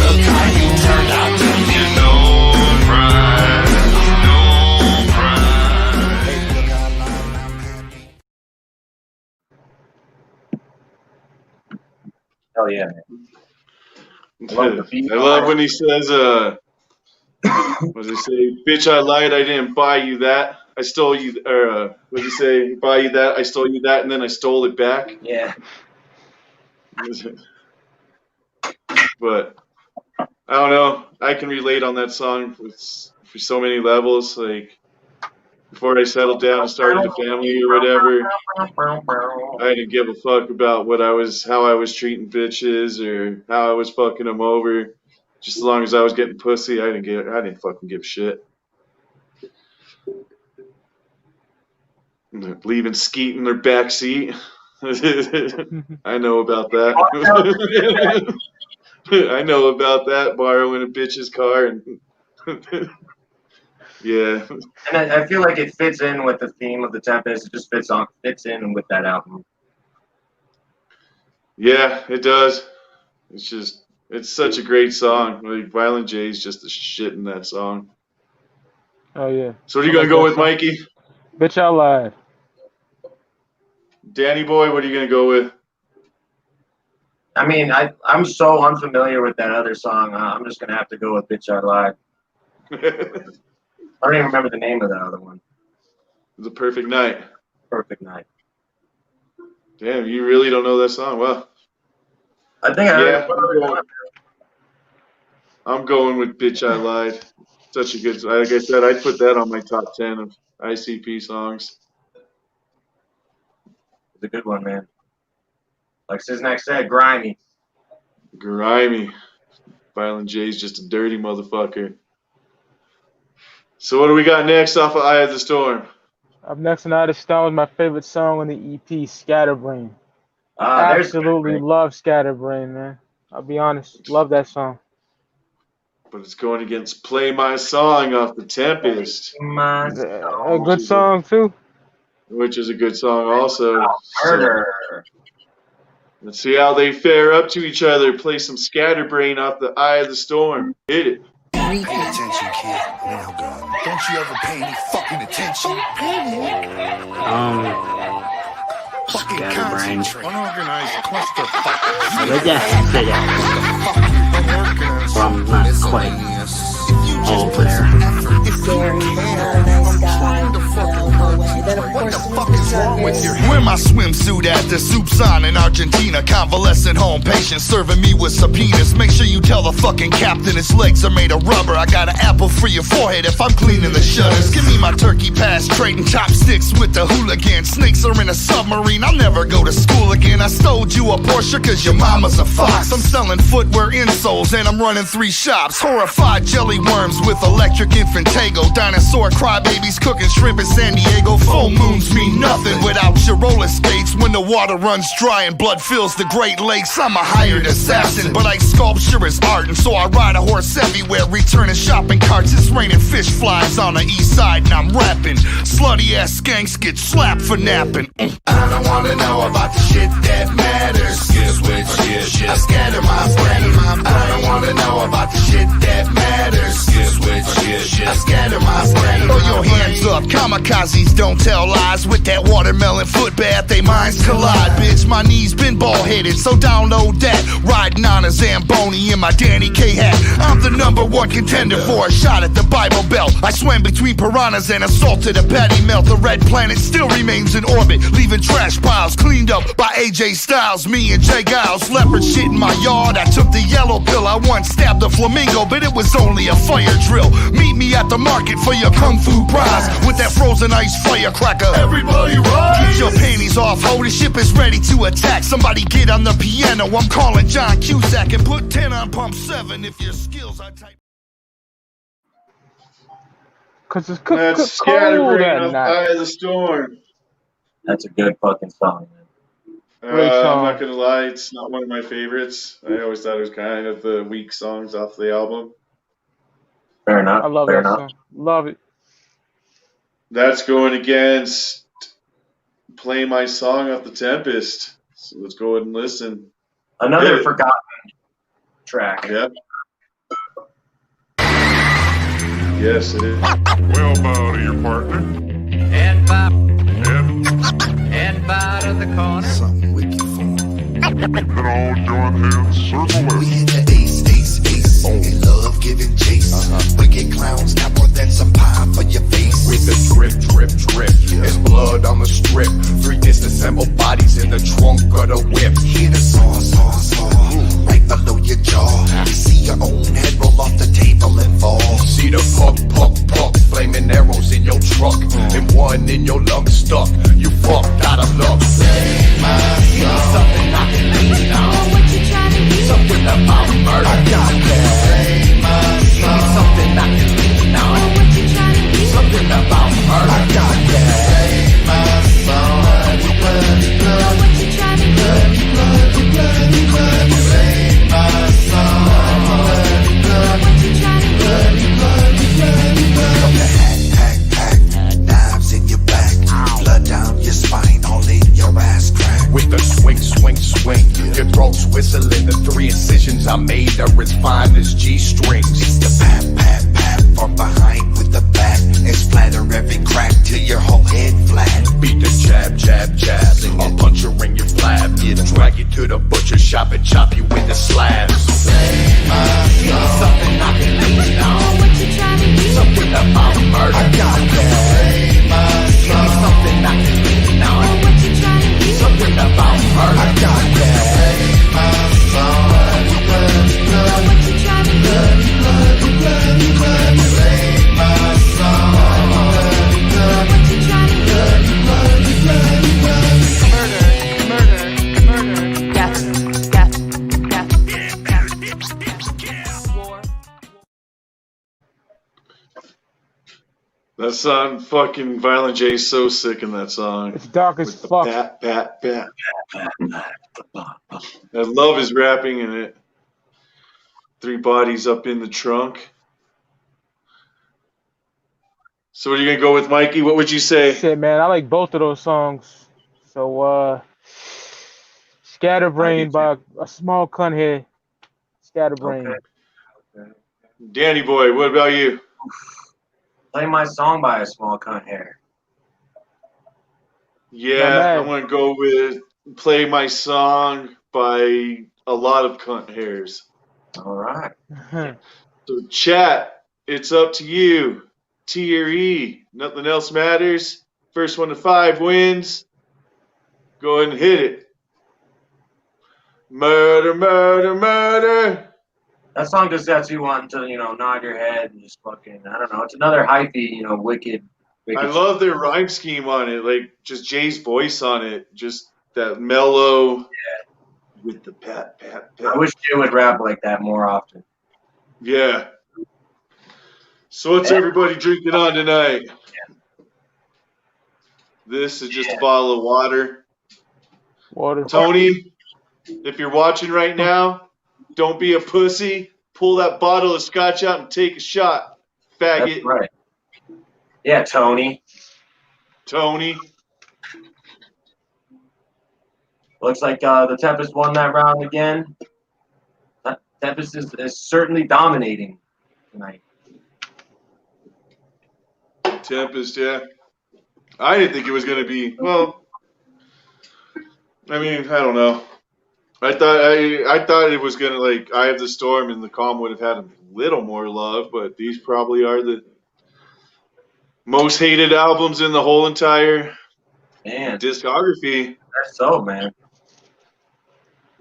Look how you turned out to be. No pride, no pride.
Hell yeah, man. I love the beat.
I love when he says, what does he say? Bitch, I lied. I didn't buy you that. I stole you. Or what does he say? Buy you that. I stole you that, and then I stole it back.
Yeah.
But I don't know. I can relate on that song for so many levels. Like before I settled down and started a family or whatever, I didn't give a fuck about how I was treating bitches or how I was fucking them over. Just as long as I was getting pussy, I didn't fucking give a shit. Leaving Skeet in their back seat. I know about that. I know about that, borrowing a bitch's car and yeah.
And I feel like it fits in with the theme of the Tempest. It just fits in with that album.
Yeah, it does. It's such a great song. Like Violent J's just the shit in that song.
Oh yeah.
So what are you gonna go with, Mikey?
Bitch, I lied.
Danny boy, what are you gonna go with?
I mean, I'm so unfamiliar with that other song. I'm just gonna have to go with Bitch I Lied. I don't even remember the name of that other one.
The Perfect Night.
Perfect Night.
Damn, you really don't know that song? Well,
I think
I'm going with Bitch I Lied. Such a good, like I said, I'd put that on my top 10 of ICP songs.
It's a good one, man. Like SiznaC said, grimy.
Grimy. Violent J's just a dirty motherfucker. So what do we got next off of Eye of the Storm?
Up next on Eye of the Storm is my favorite song on the EP, Scatterbrain. Absolutely love Scatterbrain, man. I'll be honest, love that song.
But it's going against Play My Song off the Tempest.
A good song, too.
Which is a good song also.
Murder.
Let's see how they fare up to each other. Play some Scatterbrain off the Eye of the Storm. Hit it.
Pay attention, kid. Now, God, don't you ever pay any fucking attention? Fucking concentrate. Unorganized clusterfuck.
Well, just say that. I'm not quite all there.
What the fuck is wrong with your head? Wear my swimsuit at the soup's on in Argentina. Convalescent home patient serving me with subpoenas. Make sure you tell the fucking captain his legs are made of rubber. I got an apple for your forehead if I'm cleaning the shutters. Give me my turkey pass, trading chopsticks with the hooligans. Snakes are in a submarine, I'll never go to school again. I stole you a Porsche cause your mama's a fox. I'm selling footwear insoles and I'm running 3 shops. Horrified jelly worms with electric infantago. Dinosaur crybabies cooking shrimp in San Diego. Full moons mean nothing without your roller skates. When the water runs dry and blood fills the Great Lakes, I'm a hired assassin, but I sculpture is art, and so I ride a horse everywhere, returning shopping carts. It's raining fish flies on the east side, and I'm rapping. Slutty ass skanks get slapped for napping. I don't wanna know about the shit that matters. Switch, I scatter my brain. I don't wanna know about the shit that matters. Switch, I scatter my brain. Throw your hands up, kamikazes don't tell lies. With that watermelon foot bath, they minds collide. Bitch, my knees been bald-headed, so download that. Riding on a Zamboni in my Danny K hat. I'm the #1 contender for a shot at the Bible Belt. I swam between piranhas and assaulted a patty melt. The red planet still remains in orbit, leaving trash piles cleaned up by AJ Styles. Me and Jay Giles, leopard shit in my yard. I took the yellow pill. I once stabbed a flamingo, but it was only a fire drill. Meet me at the market for your kung fu prize with that frozen ice firecracker. Everybody rise! Get your panties off, ho. The ship is ready to attack. Somebody get on the piano. I'm calling John Cusack and put 10 on pump 7 if your skills are type.
Cause it's
That's Scatterbrain off Eye of the Storm.
That's a good fucking song, man.
I'm not gonna lie, it's not one of my favorites. I always thought it was kind of the weak songs off the album.
Fair enough.
I love that song. Love it.
That's going against Play My Song off the Tempest. So let's go ahead and listen.
Another forgotten track.
Yep. Yes, it is.
Well, bow to your partner.
And bow to the corner.
Something wicked for him.
Then all join hands, circle
We
it.
hit the ace, ace, ace. They love giving chase. Wicked clowns got more than some pie for your face.
With the drip, drip, drip. There's blood on the strip. 3 disassembled bodies in the trunk of the whip.
Hear the saw, saw, saw. Right below your jaw. You see your own head roll off the table and fall.
See the puck, puck, puck. Flaming arrows in your truck. And one in your lung stuck. You fucked out of luck. Give me something I can lean on. Something about murder. I got that. Give me something I can lean on. Something about murder. I got that.
Knives in your back, blood down your spine, all in your ass crack.
With the swing, swing, swing. Your throat's whistling. The 3 incisions I made are as fine as G-strings.
It's the pat, pat, pat from behind with the bat, and splatter every crack till your whole head flat.
Beat the jab, jab, jab. I'll punch you in your flab. Drag you to the butcher shop and chop you into slabs. Give me something I can lean on. Something about murder. I got that. Give me something I can lean on. Something about murder. I got
That song, fucking Violent J, is so sick in that song.
It's dark as fuck.
Pat, pat, pat. I love his rapping in it. 3 bodies up in the trunk. So what are you gonna go with, Mikey? What would you say?
Shit, man, I like both of those songs. So, Scatterbrain by a small cunt here. Scatterbrain.
Okay.
Danny boy, what about you?
Play My Song by a Small Cunt Hair.
Yeah, I'm gonna go with Play My Song by a lot of cunt hairs.
All right.
So chat, it's up to you. T or E, nothing else matters. First 1 to 5 wins. Go ahead and hit it. Murder, murder, murder.
That song just gets you wanting to, nod your head and just fucking, I don't know. It's another hypey, wicked.
I love their rhyme scheme on it, like just Jay's voice on it, just that mellow with the pat, pat, pat.
I wish Jay would rap like that more often.
Yeah. So what's everybody drinking on tonight? This is just a bottle of water.
Water.
Tony, if you're watching right now, don't be a pussy. Pull that bottle of scotch out and take a shot, faggot.
That's right. Yeah, Tony.
Tony.
Looks like the Tempest won that round again. Tempest is certainly dominating tonight.
Tempest, yeah. I didn't think it was going to be, well, I mean, I don't know. I thought it was going to, like, Eye of the Storm and the Calm would have had a little more love, but these probably are the most hated albums in the whole entire discography.
That's so, man.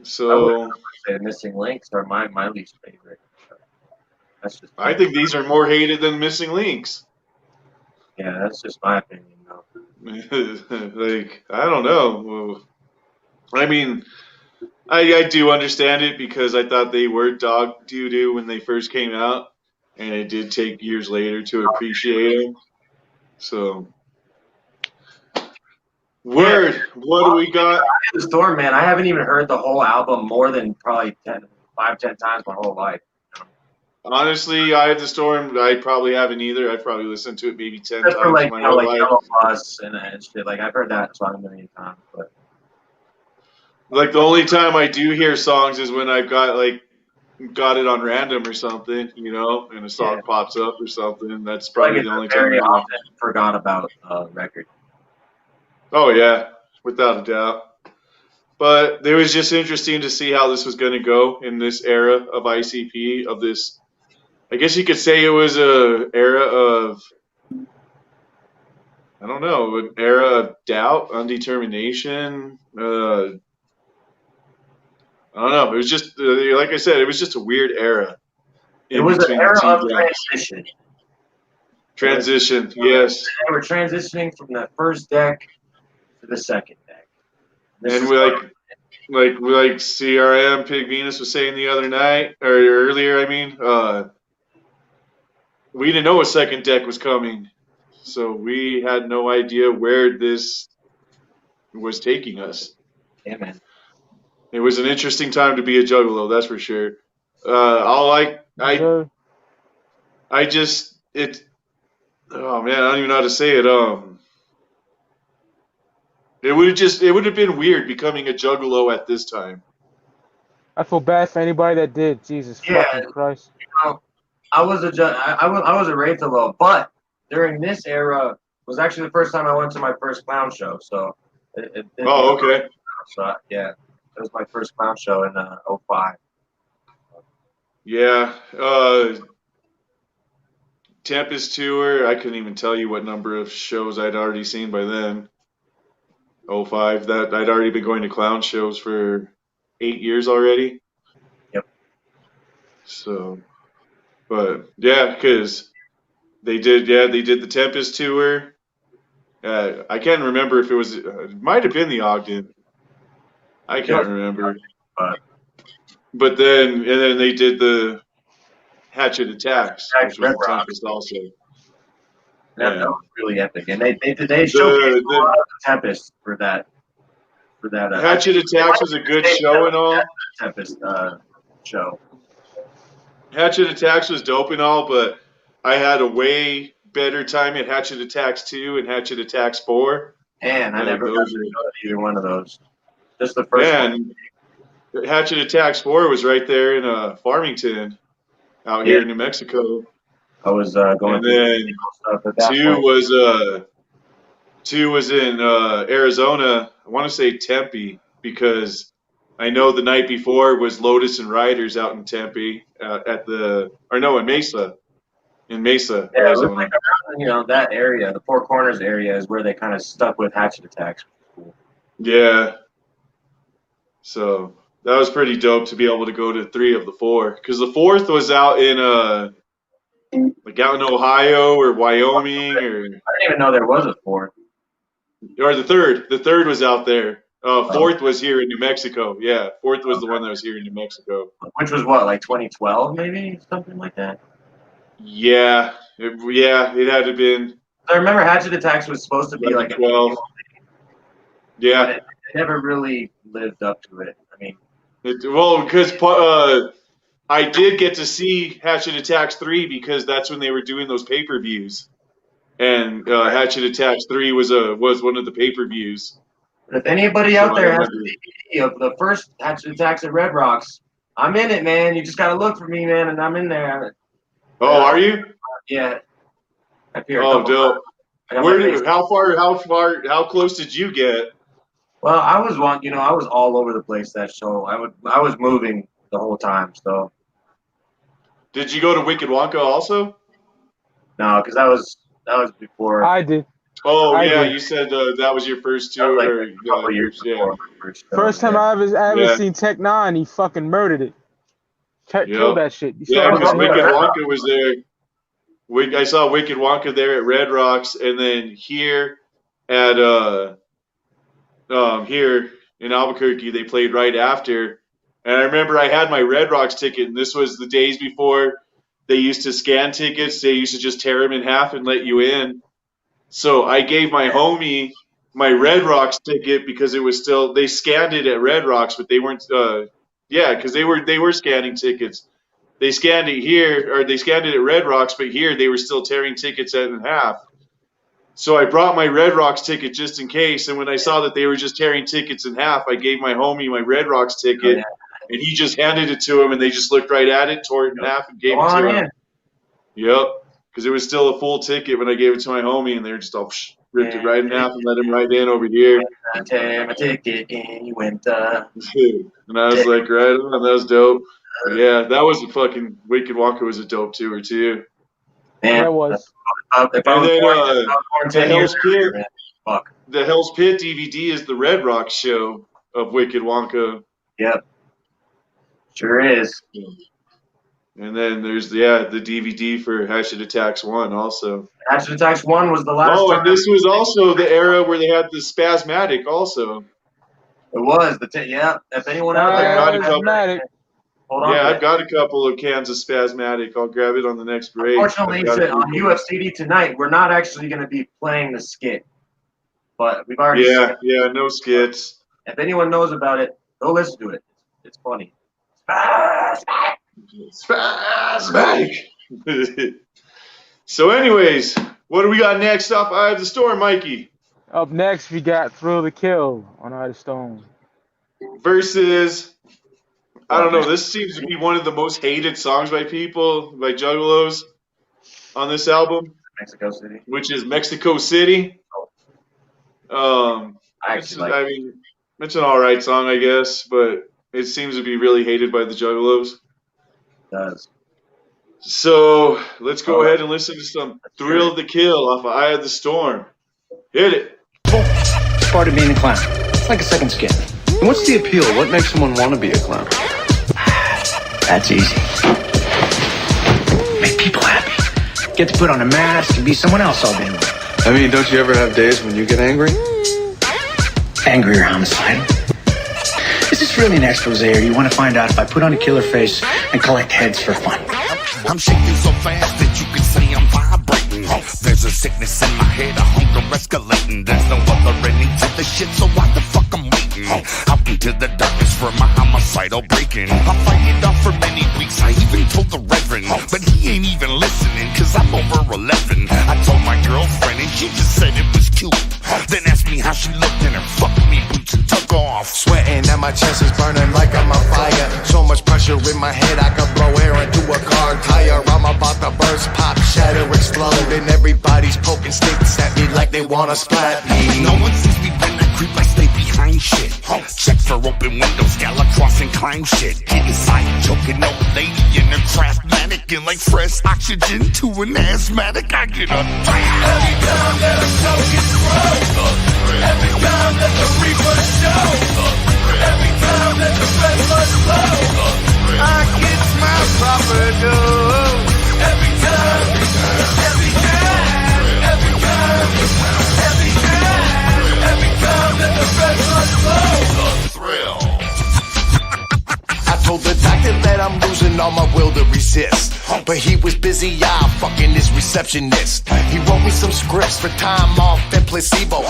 So
I would say Missing Links are my least favorite. That's just.
I think these are more hated than Missing Links.
Yeah, that's just my opinion, though.
Like, I don't know. I mean, I do understand it because I thought they were dog doo-doo when they first came out, and it did take years later to appreciate them. So, what do we got?
The Storm, man. I haven't even heard the whole album more than probably 10 times my whole life.
Honestly, Eye of the Storm, I probably haven't either. I've probably listened to it maybe 10 times.
For like,
my whole life.
Yellow Bus and shit. Like, I've heard that song a million times. But
like, the only time I do hear songs is when I've got it on random or something, and a song pops up or something. That's probably the only time.
Very often forgot about record.
Oh yeah, without a doubt. But it was just interesting to see how this was going to go in this era of ICP, of this. I guess you could say it was a era of, I don't know, an era of doubt, undetermination. I don't know. It was just, like I said, it was just a weird era.
It was an era of transition.
Transition, yes.
They were transitioning from that first deck to the second deck.
And like CRM BklynMenace was saying the other night, or earlier, I mean, we didn't know a second deck was coming. So we had no idea where this was taking us.
Yeah, man.
It was an interesting time to be a juggalo, that's for sure. Oh man, I don't even know how to say it. It would have been weird becoming a juggalo at this time.
I feel bad for anybody that did. Jesus fucking Christ.
You know, I was a Wraithalo, but during this era was actually the first time I went to my first clown show. So
oh, okay.
So yeah, it was my first clown show in 05.
Yeah. Tempest tour, I couldn't even tell you what number of shows I'd already seen by then. 05. That I'd already been going to clown shows for 8 years already.
Yep.
So, but yeah, because they did the Tempest tour. I can't remember if it was, it might have been the Ogden. I can't remember. But then they did the Hatchet Attacks, which was the Tempest also.
That was really epic, and they showcased the Tempest for that.
Hatchet Attacks was a good show and all.
Tempest show.
Hatchet Attacks was dope and all, but I had a way better time at Hatchet Attacks 2 and Hatchet Attacks 4.
Man, I never got to go to either one of those. Just the first one.
Hatchet Attacks 4 was right there in Farmington, out here in New Mexico.
I was going.
And then two was in Arizona. I want to say Tempe, because I know the night before was Lotus and Riders out in Tempe in Mesa. In Mesa, Arizona.
Like around, that area, the Four Corners area, is where they kind of stuck with Hatchet Attacks.
Yeah. So that was pretty dope to be able to go to 3 of the 4, because the 4th was out in out in Ohio or Wyoming, or I
didn't even know there was a 4th.
Or the 3rd. The 3rd was out there. 4th was here in New Mexico. Yeah, 4th was the one that was here in New Mexico.
Which was what, like 2012, maybe, something like that.
Yeah, it had to been.
I remember Hatchet Attacks was supposed to be like
12. Yeah,
it never really lived up to it. I mean,
because I did get to see Hatchet Attacks 3 because that's when they were doing those pay-per-views, and Hatchet Attacks 3 was one of the pay-per-views.
If anybody out there has a DVD of the first Hatchet Attacks at Red Rocks, I'm in it, man. You just gotta look for me, man, and I'm in there.
Oh, are you?
Yeah.
Oh, dope. How close did you get?
Well, I was all over the place that show. I was moving the whole time. So.
Did you go to Wicked Wonka also?
No, because that was before.
I did.
Oh yeah, you said that was your first tour.
Like a couple years before.
First time I ever seen Tech 9, he fucking murdered it. Killed that shit.
Yeah, because Wicked Wonka was there. I saw Wicked Wonka there at Red Rocks, and then here at here in Albuquerque they played right after. And I remember I had my Red Rocks ticket, and this was the days before they used to scan tickets. They used to just tear them in half and let you in. So I gave my homie my Red Rocks ticket because it was still, they scanned it at Red Rocks, but they weren't. Because they were scanning tickets. They scanned it here, or they scanned it at Red Rocks, but here they were still tearing tickets in half. So I brought my Red Rocks ticket just in case, and when I saw that they were just tearing tickets in half, I gave my homie my Red Rocks ticket, and he just handed it to him, and they just looked right at it, tore it in half, and gave it to him. Yep, because it was still a full ticket when I gave it to my homie, and they were just all, psh. ripped it right in half and let him right in over here.
I tear my ticket and you went.
And I was like, right on, that was dope. But yeah, that was a fucking Wicked Wonka was a dope tour too.
Man,
That was.
And then the
10 years
Hell's Pit,
earlier, man. Fuck.
the Hell's Pit DVD is the Red Rock show of Wicked Wonka.
Yep. Sure is.
And then there's the DVD for Hatchet Attacks 1 also.
Hatchet Attacks 1 was the last
Oh,
time.
and this was also the era where they had the Spasmatic also.
It was. Yeah. If anyone out there. Hold on.
Yeah, I've got a couple of cans of Spasmatic. I'll grab it on the next break.
Unfortunately, on UFCD tonight, we're not actually going to be playing the skit. But we've already.
Yeah, no skits.
If anyone knows about it, go listen to it. It's funny.
Spasmatic. So, anyways, what do we got next off Eye of the Storm, Mikey?
Up next, we got Thrill to Kill on Eye of the Storm.
Versus, I don't know, this seems to be one of the most hated songs by people, by Juggalos, on this album.
Mexico City.
Which is Mexico City.
It's
an alright song, I guess, but it seems to be really hated by the Juggalos.
It does.
So let's go ahead and listen to some Thrill to Kill off of Eye of the Storm. Hit it.
It's part of being a clown. It's like a second skin. And what's the appeal? What makes someone want to be a clown? That's easy. Make people happy. Get to put on a mask and be someone else all day long.
I mean, don't you ever have days when you get angry?
Angry or homicidal? Is this really an expose, or do you want to find out if I put on a killer face and collect heads for fun?
I'm shaking so fast that you can say I'm vibrating. There's a sickness in my head, a hunger escalating. There's no other ending to the shit, so why the fuck I'm waiting? Out into the darkness for my homicidal breaking. I fight it off for many weeks, I even told the reverend, but he ain't even listening, cause I'm over 11. I told my girlfriend and she just said it was cute. Then asked me how she looked and her fuck me boots and took off.
Sweating and my chest is burning like I'm on fire. So much pressure in my head, I could blow air into a car tire. I'm about to burst, pop, shatter, explode, and everybody's poking sticks at me like they wanna splat me.
No one sees me when I creep, I stay behind shit. Check for open windows, gala crossing, climb shit. Get inside, choking old lady in a craft mannequin like fresh oxygen to an asthmatic. I get up. Every time that a show gets broke, every time that the reaper show, every time that the red blood flow, I get my proper dose. Every time, every time, every time, every time, every time that the red blood flows. Thrill.
I told the doctor that I'm losing all my will to resist, but he was busy fucking his receptionist. He wrote me some scripts for time off and placebo,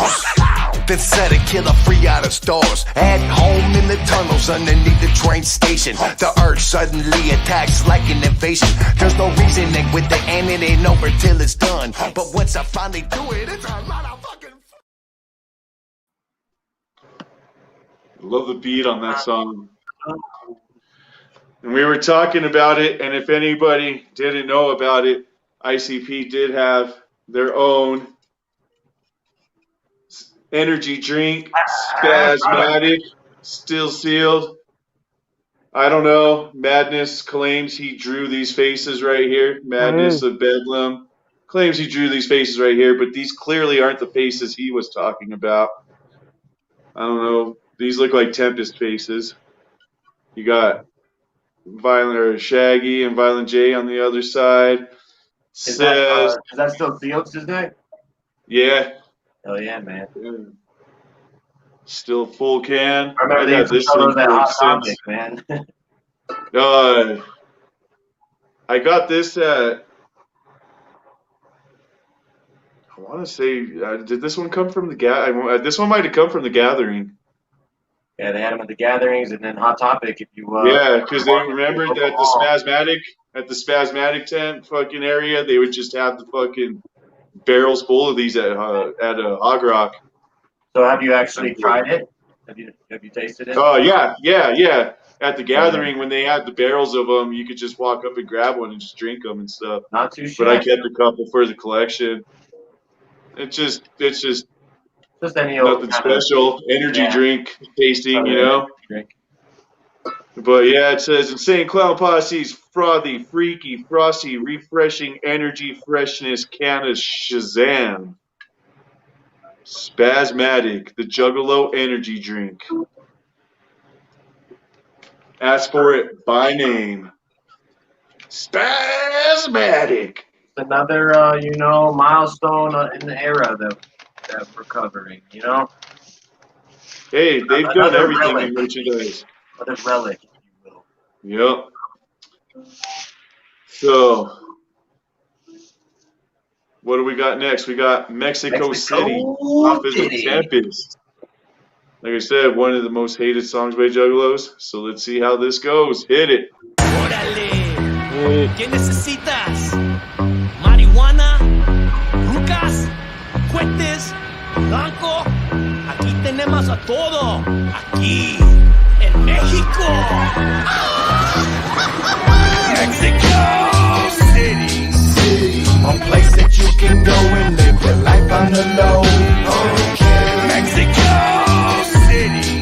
then set a killer free out of stores. At home in the tunnels underneath the train station, the earth suddenly attacks like an invasion. There's no reasoning with it and it ain't over till it's done, but once I finally do it, it's a lot of fucking
Love the beat on that song. And we were talking about it, and if anybody didn't know about it, ICP did have their own energy drink, Spasmatic, still sealed. I don't know. Madness claims he drew these faces right here. Madness of Bedlam claims he drew these faces right here, but these clearly aren't the faces he was talking about. I don't know. These look like Tempest faces. You got Violent or Shaggy and Violent J on the other side.
Is that still sealed, SiznaC?
Yeah.
Hell yeah, man.
Still full can.
I remember they used to sell those at Hot Topic, man.
I got this at, I want to say, did this one come from the this one might have come from the Gathering.
Yeah, they had them at the gatherings and then Hot Topic. If you
yeah, because they remembered that the Spasmatic tent fucking area, they would just have the fucking barrels full of these at Hog Rock.
So have you actually tried it? Have you tasted it?
Oh yeah. At the Gathering, when they had the barrels of them, you could just walk up and grab one and just drink them and stuff.
Not too shabby.
But I kept a couple for the collection. It's just
Just any old
nothing special. Energy drink tasting, you know.
Drink.
But yeah, it says Insane Clown Posse's frothy, freaky, frosty, refreshing energy freshness can of Shazam. Spasmatic, the Juggalo energy drink. Ask for it by name. Spasmatic.
Another, milestone in the era that we're covering, you know?
Hey, they've done
Another
everything
relic.
in merchandise.
Another relic, if you will.
Yep. So, what do we got next? We got Mexico City off as the Tempest. Like I said, one of the most hated songs by Juggalos. So let's see how this goes. Hit it.
¿Qué necesitas? Marihuana, rucas, cohetes, blanco. Aquí tenemos a todo. Aquí en México. Mexico City.
A place that you can go and live your life on the low. Okay.
Mexico City.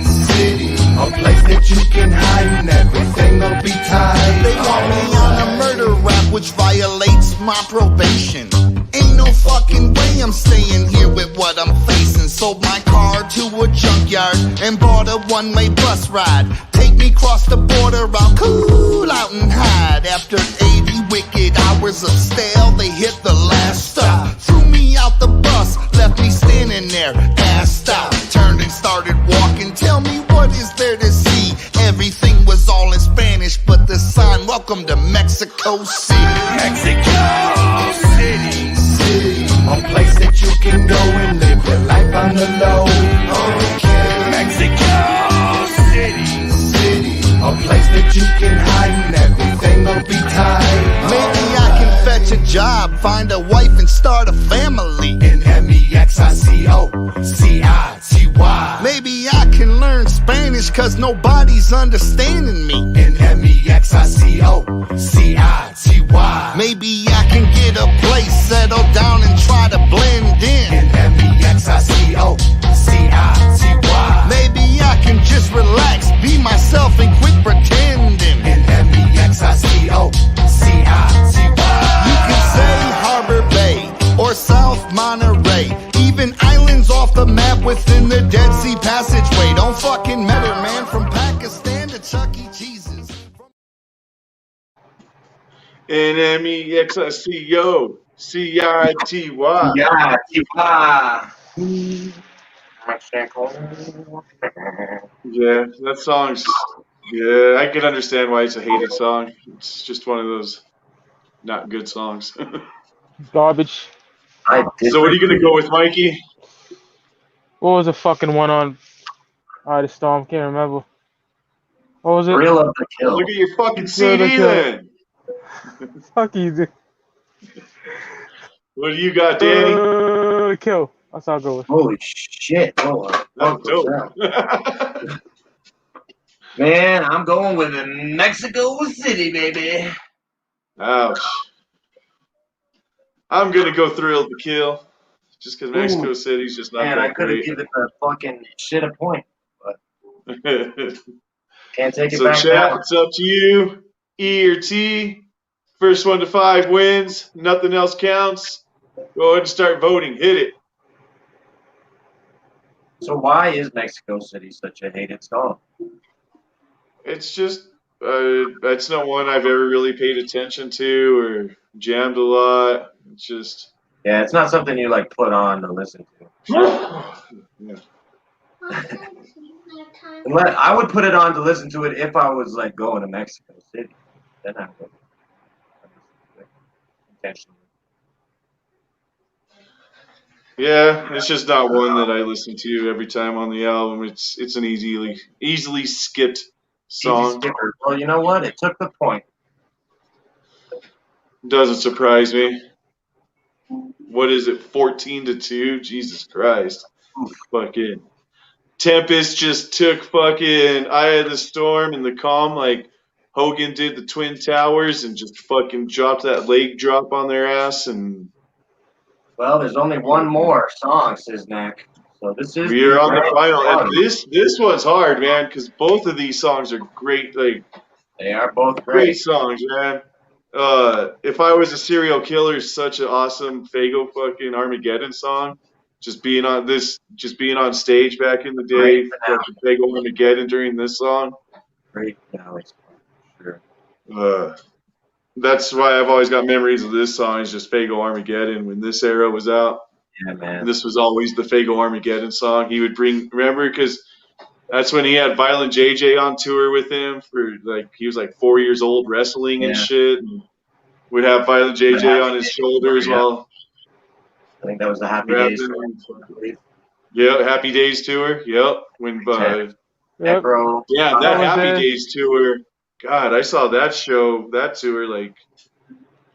A place that you can hide and everything will be tight.
They want me on a murder rap, which violates my probation. Ain't no fucking way I'm staying here with what I'm facing. Sold my car to a junkyard and bought a one-way bus ride. Take me cross the border, I'll cool out and hide. After 80 wicked hours of stale, they hit the last stop. Threw me out the bus, left me standing there, assed out. Turned and started walking, tell me what is there to see? Everything was all in Spanish, but the sign, welcome to Mexico City.
Mexico City.
A place that you can go and live your life on the low. Okay.
Mexico City.
A place that you can hide and everything will be tight.
Maybe I can fetch a job, find a wife and start a family.
In MEXICOCITY.
Maybe I can learn Spanish cause nobody's understanding me.
In MEXICOCITY.
Maybe I can get a place, settle down and try to blend in.
In MEXICOCITY.
Maybe I can just relax, be myself and quit pretending.
In MEXICOCITY.
You can say Harbor Bay or South Monterey, even islands off the map within the Dead Sea Passageway. Don't fucking matter, man, from Pakistan to Chuck E. Cheese's.
NMEXICOCITY. Yeah, that song's. Yeah, I can understand why it's a hated song. It's just one of those not good songs.
Garbage.
So what are you gonna go with, Mikey?
What was the fucking one on the Storm? Can't remember. What was it?
Thrill of the Kill.
Look at your fucking
Thrill of the
CD
Kill.
then.
Fuck you, dude.
What do you got, Danny?
Kill. That's how I go with.
Holy shit. Hold on.
That's dope.
Man, I'm going with Mexico City, baby.
Ouch. I'm gonna go Thrill to Kill, just because Mexico City's just not
Man, I
that
could have
great.
given the fucking shit a point, but can't take it
So
back
chat,
now.
it's up to you. E or T. First 1 to 5 wins. Nothing else counts. Go ahead and start voting. Hit it.
So why is Mexico City such a hated song?
It's just, it's not one I've ever really paid attention to or jammed a lot. It's just.
Yeah, it's not something you like put on to listen to.
Yeah.
I would put it on to listen to it if I was like going to Mexico City. Then I would. Intentionally.
Yeah, it's just not one that I listen to every time on the album. It's an easily skipped song.
Easy skipper. Well, you know what? It took the point.
Doesn't surprise me. What is it, 14-2? Jesus Christ. Fucking Tempest just took fucking Eye of the Storm and the Calm like Hogan did the Twin Towers and just fucking dropped that leg drop on their ass and
Well, there's only one more song, SiznaC. So this is
We are on the
grand
final, and
finale.
this one's hard, man, because both of these songs are great. Like
They are both
great
great.
songs, man. If I Was a Serial Killer is such an awesome Fago fucking Armageddon song. Just being on stage back in the day,
Great finale.
fucking Fago Armageddon during this song.
Great finale. Sure.
That's why I've always got memories of this song. Is just Fago Armageddon when this era was out.
Yeah, man.
This was always the Fago Armageddon song. He would remember, because that's when he had Violent JJ on tour with him for he was 4 years old wrestling and shit. And would have Violent JJ on his shoulders while.
I think that was the Happy Days tour.
Yeah, Happy Days tour. Yep. When
Bro.
yeah, that Happy Days tour. God, I saw that tour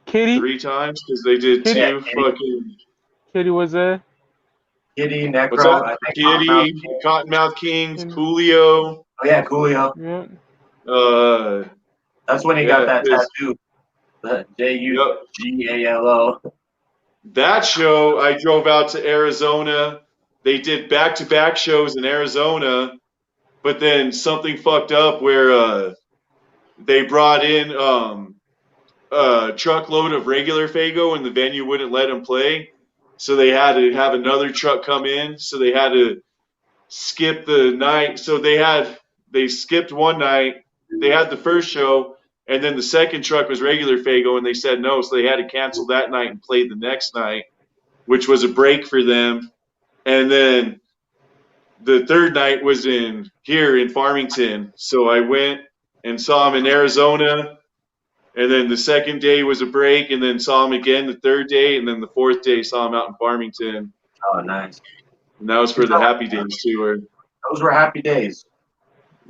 Kitty
3 times because they did
Kitty.
2 fucking.
Kitty was there.
Kitty,
What's
Necro,
that?
I think
Kitty, Cottonmouth Kings, Coolio.
Oh yeah, Coolio.
Yeah.
That's when he got that tattoo. The JUGALO.
That show, I drove out to Arizona. They did back-to-back shows in Arizona, but then something fucked up where they brought in a truckload of regular Fago and the venue wouldn't let them play. So they had to have another truck come in. So they had to skip the night. So they skipped one night. They had the first show, and then the second truck was regular Fago, and they said no. So they had to cancel that night and play the next night, which was a break for them. And then the third night was here in Farmington. So I went and saw him in Arizona. And then the second day was a break, and then saw him again the third day, and then the fourth day saw him out in Farmington.
Oh, nice.
And that was for the Happy Days tour.
Those were happy days.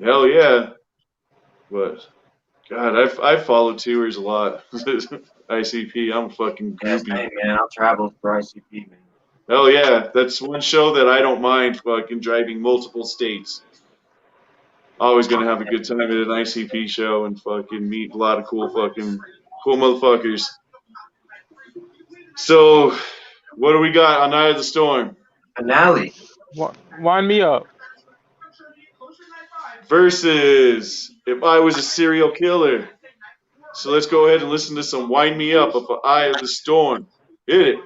Hell yeah. But, God, I followed tours a lot. ICP, I'm a fucking groupie.
Hey, man, I'll travel for ICP, man.
Hell yeah. That's one show that I don't mind fucking driving multiple states. Always gonna have a good time at an ICP show and fucking meet a lot of cool motherfuckers. So, what do we got on Night of the Storm?
Finale.
Wind me up.
Versus If I Was a Serial Killer. So let's go ahead and listen to some Wind Me Up of Eye of the Storm. Hit it.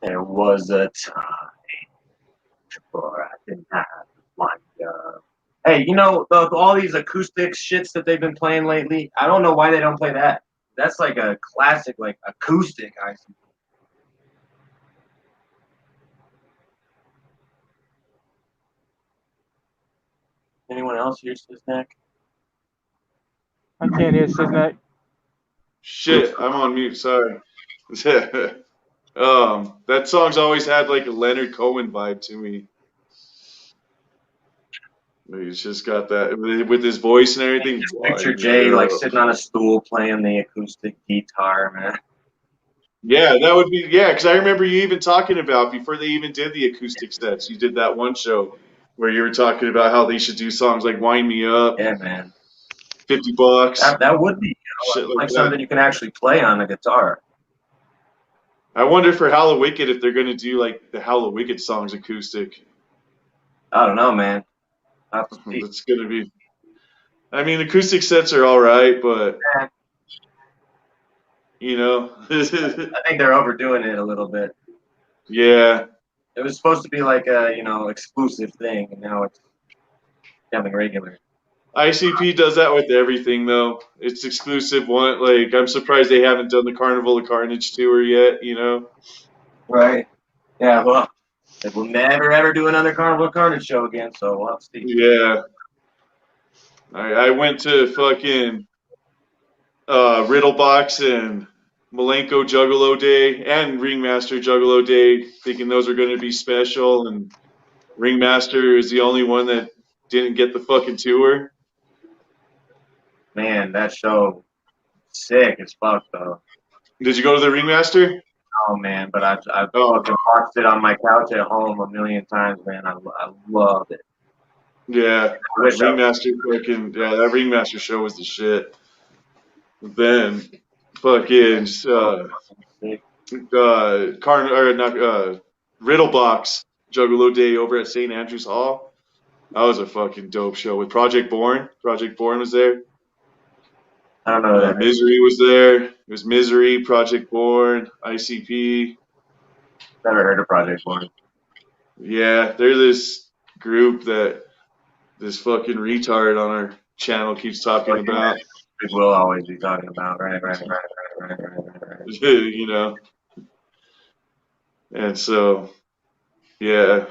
There was a time before I didn't have my Hey, you know, all these acoustic shits that they've been playing lately, I don't know why they don't play that. that's like a classic, like acoustic ICP. Anyone else hear SiznaC?
I can't hear SiznaC.
Shit, I'm on mute. Sorry. That song's always had like a Leonard Cohen vibe to me. He's just got that with his voice and everything.
Picture Jay like sitting on a stool playing the acoustic guitar, man.
Yeah, that would be, yeah, because I remember you even talking about, before they even did the acoustic sets, you did that one show where you were talking about how they should do songs like Wind Me Up.
Yeah, man.
$50.
That would be, you know, like something you can actually play on a guitar.
I wonder for Halla Wicked if they're going to do like the Halla Wicked songs acoustic.
I don't know, man.
It's going to be, I mean, acoustic sets are all right, but, you know.
I think they're overdoing it a little bit.
Yeah.
It was supposed to be like a, you know, exclusive thing, and now it's becoming regular.
ICP does that with everything, though. It's exclusive one. Like, I'm surprised they haven't done the Carnival of Carnage tour yet, you know?
Right. Yeah, well, they will never, ever do another Carnival of Carnage show again, so we'll have to see.
Yeah. I went to fucking Riddlebox and Malenko Juggalo Day and Ringmaster Juggalo Day, thinking those are going to be special, and Ringmaster is the only one that didn't get the fucking tour.
Man, that show, sick as fuck, though.
Did you go to the Ringmaster?
Oh, man, but I've fucking watched it on my couch at home a million times, man. I loved it.
Yeah, Ringmaster fucking, yeah, that Ringmaster show was the shit. Then, fucking, Riddlebox Juggalo Day over at St. Andrews Hall. That was a fucking dope show with Project Born. Project Born was there.
I don't know.
Misery was there. It was Misery, Project Born, ICP.
Never heard of Project Born.
Yeah, they're this group that this fucking retard on our channel keeps talking about.
We will always be talking about, right.
You know. And so, yeah.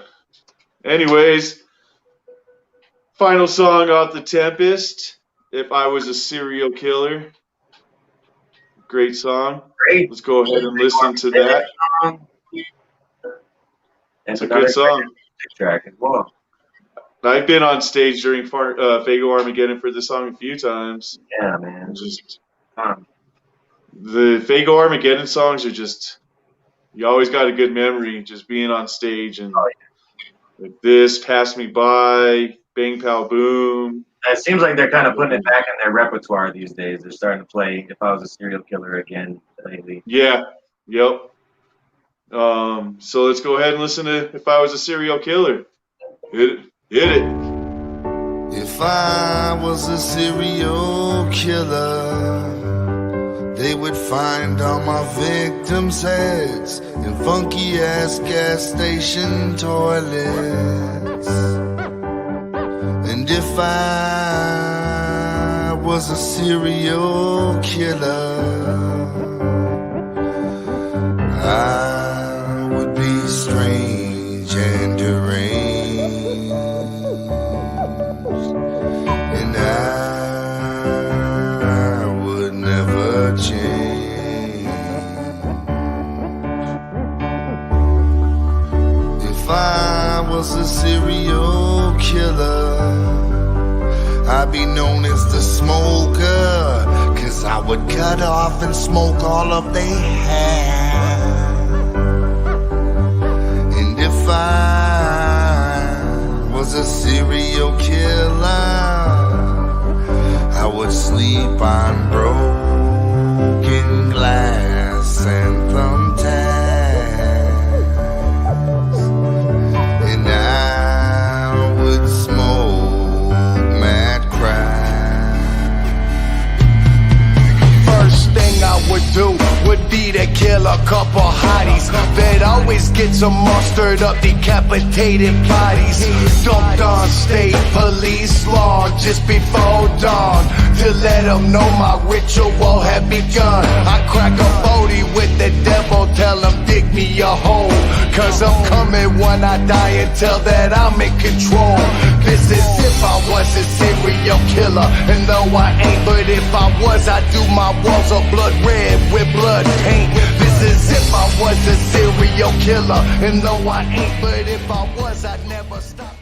Anyways, final song off the Tempest, If I Was a Serial Killer. Great song.
Great.
Let's go ahead and listen to that. It's a good song.
Track as well.
I've been on stage during Fago Armageddon for this song a few times.
Yeah, man.
Just the Fago Armageddon songs are just, you always got a good memory just being on stage, and like this, Pass Me By, Bang Pow Boom.
It seems like they're kind of putting it back in their repertoire these days. They're starting to play If I Was a Serial Killer again lately.
Yeah, yep. So let's go ahead and listen to If I Was a Serial Killer. Hit it.
If I was a serial killer, they would find all my victims' heads in funky ass gas station toilets. And if I was a serial killer, I would be strange and deranged. And I would never change. If I was a serial killer, I'd be known as the smoker, 'cause I would cut off and smoke all of their hair. And if I was a serial killer, I would sleep on broken glass and thumbtacks, and I would smoke mad crack.
First thing I would do would be to kill a couple hotties that always get some mustard up decapitated bodies, dumped on state police lawn just before dawn. to let them know my ritual had begun. I crack a 40 with the devil, tell him dig me a hole. Cause I'm coming when I die and tell that I'm in control. This is if I was a serial killer, and though I ain't, but if I was, I'd do my walls of blood red with blood paint. This is if I was a serial killer, and though I ain't, but if I was, I'd never stop.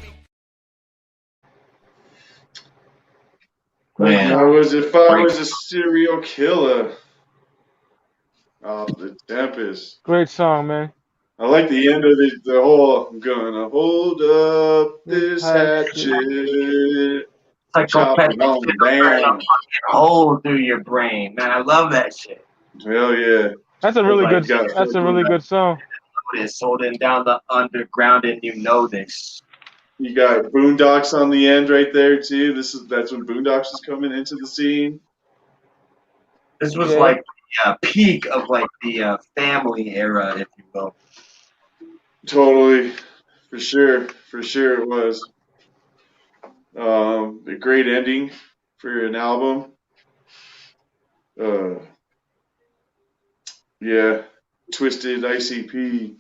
Man.
If I was a serial killer. Oh, the Tempest.
Great song, man.
I like the end of the whole, I'm gonna hold up this hatchet. Chopping on the band.
Hole through your brain, man. I love that shit.
Hell yeah.
That's a really good. That's a really good song.
It's holding down the underground, and you know this.
You got Boondocks on the end right there too. That's when Boondocks is coming into the scene.
This was like the peak of like the family era, if you will.
Totally, for sure it was. A great ending for an album. Yeah, Twisted, ICP,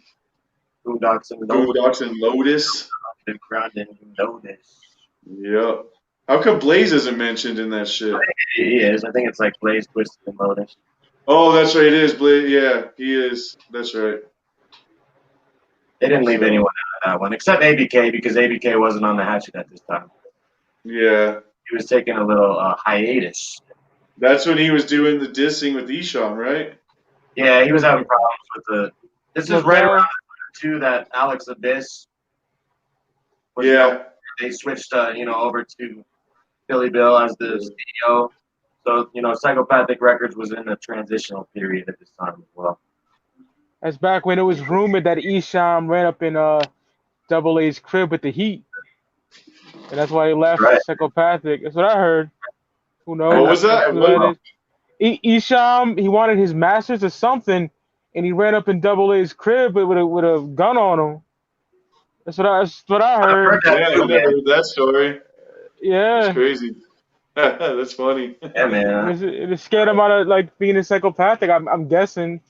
Boondocks and
Lotus.
Underground, and you know this.
Yep. How come Blaze isn't mentioned in that shit?
He is. I think it's like Blaze, Twisted, and Lotus.
Oh, that's right. It is Blaze. Yeah, he is. That's right.
They didn't leave anyone out of that one except ABK because ABK wasn't on the hatchet at this time.
Yeah.
He was taking a little hiatus.
That's when he was doing the dissing with Esham, right?
Yeah, he was having problems with the. This is right around too that Alex Abyss. Was,
yeah.
They switched, over to Billy Bill as the CEO. So, Psychopathic Records was in a transitional period at this time as well.
That's back when it was rumored that Esham ran up in Double A's crib with the heat. And that's why he left Psychopathic. That's what I heard. Who knows?
What was that?
Esham, he wanted his masters or something, and he ran up in Double A's crib with a gun on him. That's what I heard.
Yeah, I never heard that story.
Yeah.
That's crazy. That's funny.
Yeah, man.
It scared him out of like being a psychopathic. I'm guessing.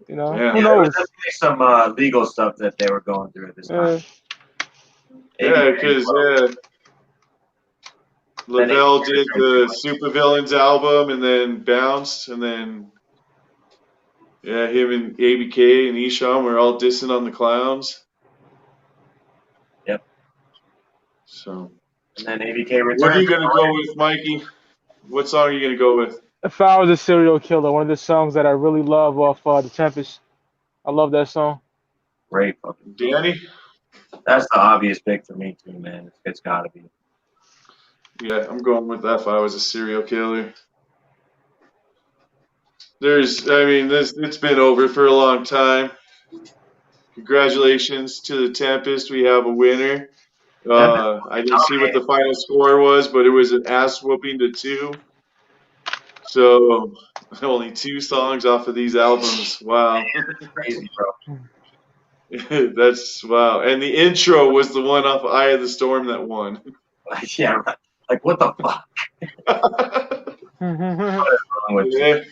Who knows?
There was definitely some legal stuff that they were going through at this time.
Yeah, because Lavelle did the Supervillains album and then bounced, and then him and ABK and Esham were all dissing on the Clowns.
Yep.
So.
And then ABK returned.
What are you gonna go with, Mikey? What song are you gonna go with?
If I Was a Serial Killer, one of the songs that I really love off The Tempest. I love that song.
Great fucking.
Danny?
That's the obvious pick for me too, man. It's gotta be.
Yeah, I'm going with If I Was a Serial Killer. It's been over for a long time. Congratulations to the Tempest. We have a winner. I didn't see what the final score was, but it was an ass whooping to 2. So only 2 songs off of these albums. Wow.
That's crazy, bro.
That's wow. And the intro was the one off Eye of the Storm that won.
Yeah, right. Like what the fuck?
Yeah,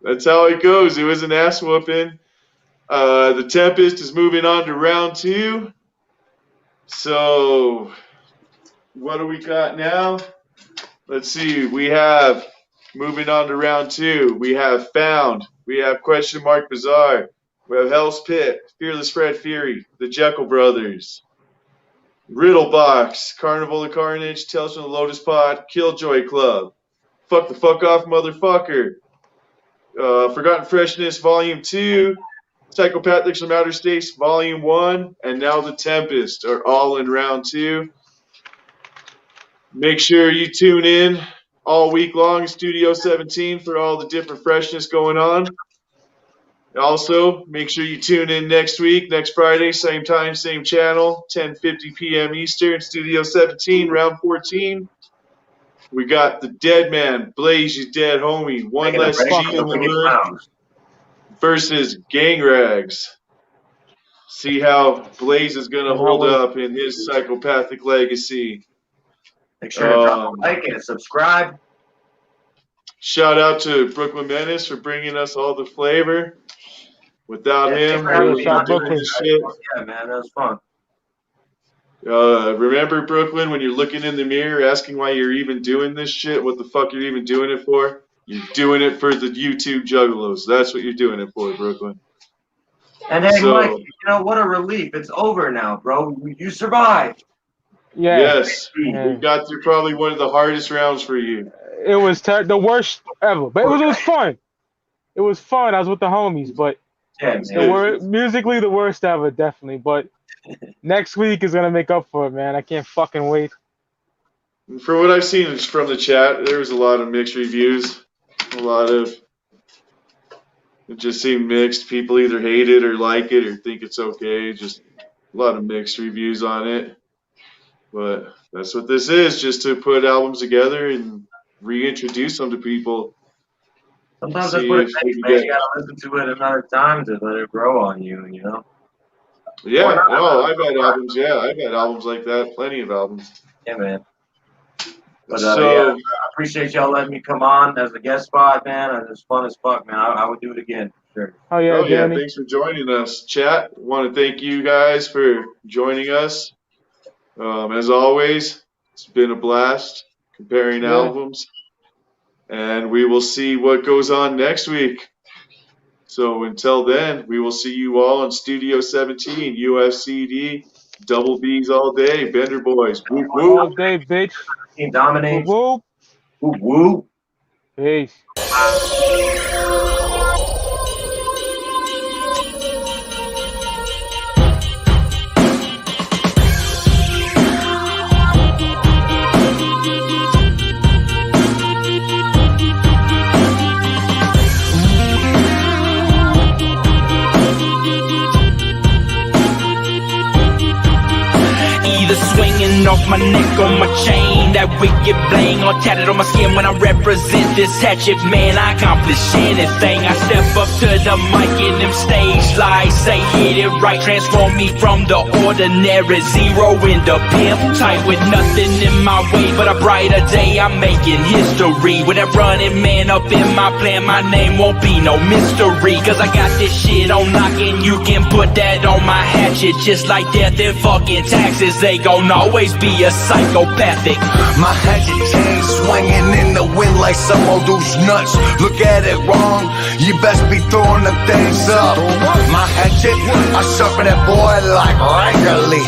that's how it goes. It was an ass whooping. The Tempest is moving on to round 2. So, what do we got now? Let's see. We have, moving on to round 2, we have Found. We have Question Mark Bazaar. We have Hell's Pit, Fearless Fred Fury, the Jekyll Brothers, Riddlebox, Carnival of Carnage, Tales from the Lotus Pod, Killjoy Club, Fuck the Fuck Off Motherfucker, Forgotten Freshness Volume 2, Psychopathics from Outer Space Volume 1, and now The Tempest are all in round 2. Make sure you tune in all week long, Studio 17, for all the different freshness going on. Also, make sure you tune in next week, next Friday, same time, same channel, 10:50 p.m. Eastern, Studio 17, round 14. We got the Dead Man, Blaze, you dead homie, One Less G in the Hood versus Gang Rags. See how Blaze is going to hold up in his psychopathic legacy.
Make sure to drop a like and subscribe.
shout out to BklynMenace for bringing us all the flavor. Without him, we wouldn't be doing this shit.
Yeah, man, that was fun.
Remember, Brooklyn, when you're looking in the mirror asking why you're even doing this shit, what the fuck you're even doing it for? You're doing it for the YouTube juggalos. That's what you're doing it for, Brooklyn.
And then, Mike, you know, what a relief. It's over now, bro. You survived.
Yeah.
Yes. We got through probably one of the hardest rounds for you.
It was the worst ever. But it was fun. It was fun. I was with the homies, but musically the worst ever, definitely. But next week is gonna make up for it, man. I can't fucking wait.
For what I've seen from the chat, there was a lot of mixed reviews. It just seemed mixed. People either hate it or like it or think it's okay. Just a lot of mixed reviews on it. But that's what this is, just to put albums together and reintroduce them to people.
Sometimes that's what it takes, man. You gotta listen to it another time to let it grow on you, you know?
Yeah, no, I've had albums. Yeah, I've had albums like that. Plenty of albums.
Yeah, man. But I appreciate y'all letting me come on as a guest spot, man. It was fun as fuck, man. I would do it again, sure.
Oh yeah,
thanks for joining us, chat. Want to thank you guys for joining us. As always, it's been a blast comparing albums, and we will see what goes on next week. So until then, we will see you all in Studio 17, UFCD, Double B's all day, Bender Boys. Whoop, whoop.
All day, bitch.
Team dominates.
Whoop,
whoop. Whoop, whoop.
Peace.
Swinging off my neck on my chain, that wicked bling all tatted on my skin when I represent this hatchet man. I accomplish anything. I step up to the mic in them stage lights, say hit it right, transform me from the ordinary zero into pimp type with nothing in my way but a brighter day. I'm making history with that running man up in my plan. My name won't be no mystery, cause I got this shit on lock and you can put that on my hatchet. Just like death and fucking taxes, they gon' always be a psychopathic.
My hatchet chain swinging in the wind like some old dude's nuts. Look at it wrong, you best be throwing them things up. My hatchet, I sharpen that boy like regularly.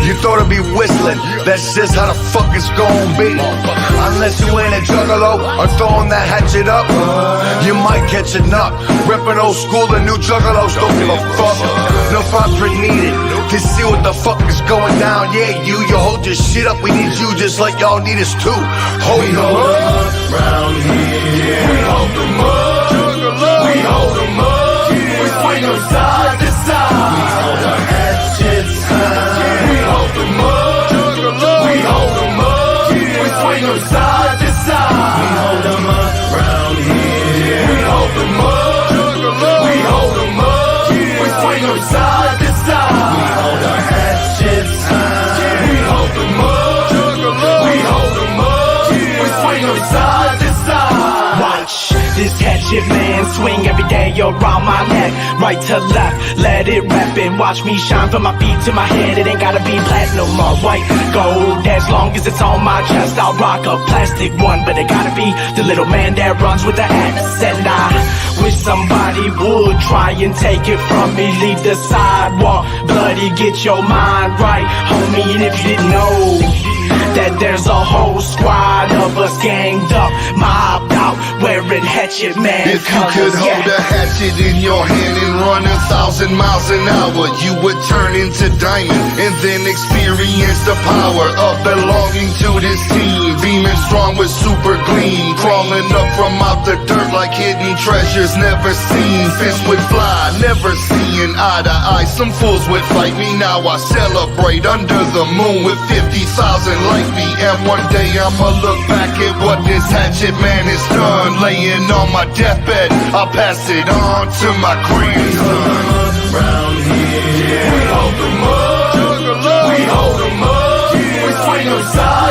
You thought it'd be whistling, that's just how the fuck it's gon' be. Unless you ain't a juggalo or throwing that hatchet up, you might catch a nut. Reppin' old school, the new juggalos don't give a fuck. No fingerprint needed to see what the fuck is going down. Yeah, you hold your shit up. We need you just like y'all need us too. Hold them up round here. We hold them up. We hold them up. We swing them side to side. We hold our hatchets high. We hold them up. We hold them up. We swing them side to side. We hold them up round here. We hold them up. We hold them up. We swing them side to side. We hold our hatchets high. We hold them up. We hold them up. We swing them side to side.
Watch this hatchet man swing every day around my neck, right to left, let it rap and watch me shine from my feet to my head. It ain't gotta be platinum or white gold, as long as it's on my chest. I'll rock a plastic one, but it gotta be the little man that runs with the axe. And I wish somebody would try and take it from me. Leave the sidewalk bloody, get your mind right, homie. And if you didn't know that there's a whole squad of us ganged up, mobbed out, wearing hatchet man
If you could hold a hatchet in your hand and run 1,000 miles an hour, you would turn into diamond and then experience the power of belonging to this team. Beaming strong with super gleam, crawling up from out the dirt like hidden treasures never seen. Fists would fly, never seeing eye to eye. Some fools would fight me, now I celebrate under the moon with 50,000 like me. And one day I'ma look back at what this hatchet man has done. Laying on my deathbed, I'll pass it on to my grandson.
Round here, we hold them up. We hold them up. We swing them side